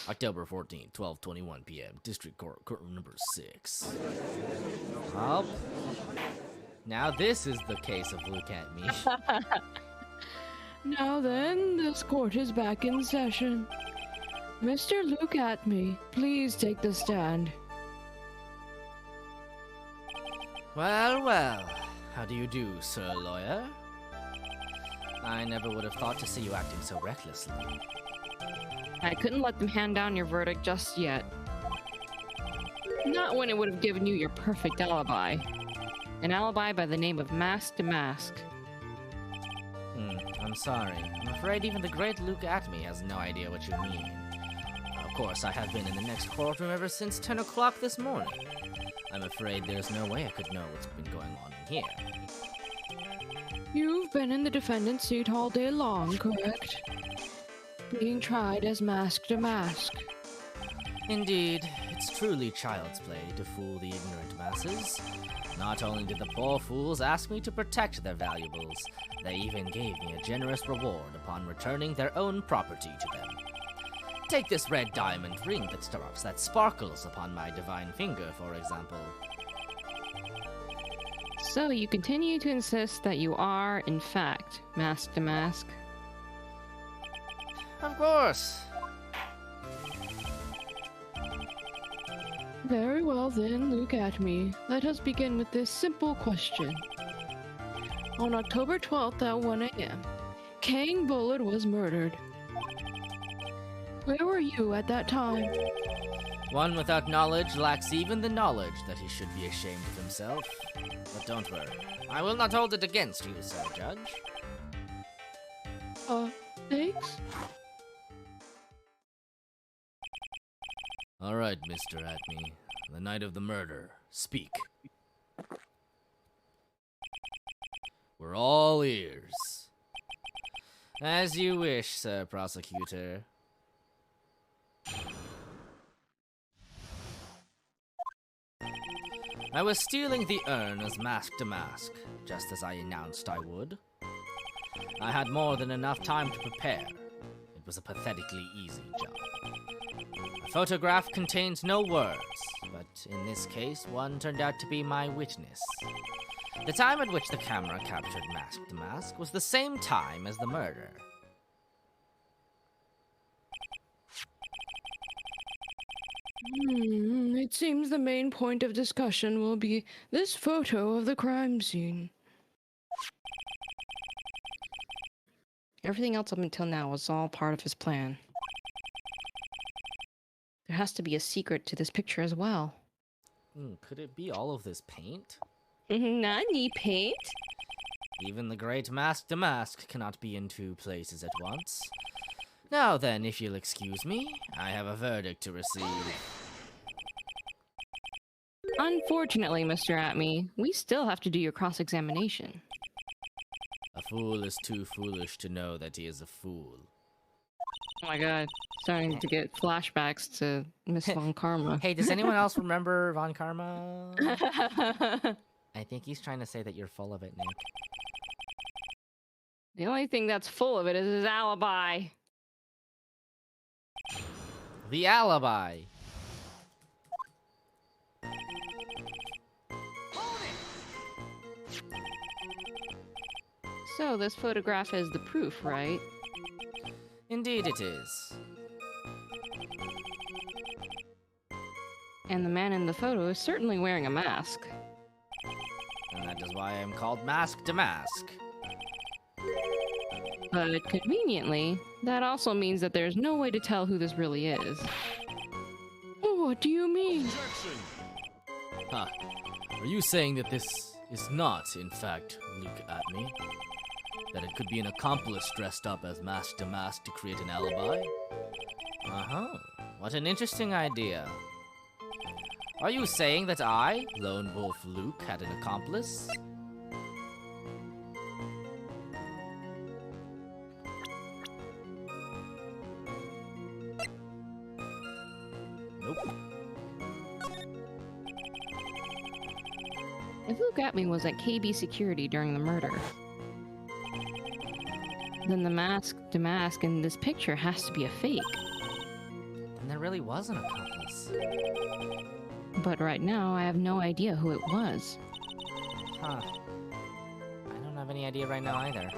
October 14th, 12:21 p.m. District Court, courtroom number 6. Up. Now this is the case of Look at Me. Now then, this court is back in session. Mr. Look at Me, please take the stand. Well, well. How do you do, sir lawyer? I never would have thought to see you acting so recklessly. I couldn't let them hand down your verdict just yet. Not when it would have given you your perfect alibi. An alibi by the name of Mask to Mask. I'm sorry. I'm afraid even the great Luke Atme has no idea what you mean. Of course, I have been in the next courtroom ever since 10 o'clock this morning. I'm afraid there's no way I could know what's been going on in here. You've been in the defendant's seat all day long, correct? Being tried as Mask to Mask. Indeed, it's truly child's play to fool the ignorant masses. Not only did the poor fools ask me to protect their valuables, they even gave me a generous reward upon returning their own property to them. Take this red diamond ring that sparkles upon my divine finger, for example. So you continue to insist that you are, in fact, Mask to Mask? Of course. Very well then, Look at Me. Let us begin with this simple question. On October 12th at 1 a.m., Kane Bullard was murdered. Where were you at that time? One without knowledge lacks even the knowledge that he should be ashamed of himself. But don't worry, I will not hold it against you, Sir Judge. Thanks? All right, Mr. Atme. The night of the murder. Speak. We're all ears. As you wish, Sir Prosecutor. I was stealing the urn as Mask to Mask, just as I announced I would. I had more than enough time to prepare. It was a pathetically easy job. The photograph contains no words, but in this case, one turned out to be my witness. The time at which the camera captured Mask to Mask was the same time as the murder. It seems the main point of discussion will be this photo of the crime scene. Everything else up until now was all part of his plan. There has to be a secret to this picture as well. Could it be all of this paint? Nani paint? Even the great Mask Damask cannot be in two places at once. Now then, if you'll excuse me, I have a verdict to receive. Unfortunately, Mr. Atme, we still have to do your cross-examination. A fool is too foolish to know that he is a fool. Oh my god, starting to get flashbacks to Miss Von Karma. Hey, does anyone else remember Von Karma? I think he's trying to say that you're full of it, Nick. The only thing that's full of it is his alibi. The alibi. So this photograph is the proof, right? Indeed it is. And the man in the photo is certainly wearing a mask. And that is why I am called Mask Damask. But conveniently, that also means that there's no way to tell who this really is. What do you mean? Huh. Are you saying that this is not, in fact, Luke Atme? That it could be an accomplice dressed up as Mask Damask to create an alibi? Uh-huh. What an interesting idea. Are you saying that I, Lone Wolf Luke, had an accomplice? Nope. If Luke Atme was at KB Security during the murder, then the Mask Damask in this picture has to be a fake. Then there really was an accomplice. But right now, I have no idea who it was. Huh. I don't have any idea right now either.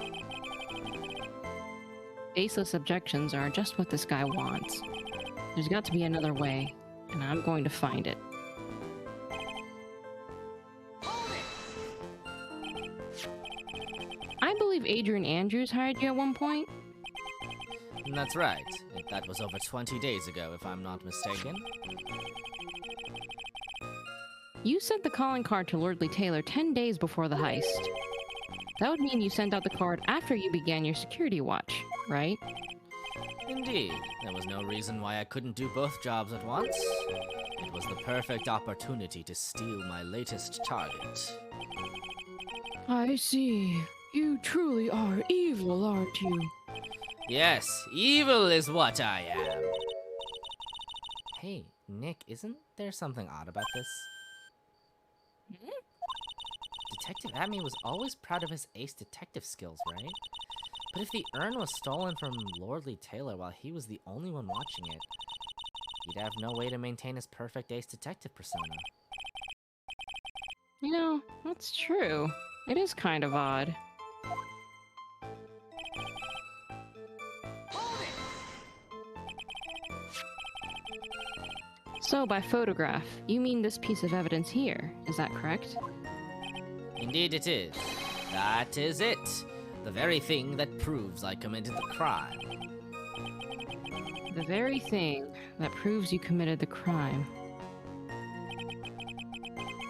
Baseless objections are just what this guy wants. There's got to be another way, and I'm going to find it. I believe Adrian Andrews hired you at one point. That's right. That was over 20 days ago, if I'm not mistaken. You sent the calling card to Lordly Taylor 10 days before the heist. That would mean you sent out the card after you began your security watch, right? Indeed. There was no reason why I couldn't do both jobs at once. It was the perfect opportunity to steal my latest target. I see. You truly are evil, aren't you? Yes, evil is what I am. Hey, Nick, isn't there something odd about this? Detective Atme was always proud of his ace detective skills, right? But if the urn was stolen from Lordly Taylor while he was the only one watching it, he'd have no way to maintain his perfect ace detective persona. You know, that's true. It is kind of odd. So, by photograph, you mean this piece of evidence here, is that correct? Indeed it is. That is it. The very thing that proves I committed the crime. The very thing that proves you committed the crime.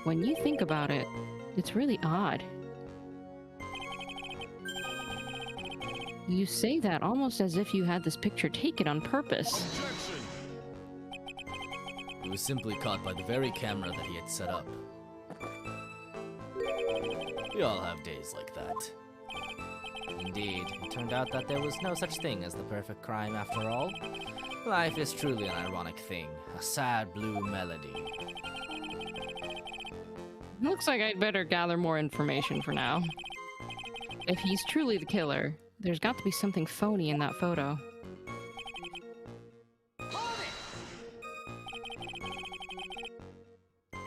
When you think about it, it's really odd. You say that almost as if you had this picture taken on purpose. He was simply caught by the very camera that he had set up. We all have days like that. Indeed, it turned out that there was no such thing as the perfect crime after all. Life is truly an ironic thing, a sad blue melody. Looks like I'd better gather more information for now. If he's truly the killer, there's got to be something phony in that photo.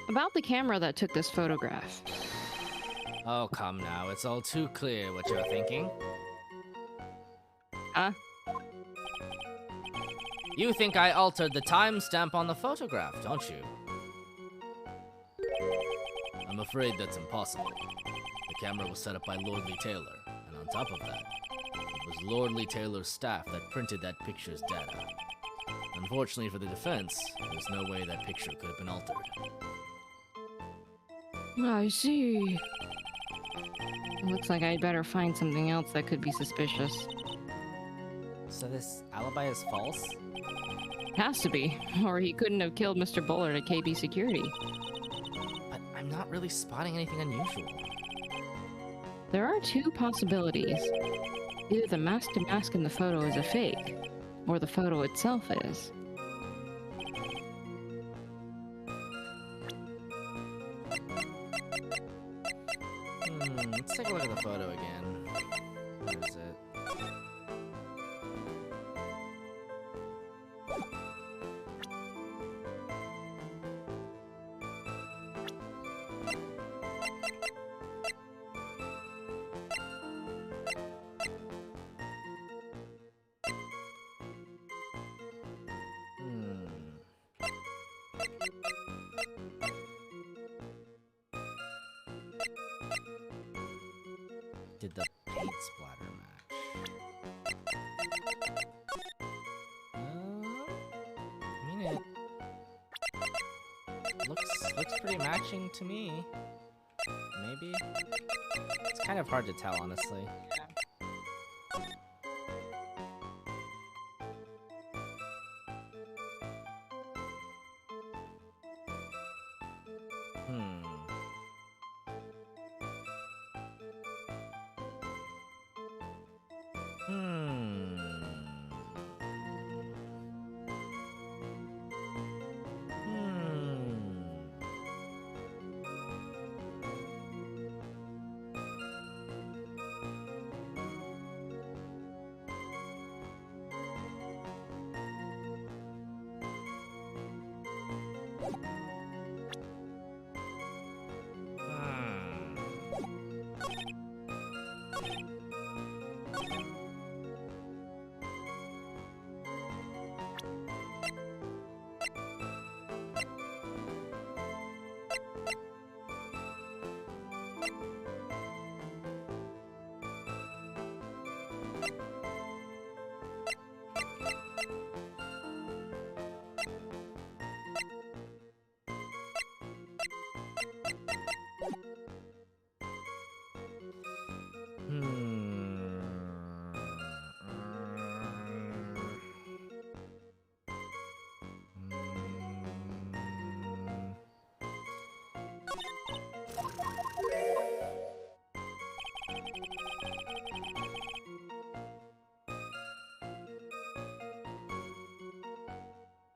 About the camera that took this photograph. Oh, come now, it's all too clear what you're thinking. Huh? You think I altered the timestamp on the photograph, don't you? I'm afraid that's impossible. The camera was set up by Lordly Taylor, and on top of that, it was Lordly Taylor's staff that printed that picture's data. Unfortunately for the defense, there's no way that picture could have been altered. I see. Looks like I'd better find something else that could be suspicious. So this alibi is false? Has to be, or he couldn't have killed Mr. Bullard at KB Security. But I'm not really spotting anything unusual. There are two possibilities. Either the mask-to-mask in the photo is a fake, or the photo itself is. Let's take a look at the photo again. Where is it? Did the paint splatter match? I mean it looks pretty matching to me. Maybe? It's kind of hard to tell, honestly.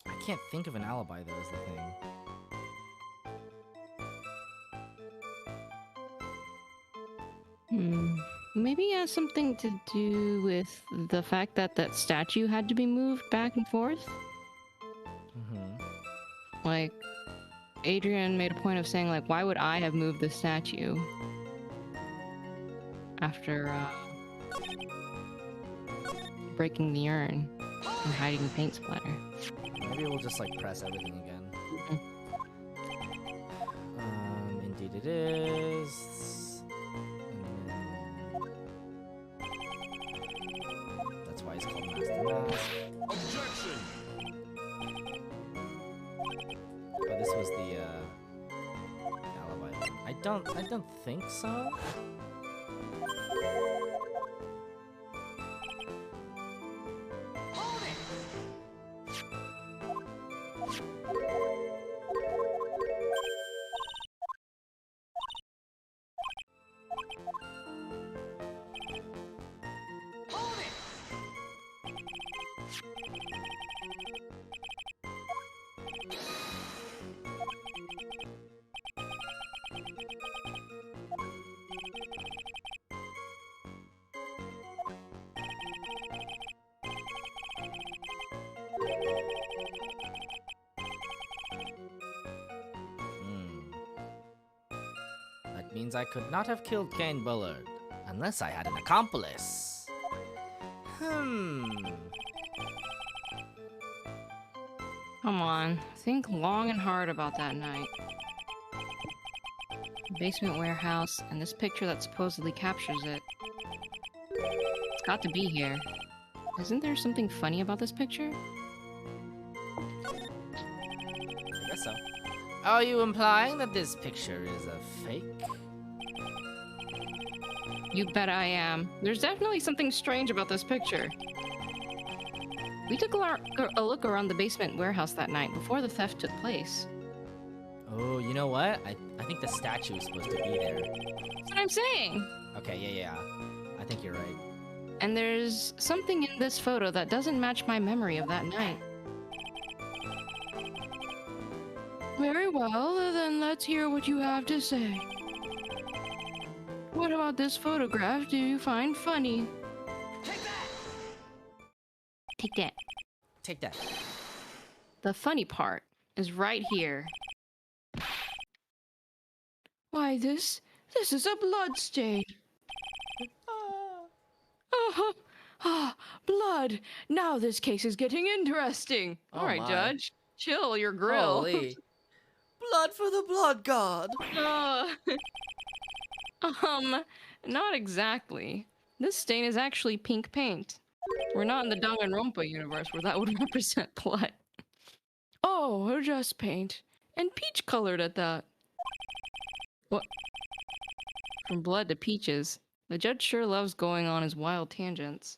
I can't think of an alibi, though, is the thing. Maybe it has something to do with the fact that that statue had to be moved back and forth. Like, Adrian made a point of saying, like, why would I have moved the statue after breaking the urn and hiding the paint splatter? Maybe we'll just, like, press everything again. Indeed it is. That's why he's called Mask to Mask. Objection! Oh, this was the alibi one. I don't think so. That means I could not have killed Kane Bullard unless I had an accomplice. Come on, think long and hard about that night. Basement warehouse, and this picture that supposedly captures it. It's got to be here. Isn't there something funny about this picture? I guess so. Are you implying that this picture is a fake? You bet I am. There's definitely something strange about this picture. We took a look around the basement warehouse that night before the theft took place. Oh, you know what? I think the statue is supposed to be there. That's what I'm saying. Okay, yeah. I think you're right. And there's something in this photo that doesn't match my memory of that night. Very well, then let's hear what you have to say. What about this photograph do you find funny? Take that. Take that. The funny part is right here. Why, this is a blood stain. Blood. Now this case is getting interesting. Oh All right, my. Judge. Chill your grill. Holy. Blood for the blood god. Not exactly. This stain is actually pink paint. We're not in the Danganronpa universe where that would represent blood. Oh, just paint. And peach colored at that. What? From blood to peaches. The judge sure loves going on his wild tangents.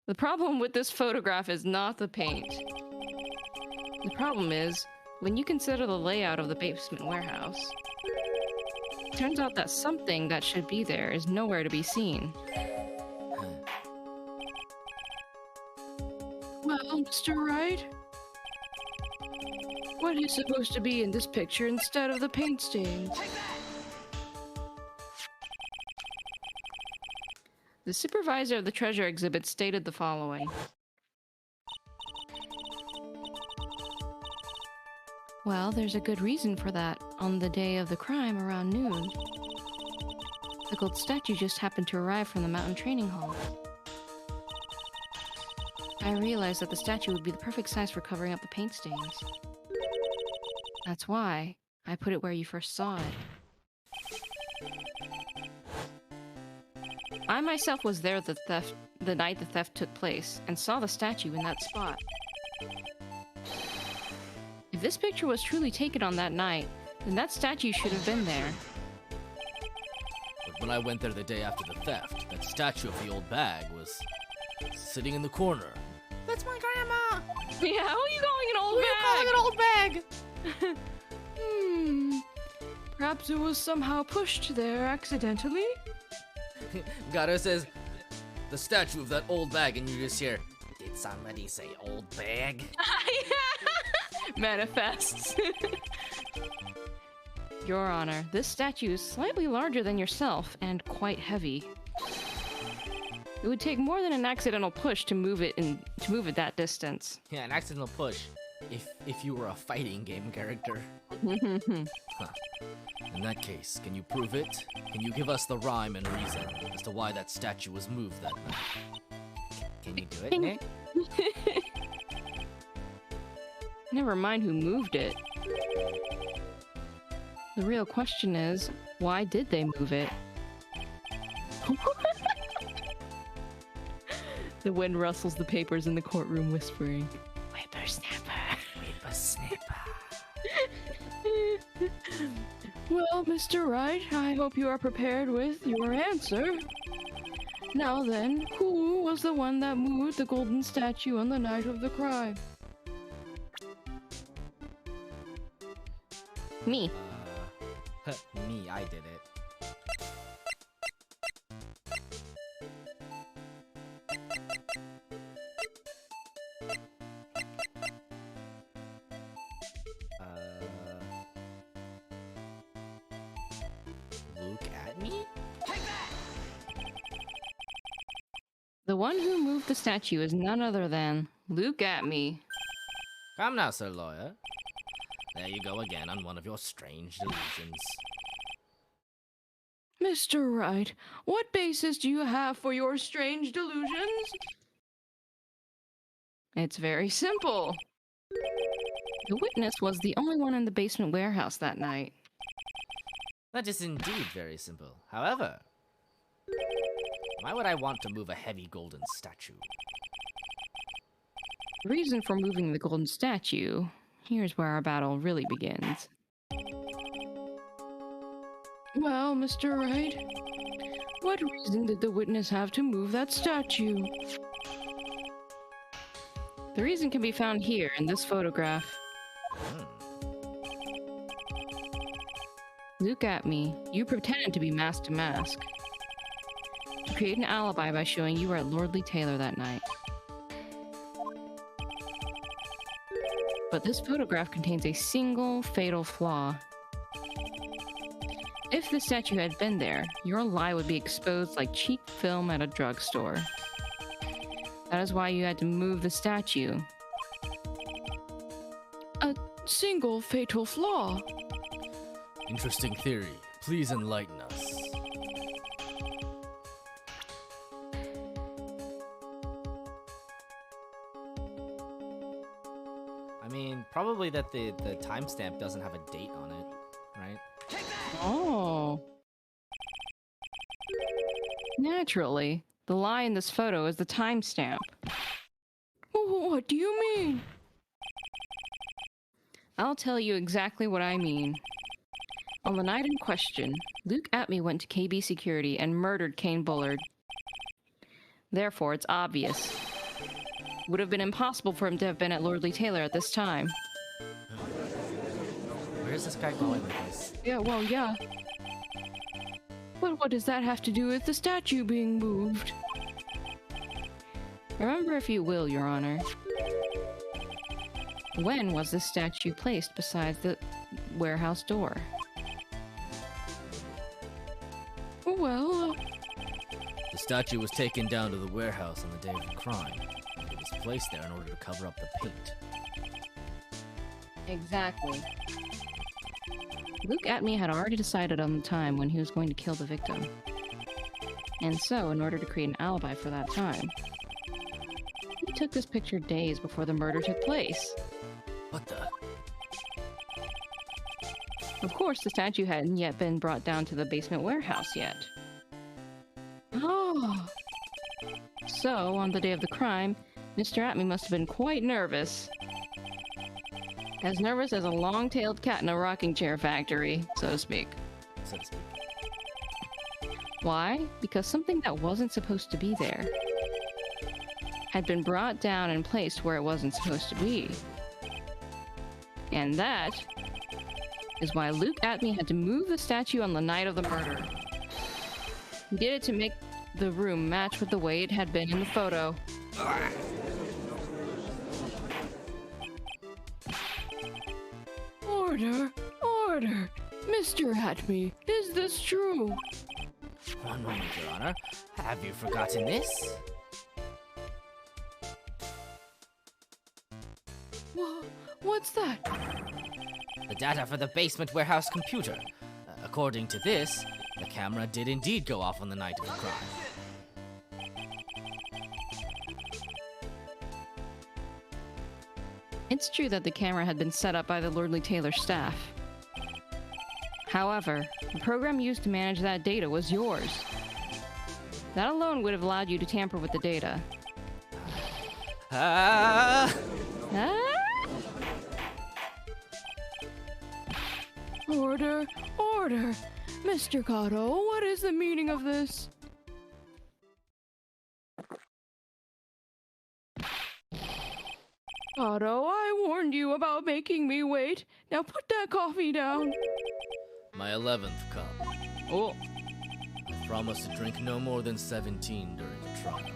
The problem with this photograph is not the paint. The problem is, when you consider the layout of the basement warehouse, it turns out that something that should be there is nowhere to be seen. Well, Mr. Wright? What is supposed to be in this picture instead of the paint stains? The supervisor of the treasure exhibit stated the following. Well, there's a good reason for that. On the day of the crime around noon, the gold statue just happened to arrive from the mountain training hall. I realized that the statue would be the perfect size for covering up the paint stains. That's why I put it where you first saw it. I myself was there the night the theft took place, and saw the statue in that spot. If this picture was truly taken on that night, then that statue should have been there. But when I went there the day after the theft, that statue of the old bag was sitting in the corner. That's my grandma! Yeah, how are you calling an old What bag? are you calling an old bag? Perhaps it was somehow pushed there accidentally? Gato says, the statue of that old bag, and you just hear, did somebody say old bag? Manifests. Your Honor, this statue is slightly larger than yourself and quite heavy. It would take more than an accidental push to move it that distance. Yeah, an accidental push. If you were a fighting game character. Huh. In that case, can you prove it? Can you give us the rhyme and reason as to why that statue was moved that night? Can you do it, Nick? Never mind who moved it. The real question is, why did they move it? The wind rustles the papers in the courtroom, whispering, "Whippersnapper, whippersnapper." Well, Mr. Wright, I hope you are prepared with your answer. Now then, who was the one that moved the golden statue on the night of the crime? Me. Me, I did it. Look at me? The one who moved the statue is none other than Luke at me. Come now, Sir Lawyer. There you go again on one of your strange delusions. Mr. Wright, what basis do you have for your strange delusions? It's very simple. The witness was the only one in the basement warehouse that night. That is indeed very simple. However, why would I want to move a heavy golden statue? The reason for moving the golden statue, here's where our battle really begins. Well, Mr. Wright, what reason did the witness have to move that statue? The reason can be found here in this photograph. Look at me. You pretended to be mask to mask. To create an alibi by showing you were at Lordly Taylor that night. But this photograph contains a single fatal flaw. If the statue had been there, your lie would be exposed like cheap film at a drugstore. That is why you had to move the statue. A single fatal flaw? Interesting theory. Please enlighten us. I mean, probably that the timestamp doesn't have a date on it, right? Oh. Naturally. The lie in this photo is the timestamp. What do you mean? I'll tell you exactly what I mean. On the night in question, Luke Atme went to KB Security and murdered Kane Bullard. Therefore, it's obvious. It would have been impossible for him to have been at Lordly Taylor at this time. Where's this guy going with this? Yeah. But what does that have to do with the statue being moved? Remember, if you will, Your Honor. When was this statue placed beside the warehouse door? Well, The statue was taken down to the warehouse on the day of the crime. It was placed there in order to cover up the paint. exactly. Luke Atme had already decided on the time when he was going to kill the victim. And so, in order to create an alibi for that time, he took this picture days before the murder took place. What the? Of course, the statue hadn't yet been brought down to the basement warehouse yet. Oh. So, on the day of the crime, Mr. Atme must have been quite nervous. As nervous as a long-tailed cat in a rocking chair factory, so to speak. So to speak. Why? Because something that wasn't supposed to be there had been brought down and placed where it wasn't supposed to be. And that is why Luke Atme had to move the statue on the night of the murder. He did it to make the room match with the way it had been in the photo. Order! Order! Mr. Atme, is this true? One moment, Your Honor. Have you forgotten this? What's that? The data for the basement warehouse computer. According to this, the camera did indeed go off on the night of the crime. It's true that the camera had been set up by the Lordly Taylor staff. However, the program used to manage that data was yours. That alone would have allowed you to tamper with the data. Ah! Ah? Order! Order! Mr. Kato, what is the meaning of this? Kato, I warned you about making me wait. Now put that coffee down. My 11th cup. Oh, I promise to drink no more than 17 during the trial.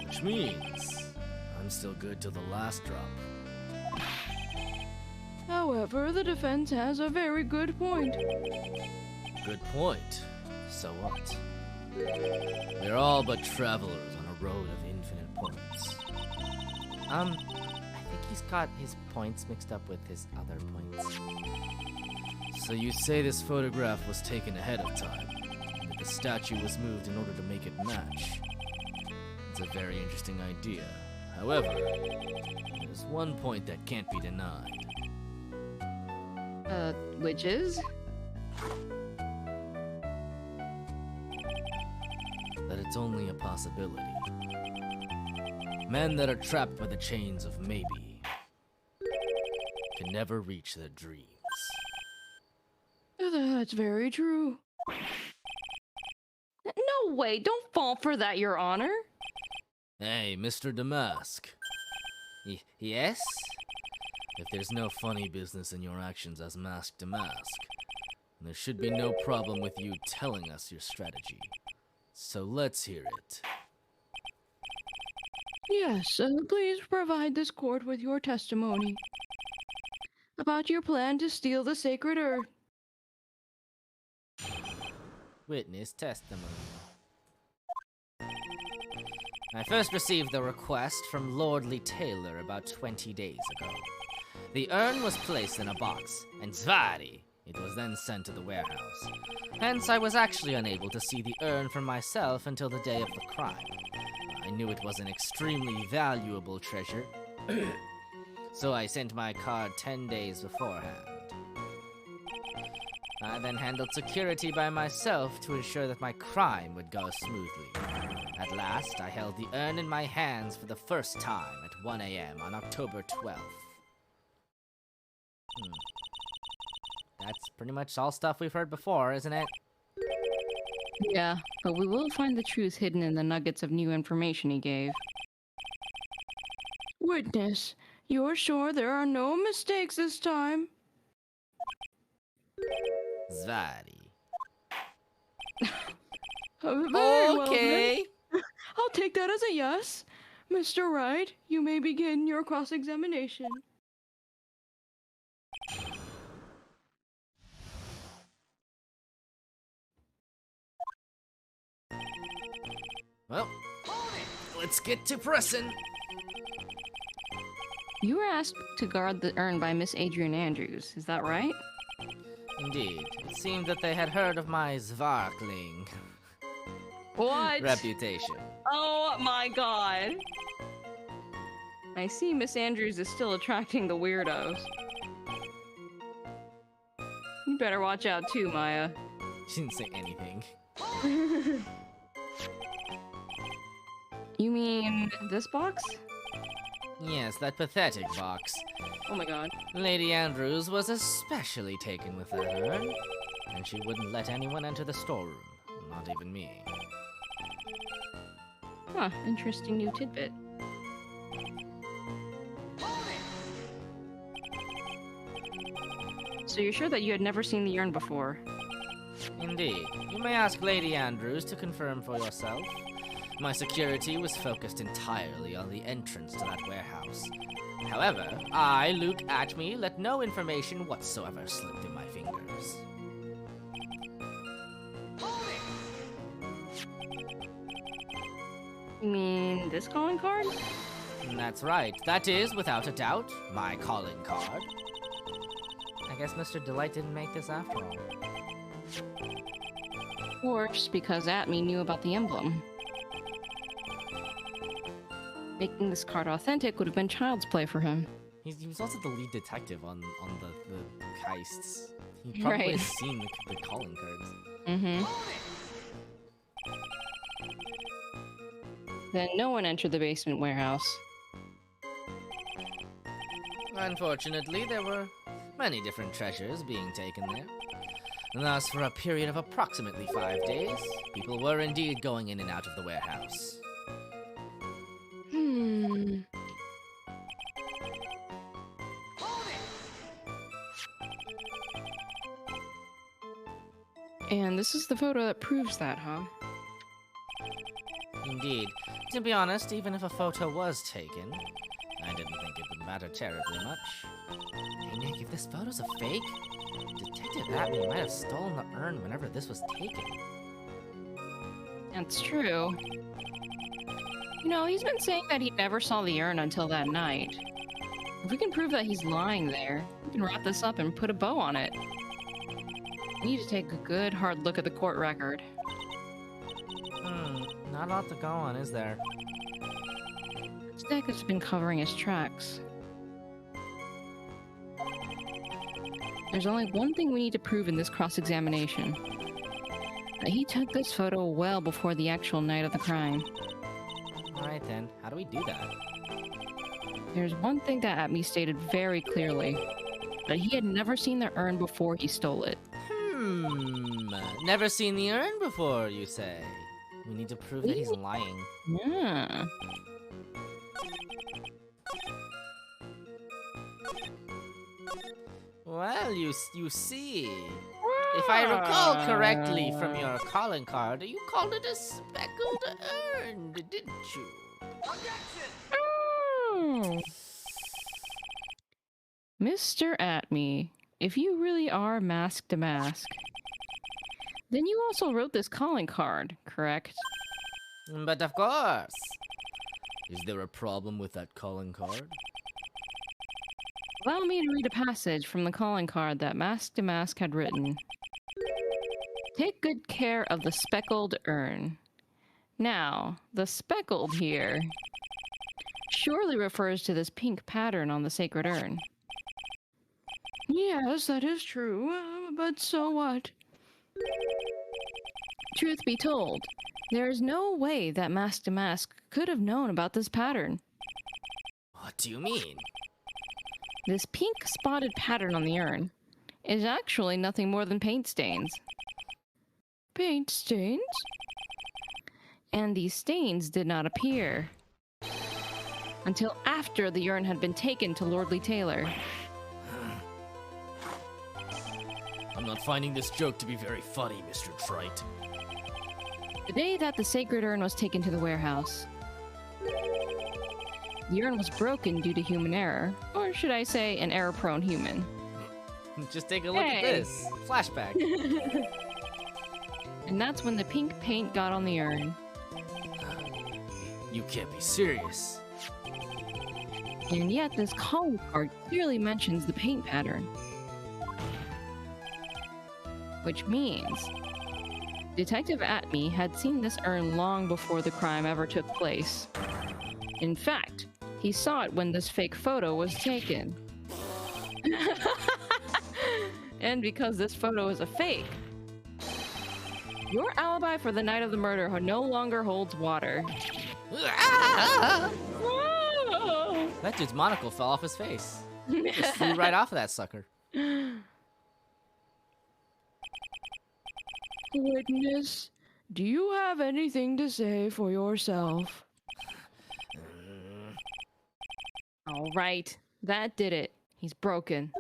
Which means I'm still good till the last drop. however, the defense has a very good point. Good point. So what? We're all but travelers on a road of infinite points. I think he's got his points mixed up with his other points. So you say this photograph was taken ahead of time, and that the statue was moved in order to make it match. It's a very interesting idea. However, there's one point that can't be denied. Which is? That it's only a possibility. Men that are trapped by the chains of maybe can never reach their dreams. That's very true. No way, don't fall for that, Your Honor. Hey, Mr. Damask. Yes? If there's no funny business in your actions as Masked Damask, there should be no problem with you telling us your strategy. So let's hear it. Yes, please provide this court with your testimony about your plan to steal the sacred earth. Witness testimony. I first received the request from Lordly Taylor about 20 days ago. The urn was placed in a box, and Zvari, it was then sent to the warehouse. Hence, I was actually unable to see the urn for myself until the day of the crime. I knew it was an extremely valuable treasure, so I sent my card 10 days beforehand. I then handled security by myself to ensure that my crime would go smoothly. At last, I held the urn in my hands for the first time at 1 a.m. on October 12th. That's pretty much all stuff we've heard before, isn't it? Yeah, but we will find the truth hidden in the nuggets of new information he gave. Witness, you're sure there are no mistakes this time? Zvari. Very well, Okay. then. I'll take that as a yes. Mr. Wright, you may begin your cross-examination. Well, let's get to pressing. You were asked to guard the urn by Miss Adrian Andrews, is that right? Indeed, it seemed that they had heard of my Zvarkling What? reputation. Oh my god. I see Miss Andrews is still attracting the weirdos. You better watch out too, Maya. She didn't say anything. You mean this box? Yes, that pathetic box. Oh my god. Lady Andrews was especially taken with that urn, and she wouldn't let anyone enter the storeroom, not even me. Huh, interesting new tidbit. So you're sure that you had never seen the urn before? Indeed. You may ask Lady Andrews to confirm for yourself. My security was focused entirely on the entrance to that warehouse. However, I, Luke Atme, let no information whatsoever slip through my fingers. You mean this calling card? That's right. That is, without a doubt, my calling card. I guess Mr. Delight didn't make this after all. Of course, because Atme knew about the emblem. Making this card authentic would have been child's play for him. He was also the lead detective on the heists. He probably Right. has seen the calling cards. Mm-hmm. Then no one entered the basement warehouse. Unfortunately, there were many different treasures being taken there. Thus, for a period of approximately 5 days, people were indeed going in and out of the warehouse. And this is the photo that proves that, huh? Indeed. To be honest, even if a photo was taken, I didn't think it would matter terribly much. Hey Nick, if this photo's a fake, Detective Atme might have stolen the urn whenever this was taken. That's true. You know, he's been saying that he never saw the urn until that night. If we can prove that he's lying there, we can wrap this up and put a bow on it. We need to take a good hard look at the court record. Not a lot to go on, is there? This deck has been covering his tracks. There's only one thing we need to prove in this cross-examination. That he took this photo well before the actual night of the crime. Alright then, how do we do that? There's one thing that Atme stated very clearly. That he had never seen the urn before he stole it. never seen the urn before, you say? We need to prove that he's lying. Yeah. Well, you see. If I recall correctly from your calling card, you called it a speckled urn, didn't you? Oh. Mr. Atme, if you really are Mask to Mask, then you also wrote this calling card, correct? But of course. Is there a problem with that calling card? Allow me to read a passage from the calling card that Mask to Mask had written. Take good care of the speckled urn. Now, the speckled here surely refers to this pink pattern on the sacred urn. Yes, that is true, but so what? Truth be told, there is no way that Mask to Mask could have known about this pattern. What do you mean? This pink spotted pattern on the urn is actually nothing more than paint stains. Paint stains? And these stains did not appear until after the urn had been taken to Lordly Taylor. I'm not finding this joke to be very funny, Mr. Trite. The day that the sacred urn was taken to the warehouse, the urn was broken due to human error, or should I say an error-prone human. Just take a look at this. Flashback. And that's when the pink paint got on the urn. You can't be serious. And yet this calling card clearly mentions the paint pattern. Which means Detective Atme had seen this urn long before the crime ever took place. In fact, he saw it when this fake photo was taken. And because this photo is a fake, your alibi for the night of the murder no longer holds water. That dude's monocle fell off his face. Just flew right off of that sucker. Witness, do you have anything to say for yourself? All right, that did it. He's broken.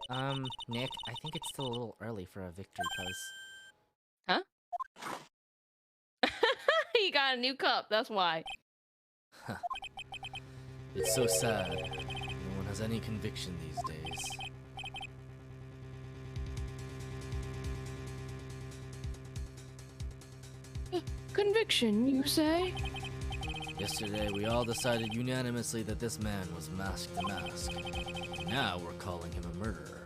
Nick, I think it's still a little early for a victory pose. Huh? He got a new cup, that's why. It's so sad. No one has any conviction these days. Conviction, you say? Yesterday, we all decided unanimously that this man was Mask to Mask. Now we're calling him a murderer.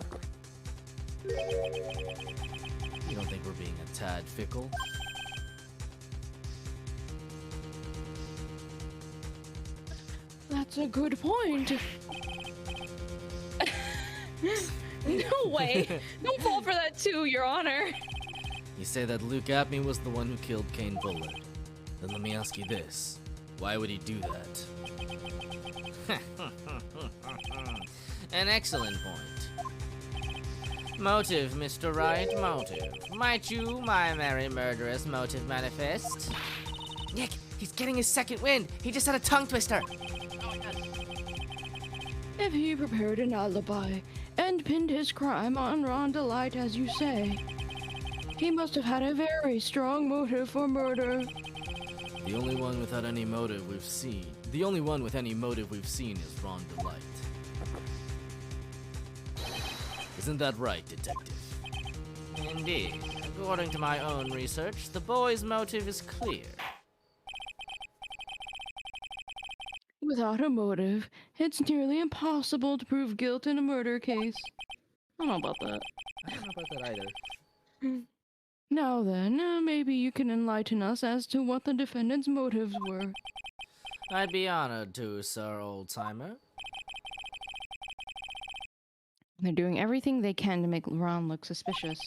You don't think we're being a tad fickle? That's a good point. No way. Don't fall for that too, Your Honor. You say that Luke Atme was the one who killed Kane Bullard. Then let me ask you this. Why would he do that? An excellent point. Motive, Mr. Wright, motive. Might you, my merry murderous motive manifest? Nick, he's getting his second wind. He just had a tongue twister. If he prepared an alibi and pinned his crime on Rhonda Light, as you say, he must have had a very strong motive for murder. The only one without any motive we've seen. The only one with any motive we've seen is Rhonda Light. Isn't that right, Detective? Indeed. According to my own research, the boy's motive is clear. Without a motive, it's nearly impossible to prove guilt in a murder case. I don't know about that. I don't know about that either. Now then, maybe you can enlighten us as to what the defendant's motives were. I'd be honored to, sir, old-timer. They're doing everything they can to make Ron look suspicious.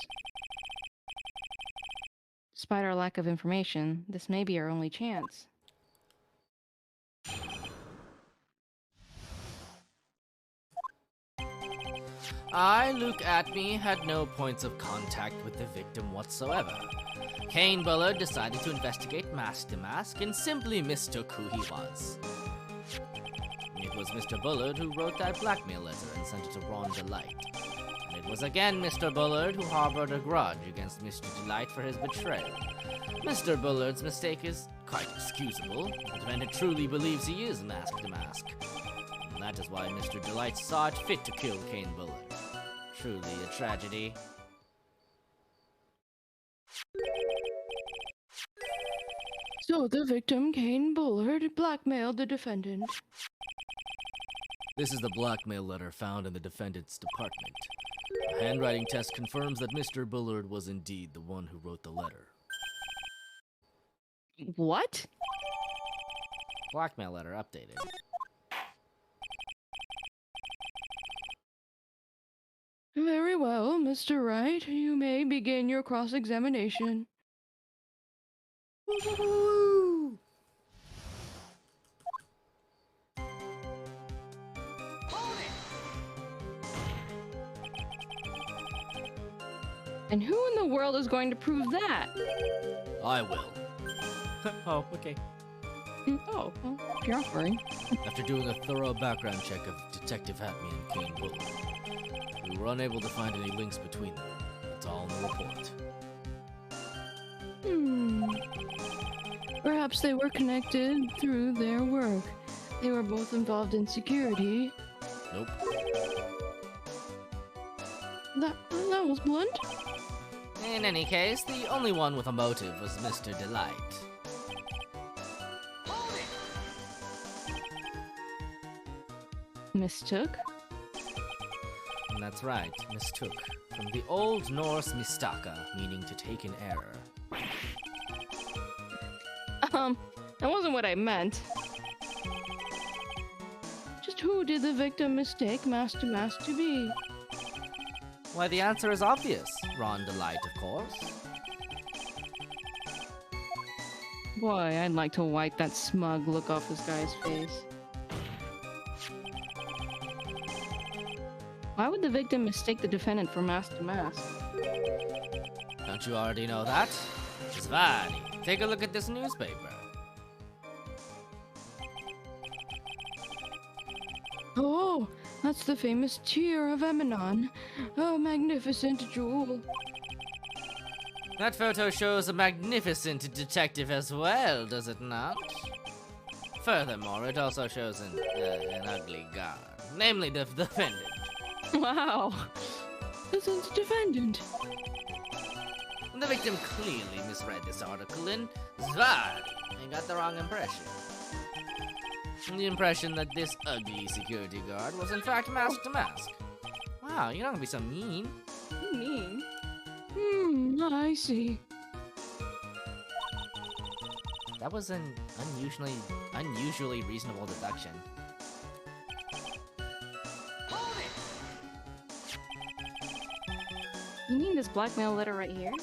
Despite our lack of information, this may be our only chance. I, Luke Atme, had no points of contact with the victim whatsoever. Kane Bullard decided to investigate Mask to Mask and simply mistook who he was. It was Mr. Bullard who wrote that blackmail letter and sent it to Ron Delight. And it was again Mr. Bullard who harbored a grudge against Mr. Delight for his betrayal. Mr. Bullard's mistake is quite excusable. The defendant truly believes he is Mask to Mask. And that is why Mr. Delight saw it fit to kill Kane Bullard. Truly a tragedy. So the victim, Kane Bullard, blackmailed the defendant. This is the blackmail letter found in the defendant's department. A handwriting test confirms that Mr. Bullard was indeed the one who wrote the letter. What? Blackmail letter updated. Very well, Mr. Wright. You may begin your cross-examination. And who in the world is going to prove that? I will. Oh, okay. Oh, well, if you're offering. After doing a thorough background check of Detective Hatme and Kane Bullard, we were unable to find any links between them. It's all in the report. Perhaps they were connected through their work. They were both involved in security. Nope. That was blunt. In any case, the only one with a motive was Mr. Delight. Mistook? That's right, mistook. From the Old Norse mistaka, meaning to take in error. That wasn't what I meant. Just who did the victim mistake Mask to Mask to be? Why, the answer is obvious. Ron Delight, of course. Boy, I'd like to wipe that smug look off this guy's face. Why would the victim mistake the defendant for Mask to Mask? Don't you already know that? Zvani, take a look at this newspaper. Oh, that's the famous Tear of Emanon. A magnificent jewel. That photo shows a magnificent detective as well, does it not? Furthermore, it also shows an ugly guard, namely the defendant. Wow. This is the defendant. The victim clearly misread this article in Zvani and got the wrong impression. The impression that this ugly security guard was in fact Mask to Mask. Wow, you're not gonna be so mean. Mean? I see. That was an unusually reasonable deduction. You mean this blackmail letter right here?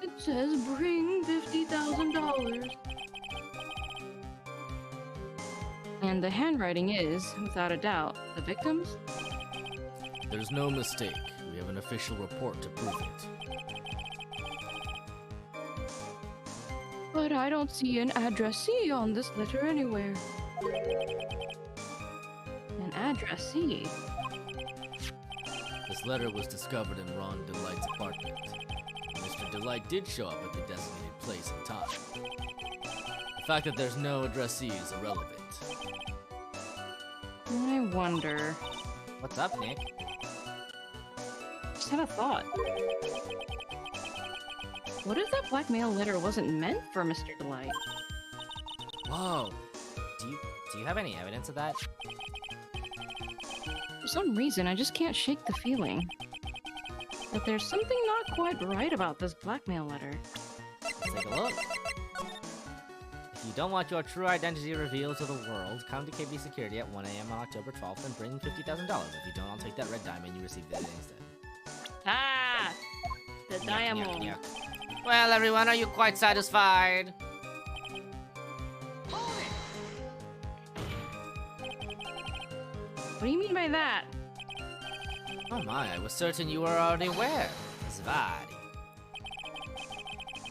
It says bring $50,000. And the handwriting is, without a doubt, the victim's? There's no mistake. We have an official report to prove it. But I don't see an addressee on this letter anywhere. An addressee? This letter was discovered in Ron Delight's apartment. Mr. Delight did show up at the designated place and time. The fact that there's no addressee is irrelevant. I wonder. What's up, Nick? Just had a thought. What if that blackmail letter wasn't meant for Mr. Delight? Whoa. Do you have any evidence of that? For some reason, I just can't shake the feeling that there's something not quite right about this blackmail letter. Let's take a look. If you don't want your true identity revealed to the world, come to KB Security at 1 a.m. on October 12th and bring $50,000. If you don't, I'll take that red diamond you received that instead. Ah! The Yuck, diamond. yuck, yuck. Well, everyone, are you quite satisfied? What do you mean by that? Oh my, I was certain you were already aware. Zvadi.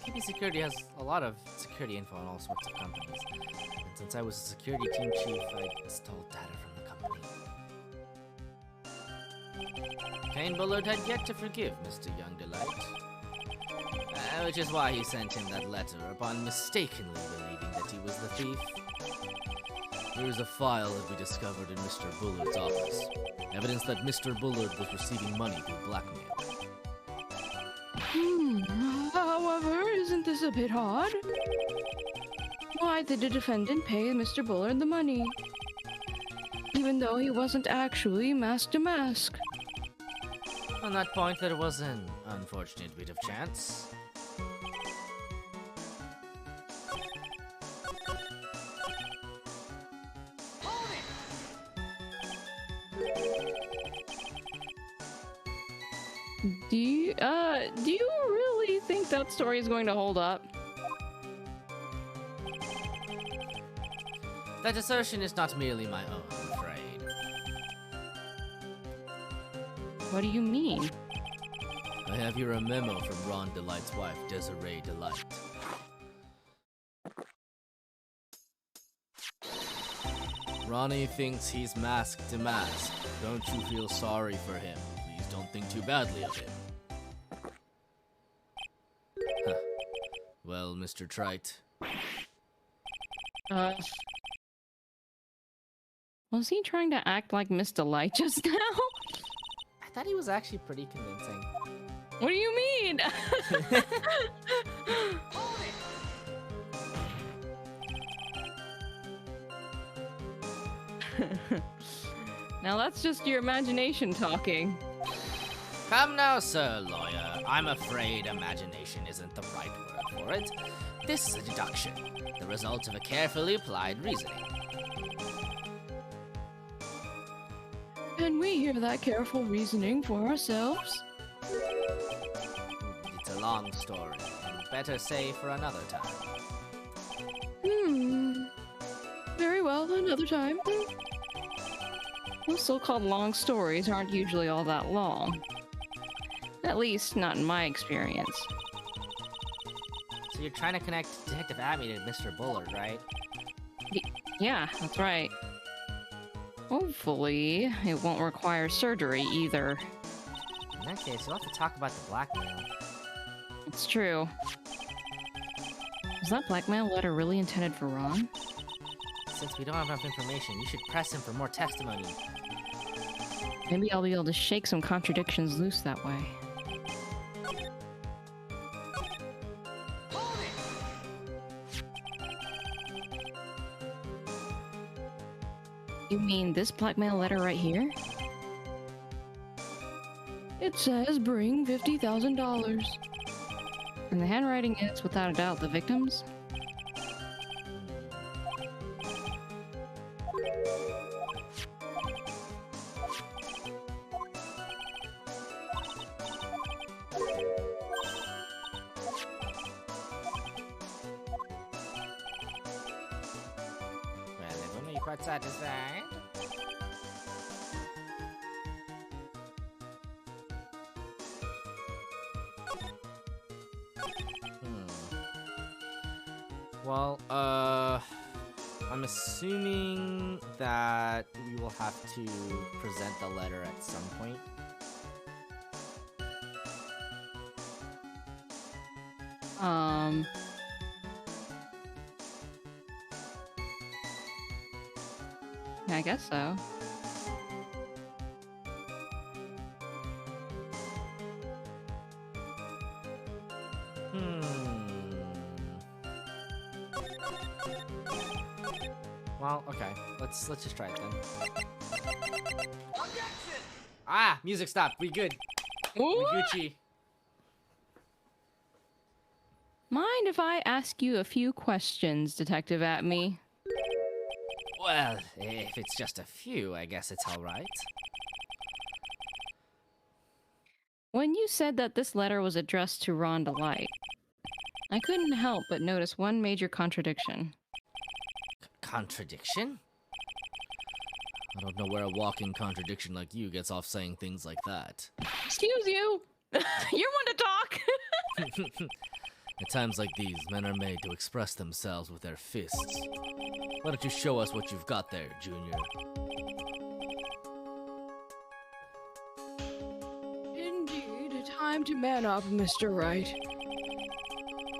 KB Security has a lot of security info on all sorts of companies. And since I was a security team chief, I stole data from the company. Kane Bullard had yet to forgive Mr. Young Delight. Which is why he sent him that letter upon mistakenly believing that he was the thief. There is a file that we discovered in Mr. Bullard's office. Evidence that Mr. Bullard was receiving money through blackmail. However, isn't this a bit odd? Why did the defendant pay Mr. Bullard the money? Even though he wasn't actually mask to mask. On that point, there was an unfortunate bit of chance. Do you really think that story is going to hold up? That assertion is not merely my own, I'm afraid. What do you mean? I have here a memo from Ron Delight's wife, Desiree Delight. Ronnie thinks he's mask to mask. Don't you feel sorry for him? Please don't think too badly of him. Huh. Well, Mr. Trite. Was he trying to act like Miss Delight just now? I thought he was actually pretty convincing. What do you mean? Now that's just your imagination talking. Come now, sir, lawyer. I'm afraid imagination isn't the right word for it. This is a deduction, the result of a carefully applied reasoning. Can we hear that careful reasoning for ourselves? It's a long story, and better say for another time. Very well, another time. Those so-called long stories aren't usually all that long. At least, not in my experience. So you're trying to connect Detective Abby to Mr. Bullard, right? Yeah, that's right. Hopefully, it won't require surgery either. In that case, you'll have to talk about the blackmail. It's true. Was that blackmail letter really intended for Ron? Since we don't have enough information, you should press him for more testimony. Maybe I'll be able to shake some contradictions loose that way. You mean this blackmail letter right here? It says bring $50,000. And the handwriting is, without a doubt, the victim's. Well, I don't know, you quite satisfied? Well, I'm assuming that we will have to present the letter at some point. I guess so. Well, okay. Let's just try it then. Ah, music stopped. We good. We Gucci. Mind if I ask you a few questions, Detective Atme? Well, if it's just a few, I guess it's all right. When you said that this letter was addressed to Ron Delight, I couldn't help but notice one major contradiction. Contradiction? I don't know where a walking contradiction like you gets off saying things like that. Excuse you. You're one to talk. At times like these, men are made to express themselves with their fists. Why don't you show us what you've got there, Junior? Indeed, time to man up, Mr. Wright.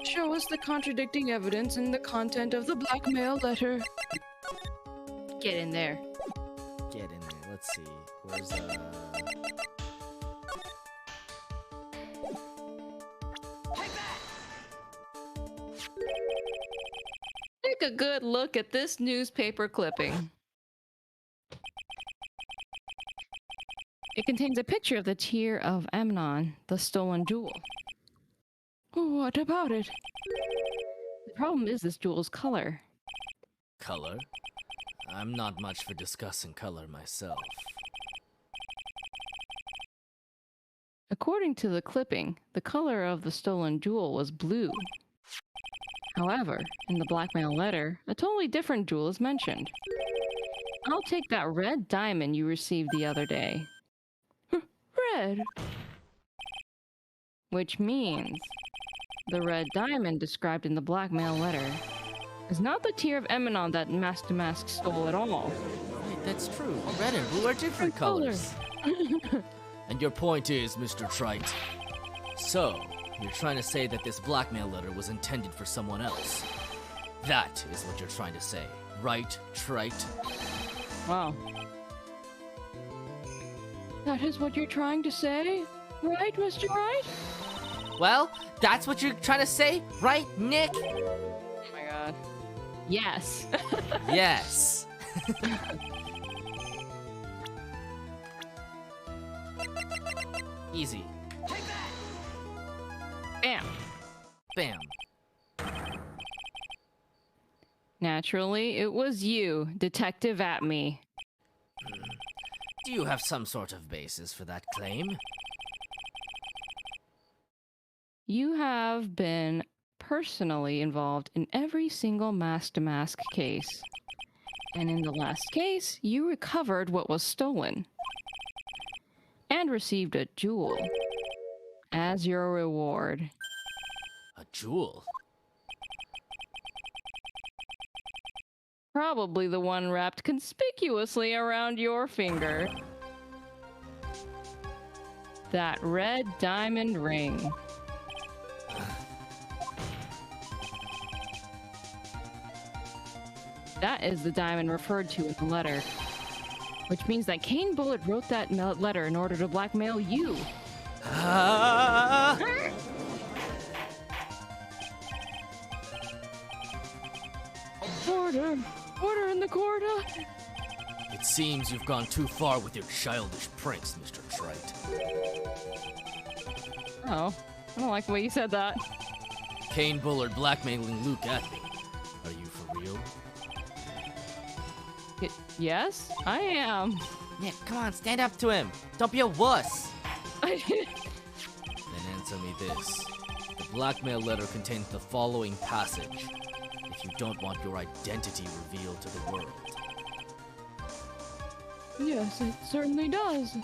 Show us the contradicting evidence in the content of the blackmail letter. Get in there. Get in there. Let's see. Where's Take a good look at this newspaper clipping. It contains a picture of the tear of Amnon, the stolen jewel. What about it? The problem is this jewel's color. color? I'm not much for discussing color myself. According to the clipping, the color of the stolen jewel was blue. However, in the blackmail letter, a totally different jewel is mentioned. I'll take that red diamond you received the other day. Red? Which means the red diamond described in the blackmail letter is not the tear of Emanon that Master Mask stole at all. Wait, that's true. Red and blue are different colors. And your point is, Mr. Trite, so you're trying to say that this blackmail letter was intended for someone else. That is what you're trying to say, right, Trite? Wow. That is what you're trying to say? Right, Mr. Wright? Well, that's what you're trying to say, right, Nick? Oh my god. Yes. Yes. Easy. Bam. Bam. Naturally, it was you, Detective Atme. Do you have some sort of basis for that claim? You have been personally involved in every single mask-to-mask case. And in the last case, you recovered what was stolen. And received a jewel as your reward. A jewel? Probably the one wrapped conspicuously around your finger. That red diamond ring. That is the diamond referred to in the letter. Which means that Kane Bullet wrote that letter in order to blackmail you. Order! Order in the court! It seems you've gone too far with your childish pranks, Mr. Trite. Oh, I don't like the way you said that. Kane Bullard blackmailing Luke at me. Are you for real? Yes, I am. Nick, come on, stand up to him. Don't be a wuss. I did. Then answer me this. The blackmail letter contains the following passage. If you don't want your identity revealed to the world. Yes, it certainly does.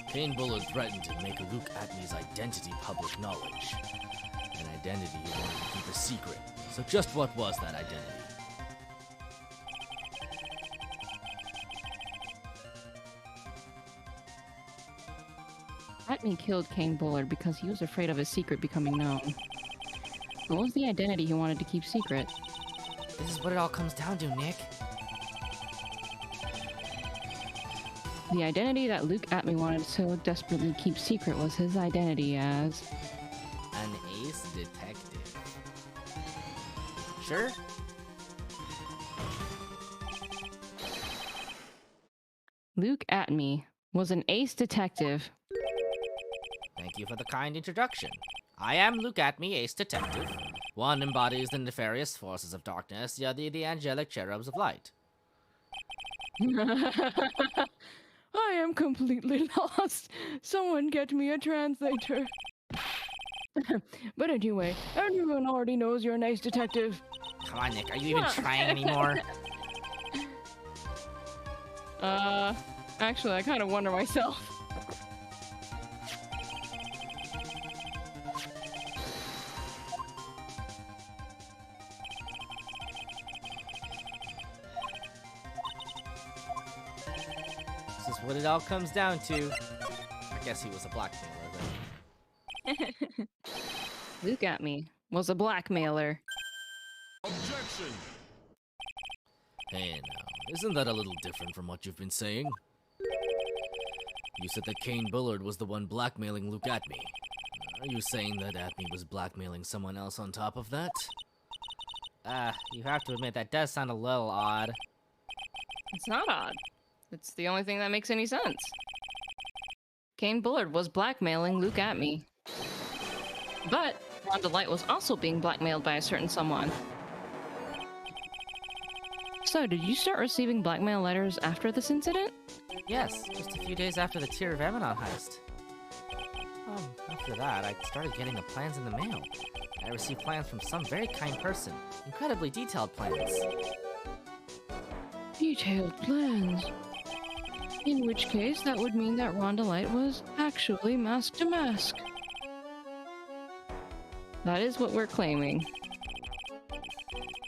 Kane Bullard threatened to make Luke Atme's identity public knowledge. An identity he wanted to keep a secret. So just what was that identity? Atme killed Kane Bullard because he was afraid of his secret becoming known. What was the identity he wanted to keep secret? This is what it all comes down to, Nick. The identity that Luke Atme wanted to so desperately keep secret was his identity as... An ace detective. Sure? Luke Atme was an ace detective. Thank you for the kind introduction. I am Luke Atme, ace detective. One embodies the nefarious forces of darkness, the other the angelic cherubs of light. I am completely lost. Someone get me a translator. But anyway, everyone already knows you're an ace detective. Come on, Nick, are you even trying anymore? Actually, I kind of wonder myself. This is what it all comes down to. I guess he was a blackmailer then. Luke at me was a blackmailer. Objection! Hey now, isn't that a little different from what you've been saying? You said that Kane Bullard was the one blackmailing Luke at me. Are you saying that Atme was blackmailing someone else on top of that? You have to admit that does sound a little odd. It's not odd. It's the only thing that makes any sense. Kane Bullard was blackmailing Luke at me. But Rhonda Light was also being blackmailed by a certain someone. So, did you start receiving blackmail letters after this incident? Yes, just a few days after the Tear of Emanon heist. After that, I started getting the plans in the mail. I received plans from some very kind person. Incredibly detailed plans. Detailed plans. In which case, that would mean that Rhonda Light was actually mask to mask. That is what we're claiming.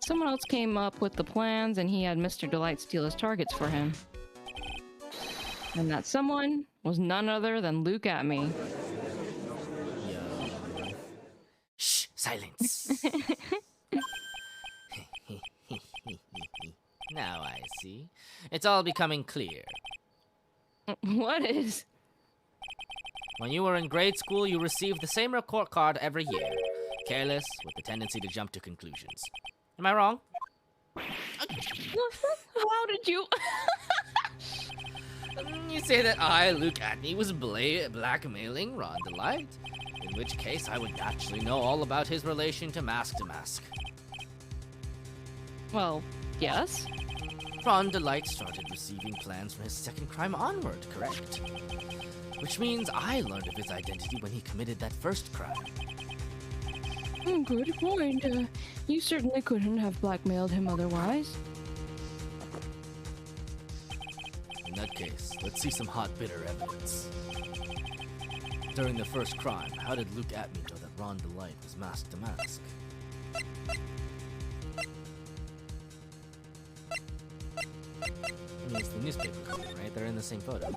Someone else came up with the plans and he had Mr. Delight steal his targets for him. And that someone was none other than Luke at me. Yo. Shh, silence. Now I see. It's all becoming clear. What is? When you were in grade school, you received the same report card every year. Careless, with the tendency to jump to conclusions. Am I wrong? How did you? You say that I, Luke Atney, was blackmailing Rhonda Light? In which case, I would naturally know all about his relation to Mask. Well, yes. Rhonda Light started receiving plans from his second crime onward, correct? Which means I learned of his identity when he committed that first crime. Good point. You certainly couldn't have blackmailed him otherwise. In that case, let's see some hot, bitter evidence. During the first crime, how did Luke Atme know that Rhonda Light was mask to mask? I mean, it's the newspaper clipping, right? They're in the same photo.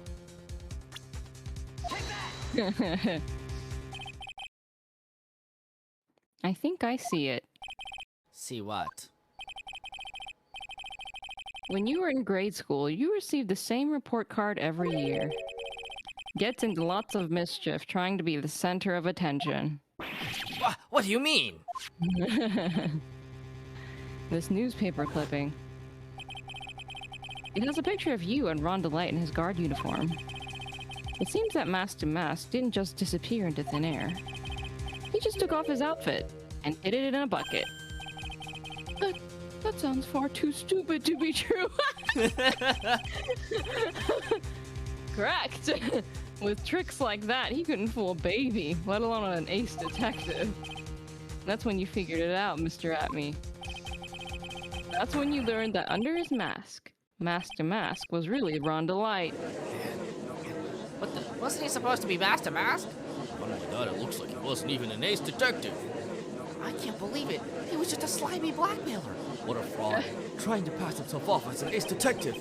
I think I see it. See what? When you were in grade school, you received the same report card every year. Gets into lots of mischief, trying to be the center of attention. What do you mean? This newspaper clipping. It has a picture of you and Ron Delight in his guard uniform. It seems that Mask to Mask didn't just disappear into thin air. He just took off his outfit and hid it in a bucket. That sounds far too stupid to be true. Correct. With tricks like that, he couldn't fool a baby, let alone an ace detective. That's when you figured it out, Mr. Atme. That's when you learned that under his mask, Mask to Mask was really Ron Delight. What the? Wasn't he supposed to be Mask to Mask? Oh my god, it looks like he wasn't even an ace detective. I can't believe it. He was just a slimy blackmailer. What a fraud. Trying to pass himself off as an ace detective.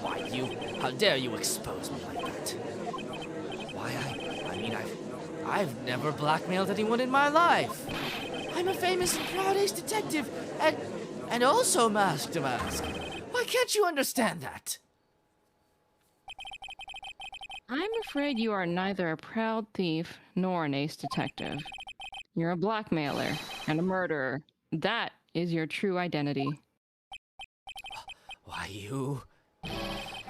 Why, you? How dare you expose me like that? Why, I mean, I've never blackmailed anyone in my life. I'm a famous and proud ace detective, and also Mask to Mask. Why can't you understand that? I'm afraid you are neither a proud thief nor an ace detective. You're a blackmailer and a murderer. That is your true identity. Why, you?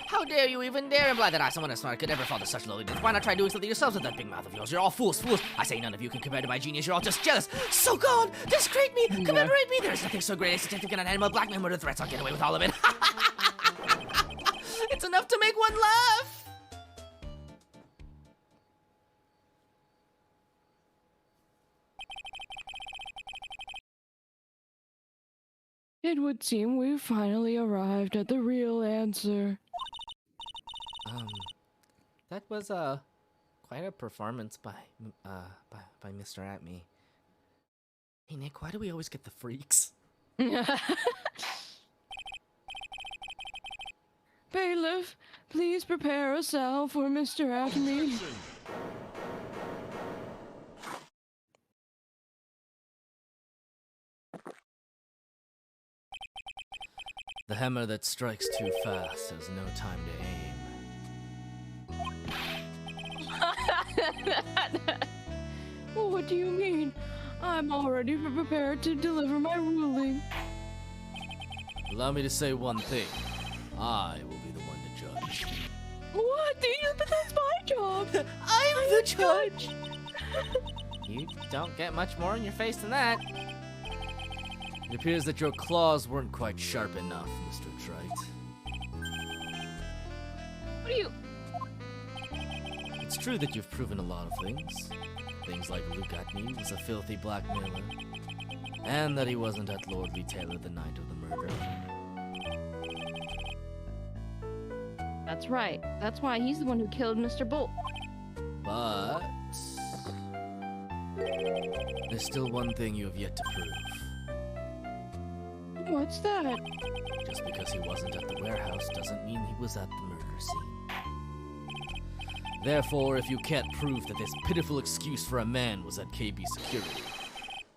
How dare you even dare imply that someone as smart could ever fall to such lowliness? Why not try doing something yourselves with that big mouth of yours? You're all fools. I say none of you can compare to my genius. You're all just jealous. So gone! Discreet me! Commemorate me! There's nothing so great as detective and an animal blackmail murder threats. I'll get away with all of it. It's enough to make one laugh! It would seem we've finally arrived at the real answer. That was quite a performance by Mr. Atme. Hey Nick, why do we always get the freaks? Bailiff, please prepare a cell for Mr. Atme. Objection. The hammer that strikes too fast has no time to aim. What do you mean? I'm already prepared to deliver my ruling. Allow me to say one thing. I will be the one to judge. What? But that's my job. I'm the judge! You don't get much more in your face than that. It appears that your claws weren't quite sharp enough, Mr. Trite. What do you... It's true that you've proven a lot of things. Things like Luke Atme was a filthy blackmailer, and that he wasn't at Lordly Taylor the night of the murder. That's right. That's why he's the one who killed Mr. Bolt. But there's still one thing you have yet to prove. What's that? Just because he wasn't at the warehouse doesn't mean he was at the murder scene. Therefore, if you can't prove that this pitiful excuse for a man was at KB security,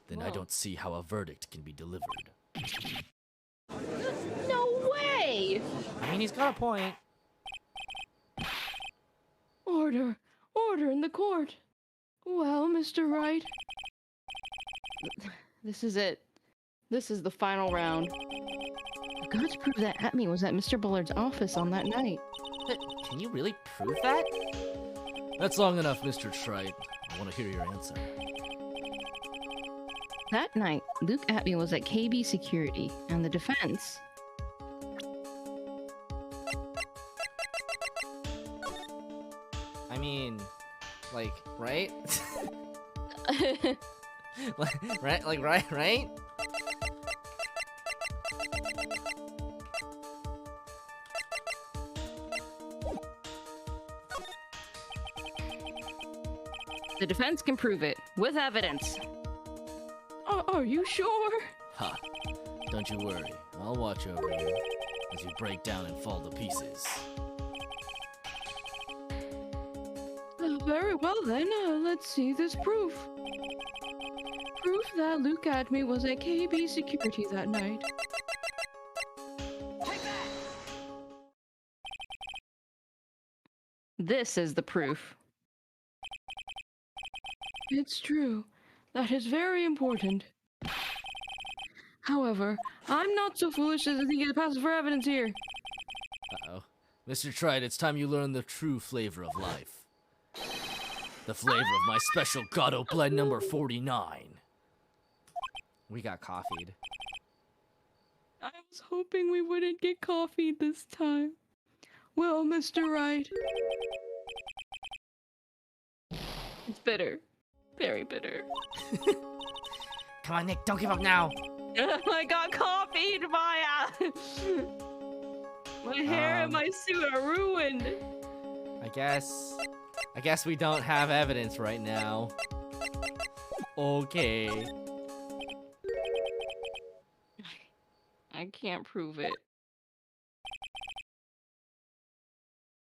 then I don't see how a verdict can be delivered. No way! I mean, he's got a point. Order. Order in the court. Well, Mr. Wright. This is it. This is the final round. I've got to prove that Atme was at Mr. Bullard's office on that night. But can you really prove that? That's long enough, Mr. Trite. I want to hear your answer. That night, Luke Atme was at KB Security, and the defense... I mean, like, right? right? The defense can prove it, with evidence. Are you sure? Ha! Don't you worry. I'll watch over you as you break down and fall to pieces. Very well then, let's see this proof. Proof that Luke Atme was at KB Security that night. This is the proof. It's true. That is very important. However, I'm not so foolish as to think it passes for evidence here. Uh-oh. Mr. Trite, it's time you learn the true flavor of life. The flavor of my special Gato blend number 49. We got coffeed. I was hoping we wouldn't get coffee this time. Well, Mr. Wright. It's bitter. Very bitter. Come on, Nick, don't give up now. I got coffee, Maya! My hair and my suit are ruined. I guess we don't have evidence right now. Okay. I can't prove it.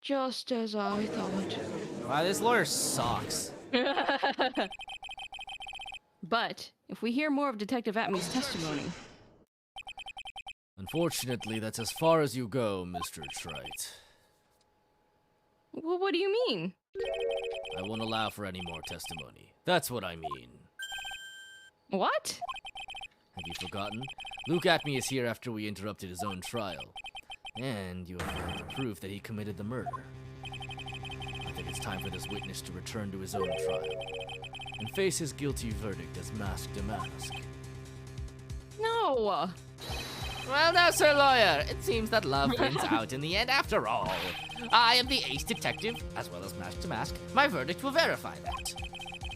Just as I thought. Wow, this lawyer sucks. But, if we hear more of Detective Atme's testimony... Unfortunately, that's as far as you go, Mr. Trite. Well, what do you mean? I won't allow for any more testimony. That's what I mean. What? Have you forgotten? Luke Atme is here after we interrupted his own trial. And you have found the proof that he committed the murder. I think it's time for this witness to return to his own trial and face his guilty verdict as masked to mask. No! Well, now, Sir Lawyer, it seems that love wins out in the end after all. I am the ace detective, as well as mask to mask. My verdict will verify that.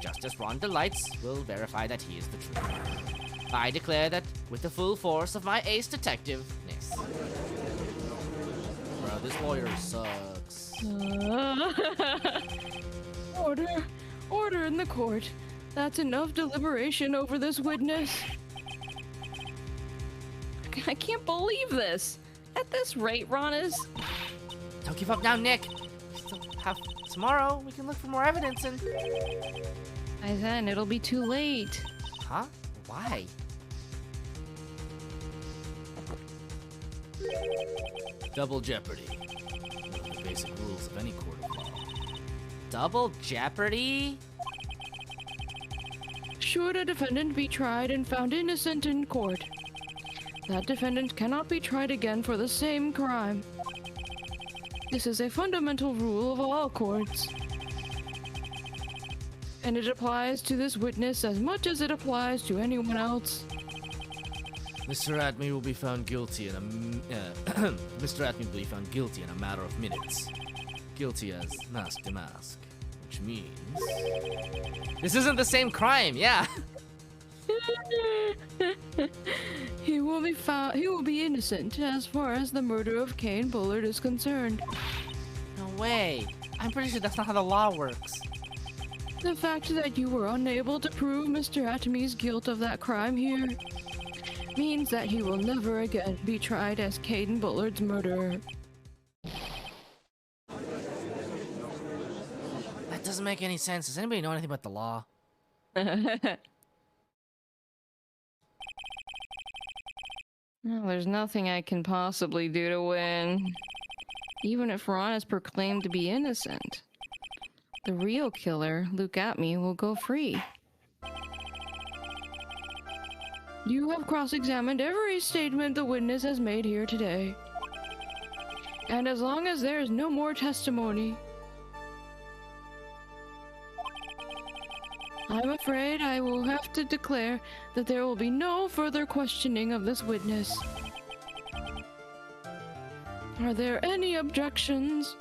Justice Ron Delights will verify that he is the truth. I declare that with the full force of my ace detectiveness. Bro, this lawyer sucks. Order in the court. That's enough deliberation over this witness. I can't believe this. At this rate, Ron is... Don't give up now, Nick. We still have tomorrow. We can look for more evidence and... By then, it'll be too late. Huh? Why? Double jeopardy. One of the basic rules of any court of law. Double jeopardy? Should a defendant be tried and found innocent in court, that defendant cannot be tried again for the same crime. This is a fundamental rule of all courts. And it applies to this witness as much as it applies to anyone else. Mr. Atme will be found guilty in a Mr. Atme will be found guilty in a matter of minutes. Guilty as mask to mask, which means This isn't the same crime, yeah. He will be innocent as far as the murder of Kane Bullard is concerned. no way. I'm pretty sure that's not how the law works. The fact that you were unable to prove Mr. Atme's guilt of that crime here means that he will never again be tried as Caden Bullard's murderer. That doesn't make any sense. Does anybody know anything about the law? Well, there's nothing I can possibly do to win. Even if Ron is proclaimed to be innocent, the real killer, Luke Atme, will go free. You have cross-examined every statement the witness has made here today. And as long as there is no more testimony, I'm afraid I will have to declare that there will be no further questioning of this witness. Are there any objections?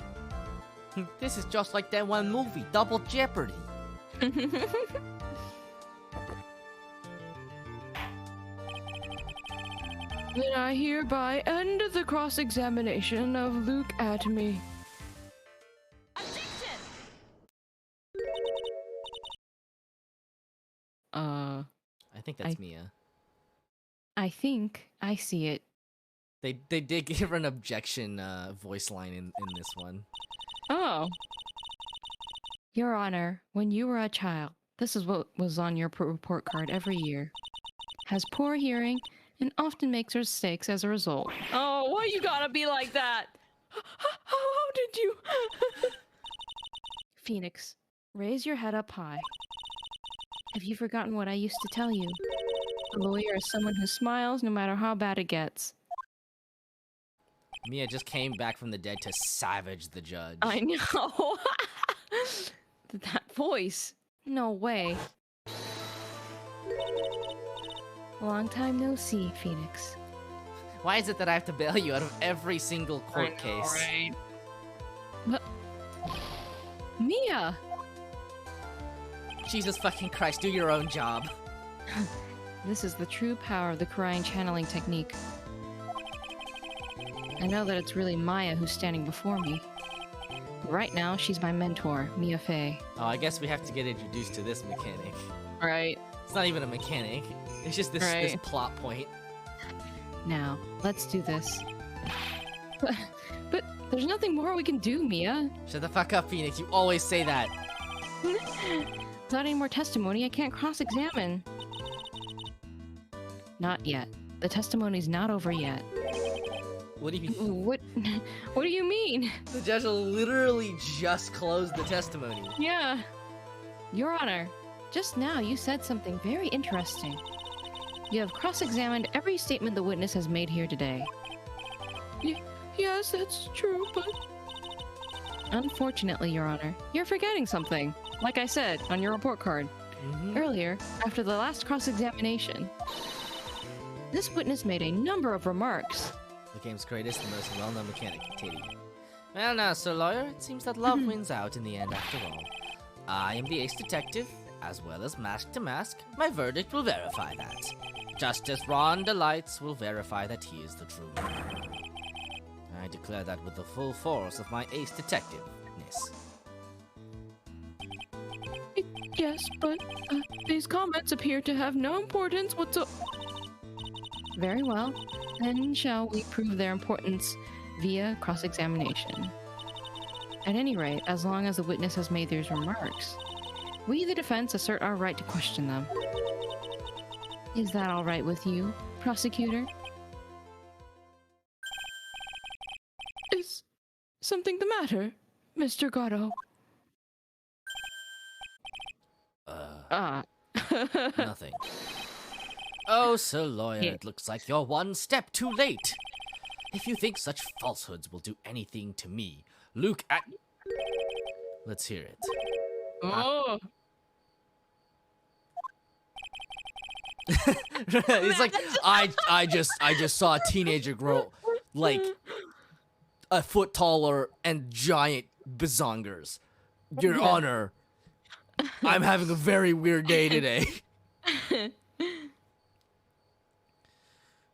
This is just like that one movie, Double Jeopardy. Then I hereby end the cross-examination of Luke Atme. I think that's Mia. I think I see it. They did give her an objection voice line in this one. Oh. Your Honor, when you were a child, this is what was on your report card every year. Has poor hearing and often makes mistakes as a result. Oh, why you gotta be like that? How did you? Phoenix, raise your head up high. Have you forgotten what I used to tell you? A lawyer is someone who smiles no matter how bad it gets. Mia just came back from the dead to savage the judge. I know. That voice. No way. Long time no see, Phoenix. Why is it that I have to bail you out of every single court case? Right. But Mia! Jesus fucking Christ, do your own job. This is the true power of the crying channeling technique. I know that it's really Maya who's standing before me. But right now, she's my mentor, Mia Fey. Oh, I guess we have to get introduced to this mechanic. Right. It's not even a mechanic. It's just this, Right. this plot point. Now, let's do this. But there's nothing more we can do, Mia. Shut the fuck up, Phoenix. You always say that. Without any more testimony, I can't cross-examine. Not yet. The testimony's not over yet. What do you mean? What do you mean? The judge literally just closed the testimony. Yeah. Your Honor, just now you said something very interesting. You have cross-examined every statement the witness has made here today. Yes, that's true, but... Unfortunately, Your Honor, you're forgetting something. Like I said, on your report card. Earlier, after the last cross-examination, this witness made a number of remarks. The game's greatest and most well-known mechanic, Titty. Well now, Sir Lawyer, it seems that love wins out in the end after all. I am the ace detective, as well as mask to mask. My verdict will verify that. Justice Ron Delights will verify that he is the true murderer. I declare that with the full force of my ace detective-ness. Yes, but these comments appear to have no importance whatsoever. Very well. Then shall we prove their importance via cross-examination? At any rate, as long as the witness has made these remarks, we, the defense, assert our right to question them. Is that all right with you, prosecutor? Is something the matter, Mr. Gatto? Nothing. Oh, Sir Lawyer, Yeah. it looks like you're one step too late. If you think such falsehoods will do anything to me, Luke at... Let's hear it. Oh. He's like, I just saw a teenager grow like a foot taller and giant bazongers. Your Honor, I'm having a very weird day today.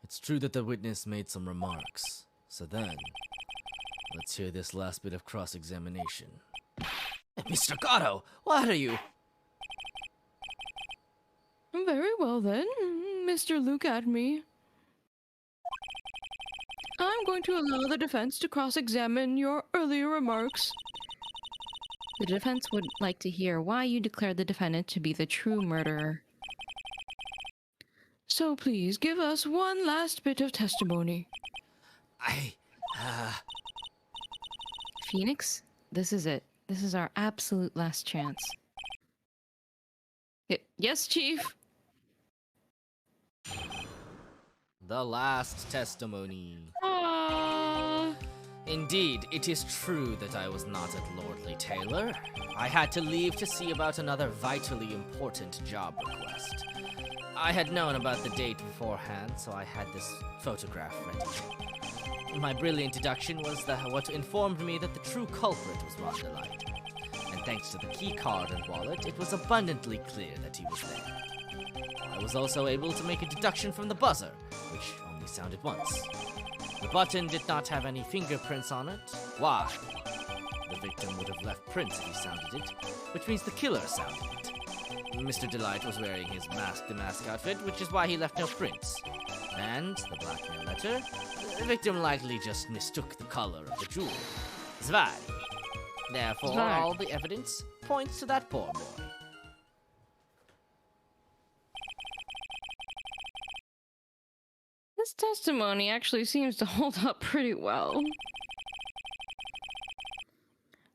It's true that the witness made some remarks. So then, let's hear this last bit of cross-examination. Mr. Gatto, what are you? Very well then, Mr. Luke at me. I'm going to allow the defense to cross-examine your earlier remarks. The defense would like to hear why you declared the defendant to be the true murderer. So please, give us one last bit of testimony. Phoenix, this is it. This is our absolute last chance. Yes, Chief? The last testimony. Ah. Indeed, it is true that I was not at Lordly Taylor. I had to leave to see about another vitally important job request. I had known about the date beforehand, so I had this photograph ready. My brilliant deduction was what informed me that the true culprit was Ron Delight. And thanks to the key card and wallet, it was abundantly clear that he was there. I was also able to make a deduction from the buzzer, which only sounded once. The button did not have any fingerprints on it. Why? The victim would have left prints if he sounded it, which means the killer sounded it. Mr. Delight was wearing his mask outfit, which is why he left no prints. And the blackmail letter, the victim likely just mistook the color of the jewel. Zvaj. Therefore, Zvaj. all the evidence points to that poor boy. This testimony actually seems to hold up pretty well.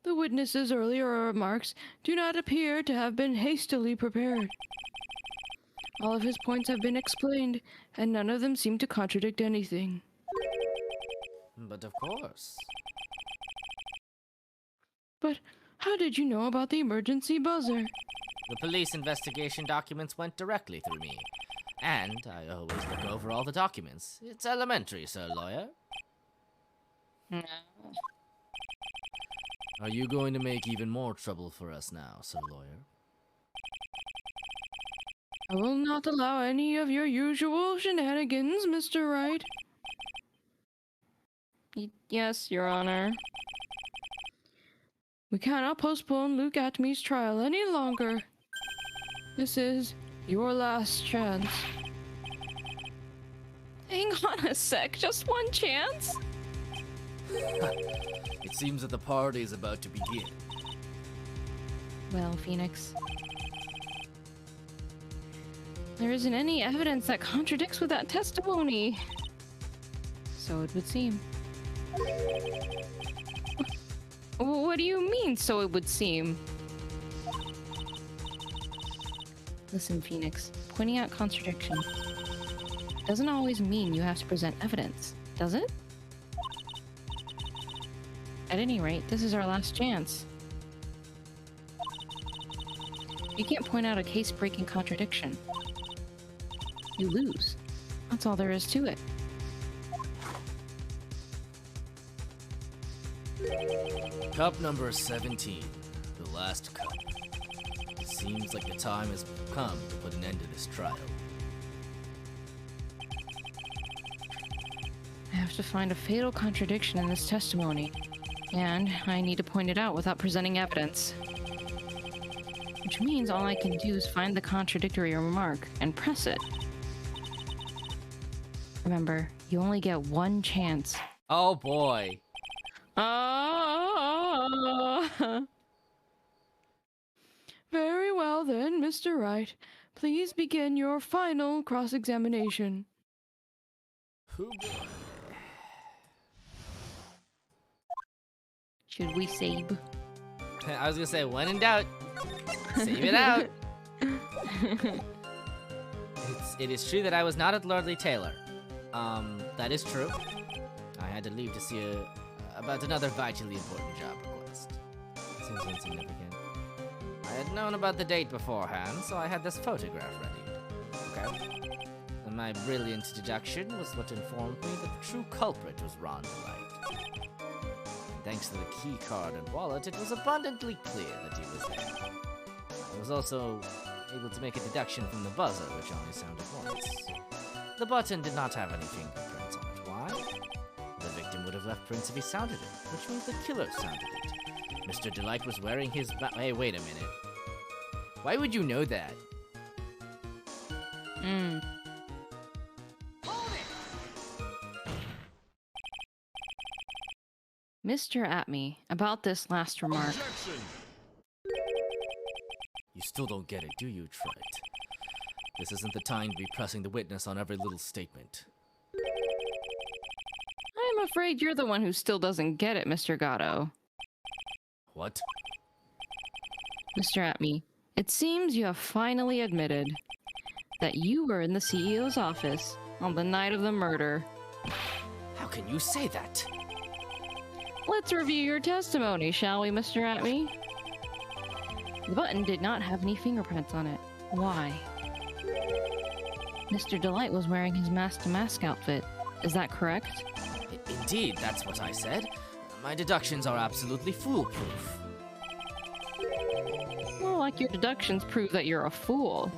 The witness's earlier remarks do not appear to have been hastily prepared. All of his points have been explained, and none of them seem to contradict anything. But of course. But how did you know about the emergency buzzer? The police investigation documents went directly through me. And I always look over all the documents. It's elementary, Sir Lawyer. No. Are you going to make even more trouble for us now, Sir Lawyer? I will not allow any of your usual shenanigans, Mr. Wright. Yes, Your Honor. We cannot postpone Luke Atme's trial any longer. This is your last chance. Hang on a sec, just one chance? It seems that the party is about to begin. Well, Phoenix. There isn't any evidence that contradicts with that testimony. So it would seem. What do you mean, so it would seem? Listen, Phoenix. Pointing out contradiction doesn't always mean you have to present evidence, does it? At any rate, this is our last chance. You can't point out a case-breaking contradiction. You lose. That's all there is to it. Cup number 17. The last cup. It seems like the time has come to put an end to this trial. have to find a fatal contradiction in this testimony, and I need to point it out without presenting evidence. Which means all I can do is find the contradictory remark and press it. Remember, you only get one chance. Oh boy. Very well then, Mr. Wright. Please begin your final cross-examination. Who? Should we save? I was gonna say, when in doubt, save it out. It is true that I was not at Lordly Taylor. That is true. I had to leave to see about another vitally important job request. Seems insignificant. I had known about the date beforehand, so I had this photograph ready. Okay. And my brilliant deduction was what informed me that the true culprit was Ron Light. Thanks to the key card and wallet, it was abundantly clear that he was there. I was also able to make a deduction from the buzzer, which only sounded once. The button did not have any fingerprints on it. Why? The victim would have left prints if he sounded it, which means the killer sounded it. Mr. Delight was wearing his Hey, wait a minute. Why would you know that? Mr. Atme, about this last remark. Objection! You still don't get it, do you, Trite? This isn't the time to be pressing the witness on every little statement. I'm afraid you're the one who still doesn't get it, Mr. Gatto. What? Mr. Atme, it seems you have finally admitted that you were in the CEO's office on the night of the murder. How can you say that? Let's review your testimony, shall we, Mr. Atme? The button did not have any fingerprints on it. Why? Mr. Delight was wearing his mask-to-mask outfit. Is that correct? Indeed, that's what I said. My deductions are absolutely foolproof. Well, like your deductions prove that you're a fool.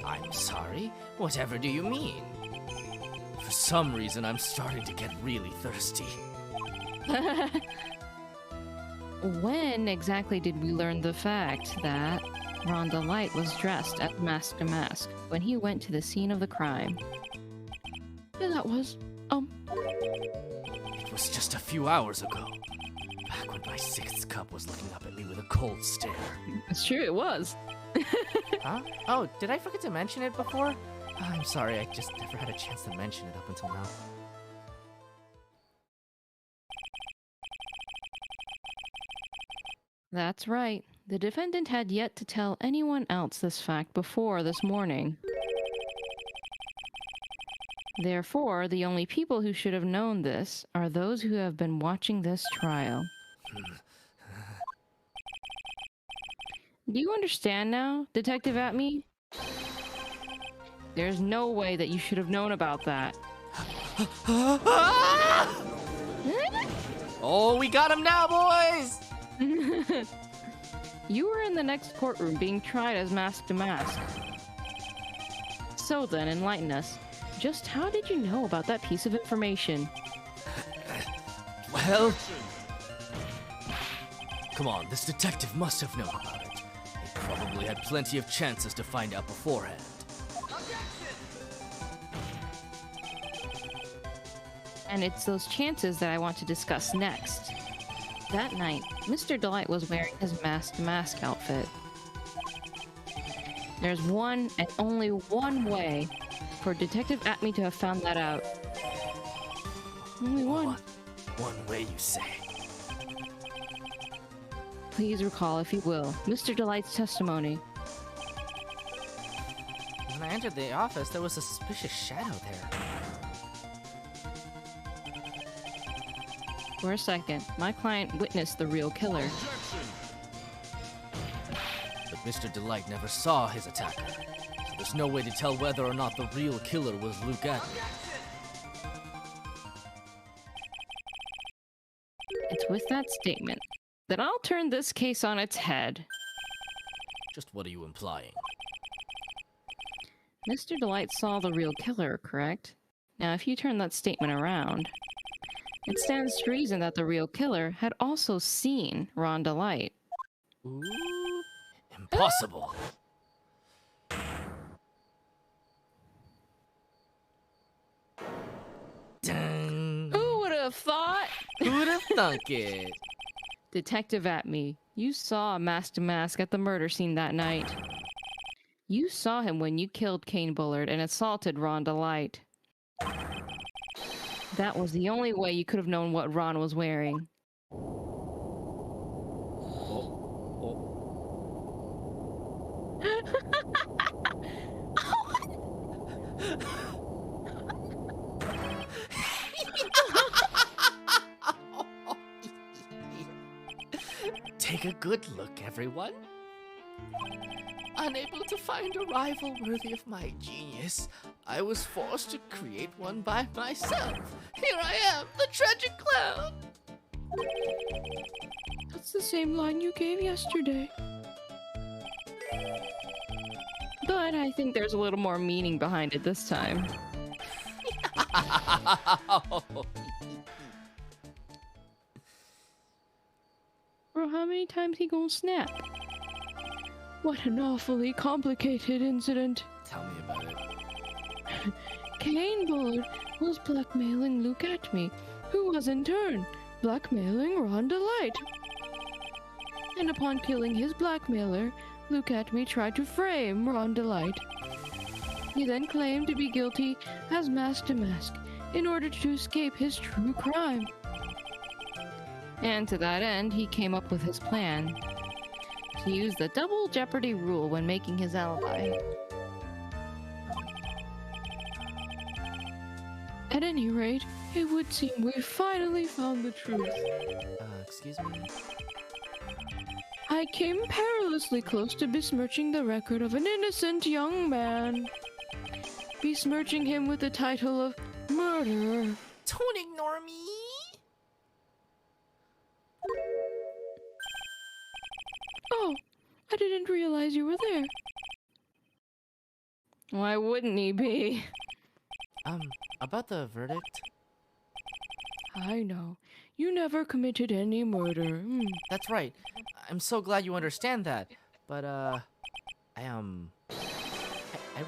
I'm sorry? Whatever do you mean? For some reason, I'm starting to get really thirsty. When exactly did we learn the fact that Ron Delight was dressed as Mask to Mask when he went to the scene of the crime? Yeah, that was, It was just a few hours ago. Back when my sixth cup was looking up at me with a cold stare. It's true, it was. Huh? Oh, did I forget to mention it before? I'm sorry, I just never had a chance to mention it up until now. That's right. The defendant had yet to tell anyone else this fact before this morning. Therefore, the only people who should have known this are those who have been watching this trial. Do you understand now, Detective Atme? There's no way that you should have known about that. Oh, we got him now, boys! You were in the next courtroom being tried as Mask to Mask. So then, enlighten us. Just how did you know about that piece of information? Well... Come on, this detective must have known about it. He probably had plenty of chances to find out beforehand. And it's those chances that I want to discuss next. That night, Mr. Delight was wearing his mask-to-mask outfit. There's one and only one way for Detective Atme to have found that out. Only one. One way, you say? Please recall, if you will, Mr. Delight's testimony. When I entered the office, there was a suspicious shadow there. For a second, my client witnessed the real killer. Objection! But Mr. Delight never saw his attacker. So there's no way to tell whether or not the real killer was Luke Atme. It's with that statement that I'll turn this case on its head. Just what are you implying? Mr. Delight saw the real killer, correct? Now, if you turn that statement around, it stands to reason that the real killer had also seen Rhonda Light. Ooh. Impossible. Dun. Who would have thought? Who'd have thunk it? Detective Atme, you saw Master Mask at the murder scene that night. You saw him when you killed Kane Bullard and assaulted Rhonda Light. That was the only way you could have known what Ron was wearing. Take a good look, everyone. Unable to find a rival worthy of my genius, I was forced to create one by myself. Here I am, the tragic clown. That's the same line you gave yesterday. But I think there's a little more meaning behind it this time. Bro, how many times he gonna snap? What an awfully complicated incident. Tell me about it. Kane Bullard was blackmailing Luke Atme, who was in turn blackmailing Rhonda Light. And upon killing his blackmailer, Luke Atme tried to frame Rhonda Light. He then claimed to be guilty as Master Mask in order to escape his true crime. And to that end, he came up with his plan to use the double jeopardy rule when making his alibi. At any rate, it would seem we finally found the truth. Excuse me? I came perilously close to besmirching the record of an innocent young man. Besmirching him with the title of murderer. Don't ignore me. Oh, I didn't realize you were there. Why wouldn't he be? About the verdict? I know. You never committed any murder. That's right. I'm so glad you understand that. But, I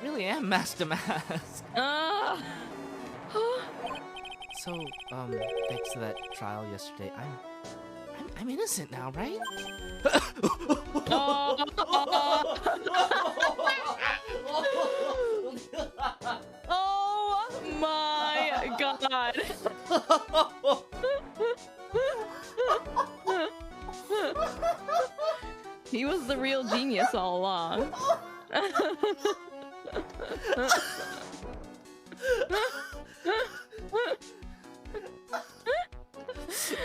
really am Master Mask. So, thanks to that trial yesterday, I'm innocent now, right? Oh my god. He was the real genius all along.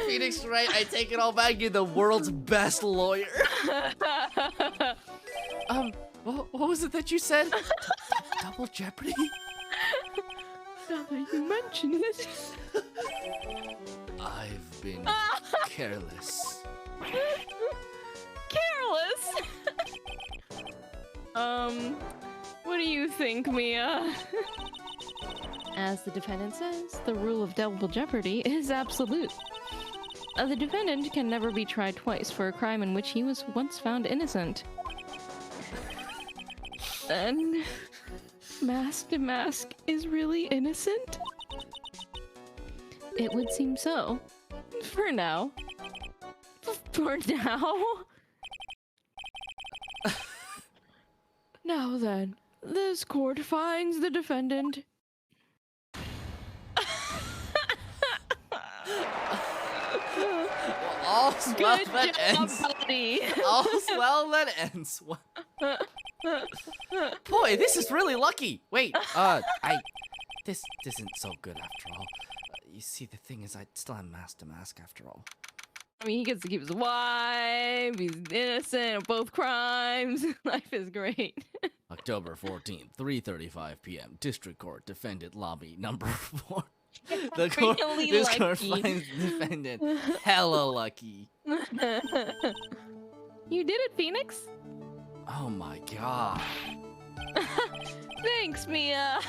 Phoenix, right? I take it all back. You're the world's best lawyer. What was it that you said? Double jeopardy? Now that you mention it. I've been careless. Careless? What do you think, Mia? As the defendant says, the rule of double jeopardy is absolute. The defendant can never be tried twice for a crime in which he was once found innocent. And Master Mask is really innocent? It would seem so. For now. For now? Now then, this court finds the defendant. All's well Good that job, ends. buddy. All's well that ends. Boy, this is really lucky. Wait, this isn't so good after all. You see, the thing is, I still am Master Mask after all. I mean, he gets to keep his wife, he's innocent of both crimes. Life is great. October 14th, 3:35 p.m. District Court, defendant lobby number 4. The court, Really this court lucky. finds the defendant hella lucky. You did it, Phoenix? Oh my god. Thanks, Mia.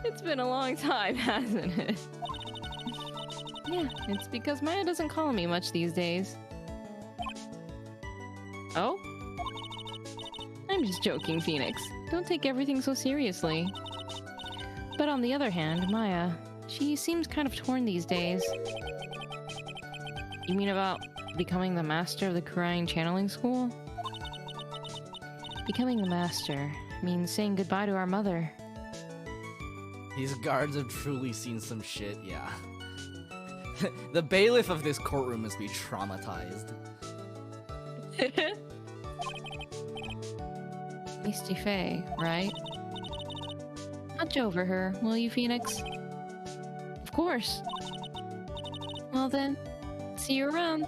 It's been a long time, hasn't it? Yeah, it's because Maya doesn't call me much these days. Oh? I'm just joking, Phoenix. Don't take everything so seriously. But on the other hand, Maya, she seems kind of torn these days. You mean about becoming the master of the Crying Channeling School? Becoming the master means saying goodbye to our mother. These guards have truly seen some shit, yeah. The bailiff of this courtroom must be traumatized. Misty Faye, right? Watch over her, will you, Phoenix? Of course. Well then, see you around.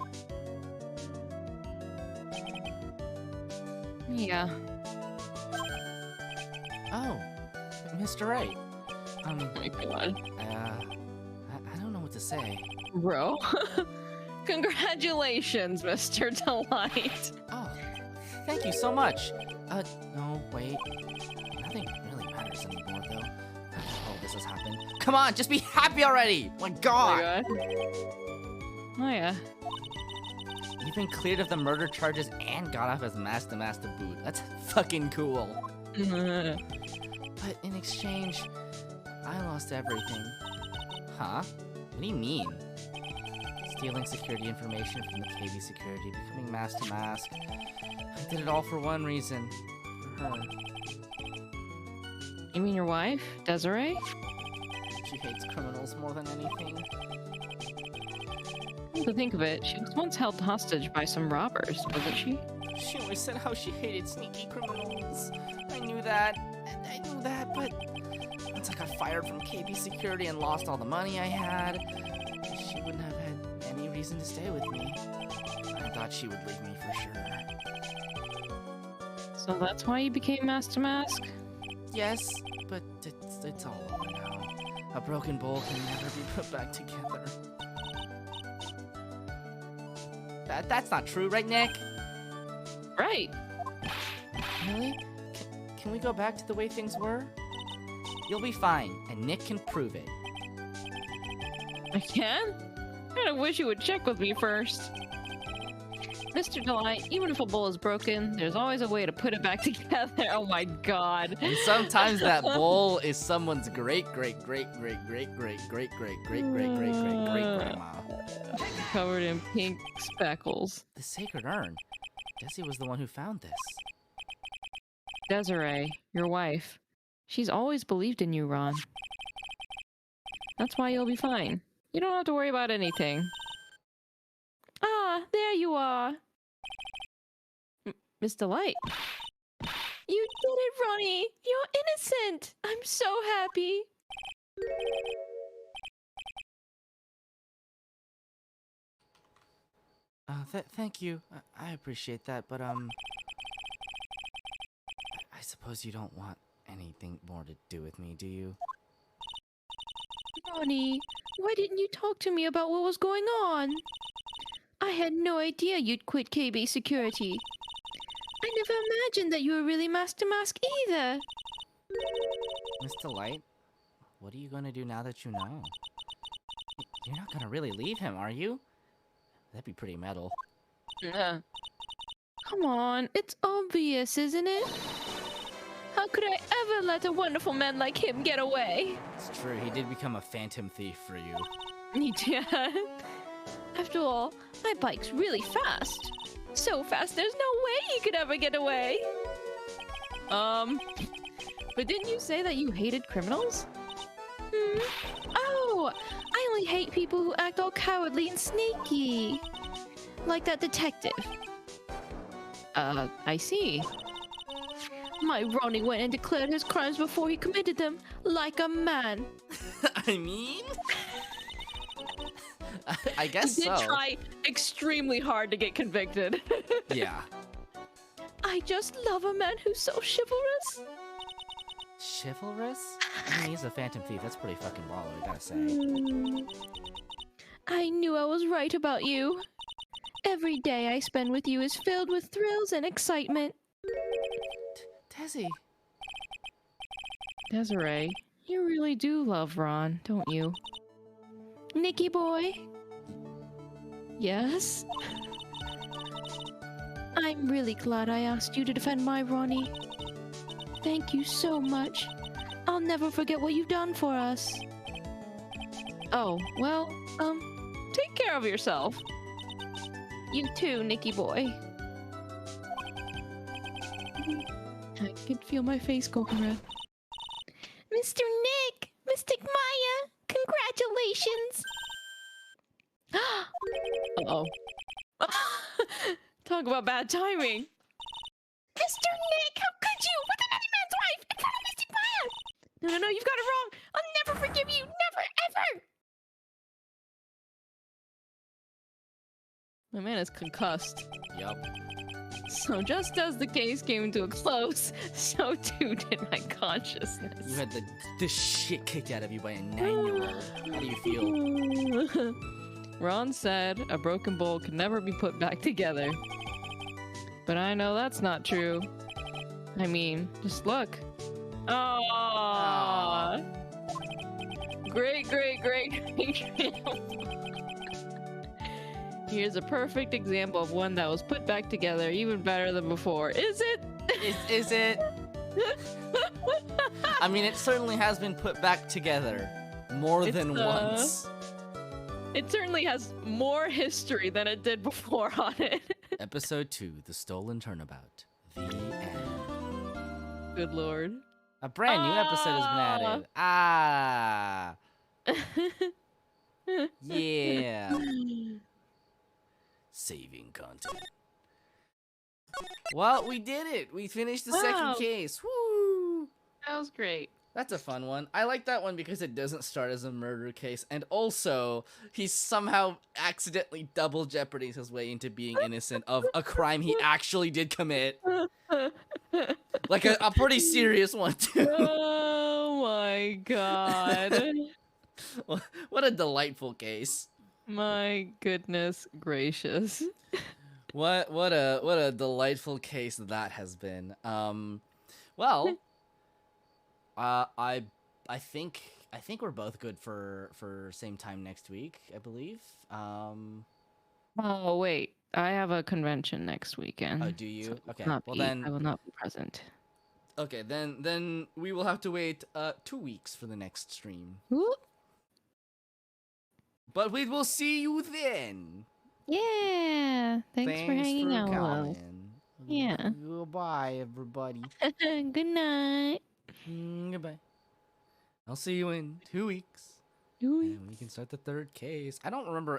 Yeah. Oh, Mr. Wright. Oh my god. I don't know what to say. Bro. Congratulations, Mr. Delight. Oh, thank you so much. No, wait. Nothing really matters anymore, though. Oh, this has happened. Come on, just be happy already! My god! Oh yeah. You've been cleared of the murder charges and got off as master to boot. That's fucking cool. But in exchange, I lost everything. Huh? What do you mean? Stealing security information from the KB security, becoming mask. I did it all for one reason. For her. You mean your wife, Desiree? She hates criminals more than anything. To think of it, she was once held hostage by some robbers, wasn't she? She always said how she hated sneaky criminals. I knew that, but once I got fired from KB security and lost all the money I had, she wouldn't have had any reason to stay with me. I thought she would leave me for sure. So that's why you became Master Mask? Yes, but it's all over now. A broken bowl can never be put back together. That's not true, right, Nick? Right. Really? Can we go back to the way things were? You'll be fine, and Nick can prove it. I can? I kinda wish you would check with me first. Mr. Delight, even if a bowl is broken, there's always a way to put it back together. Oh my god. And sometimes that bowl is someone's great grandma. Covered in pink speckles. The sacred urn. Desi was the one who found this. Desiree, your wife. She's always believed in you, Ron. That's why you'll be fine. You don't have to worry about anything. Ah, there you are. Miss Delight. You did it, Ronnie! You're innocent! I'm so happy! Thank you. I appreciate that, but, I suppose you don't want anything more to do with me, do you? Ronnie, why didn't you talk to me about what was going on? I had no idea you'd quit KB security. I never imagined that you were really Master Mask either. Miss Delight, what are you gonna do now that you know? You're not gonna really leave him, are you? That'd be pretty metal. Come on, it's obvious, isn't it? How could I ever let a wonderful man like him get away? It's true, he did become a phantom thief for you. Yeah. After all, my bike's really fast. So fast, there's no way he could ever get away. But didn't you say that you hated criminals? Oh, I only hate people who act all cowardly and sneaky. Like that detective. I see. My Ronnie went and declared his crimes before he committed them, like a man. I mean... I guess he did so. try extremely hard to get convicted. Yeah. I just love a man who's so chivalrous. Chivalrous? I mean, he's a phantom thief. That's pretty fucking baller, I gotta say. I knew I was right about you. Every day I spend with you is filled with thrills and excitement. Desi. Desiree, You really do love Ron, don't you? Nicky boy? Yes? I'm really glad I asked you to defend my Ronnie. Thank you so much. I'll never forget what you've done for us. Oh, well, take care of yourself. You too, Nicky boy. I can feel my face going red. Mr. Nick! Mystic Maya! Congratulations! Uh-oh. Talk about bad timing. Mr. Nick, how could you? With another man's wife in front of Mystic Maya! No, you've got it wrong. I'll never forgive you! Never, ever! My man is concussed. Yup. So just as the case came to a close, so too did my consciousness. You had the shit kicked out of you by a 9-year-old. How do you feel? Ron said a broken bowl can never be put back together. But I know that's not true. I mean, just look. Aww. Great. Here's a perfect example of one that was put back together even better than before. Is it? Is it? I mean, it certainly has been put back together more than once. It certainly has more history than it did before on it. Episode 2, The Stolen Turnabout. The end. Good lord. A brand new episode has been added. Yeah. Saving content. Well, we did it. We finished the second case. Woo! That was great. That's a fun one. I like that one because it doesn't start as a murder case, and also he somehow accidentally double jeopardies his way into being innocent of a crime he actually did commit. Like a pretty serious one too. Oh my god. What a delightful case. My goodness gracious. What a delightful case that has been. Well, I think we're both good for same time next week, I believe. Oh wait, I have a convention next weekend. Oh, do you? Okay. Well, Well then I will not be present. Okay, then we will have to wait 2 weeks for the next stream. Ooh. But we will see you then. Yeah! Thanks for hanging out with us. coming. Yeah. Goodbye, everybody. Good night. Goodbye. I'll see you in 2 weeks. And we can start the third case. I don't remember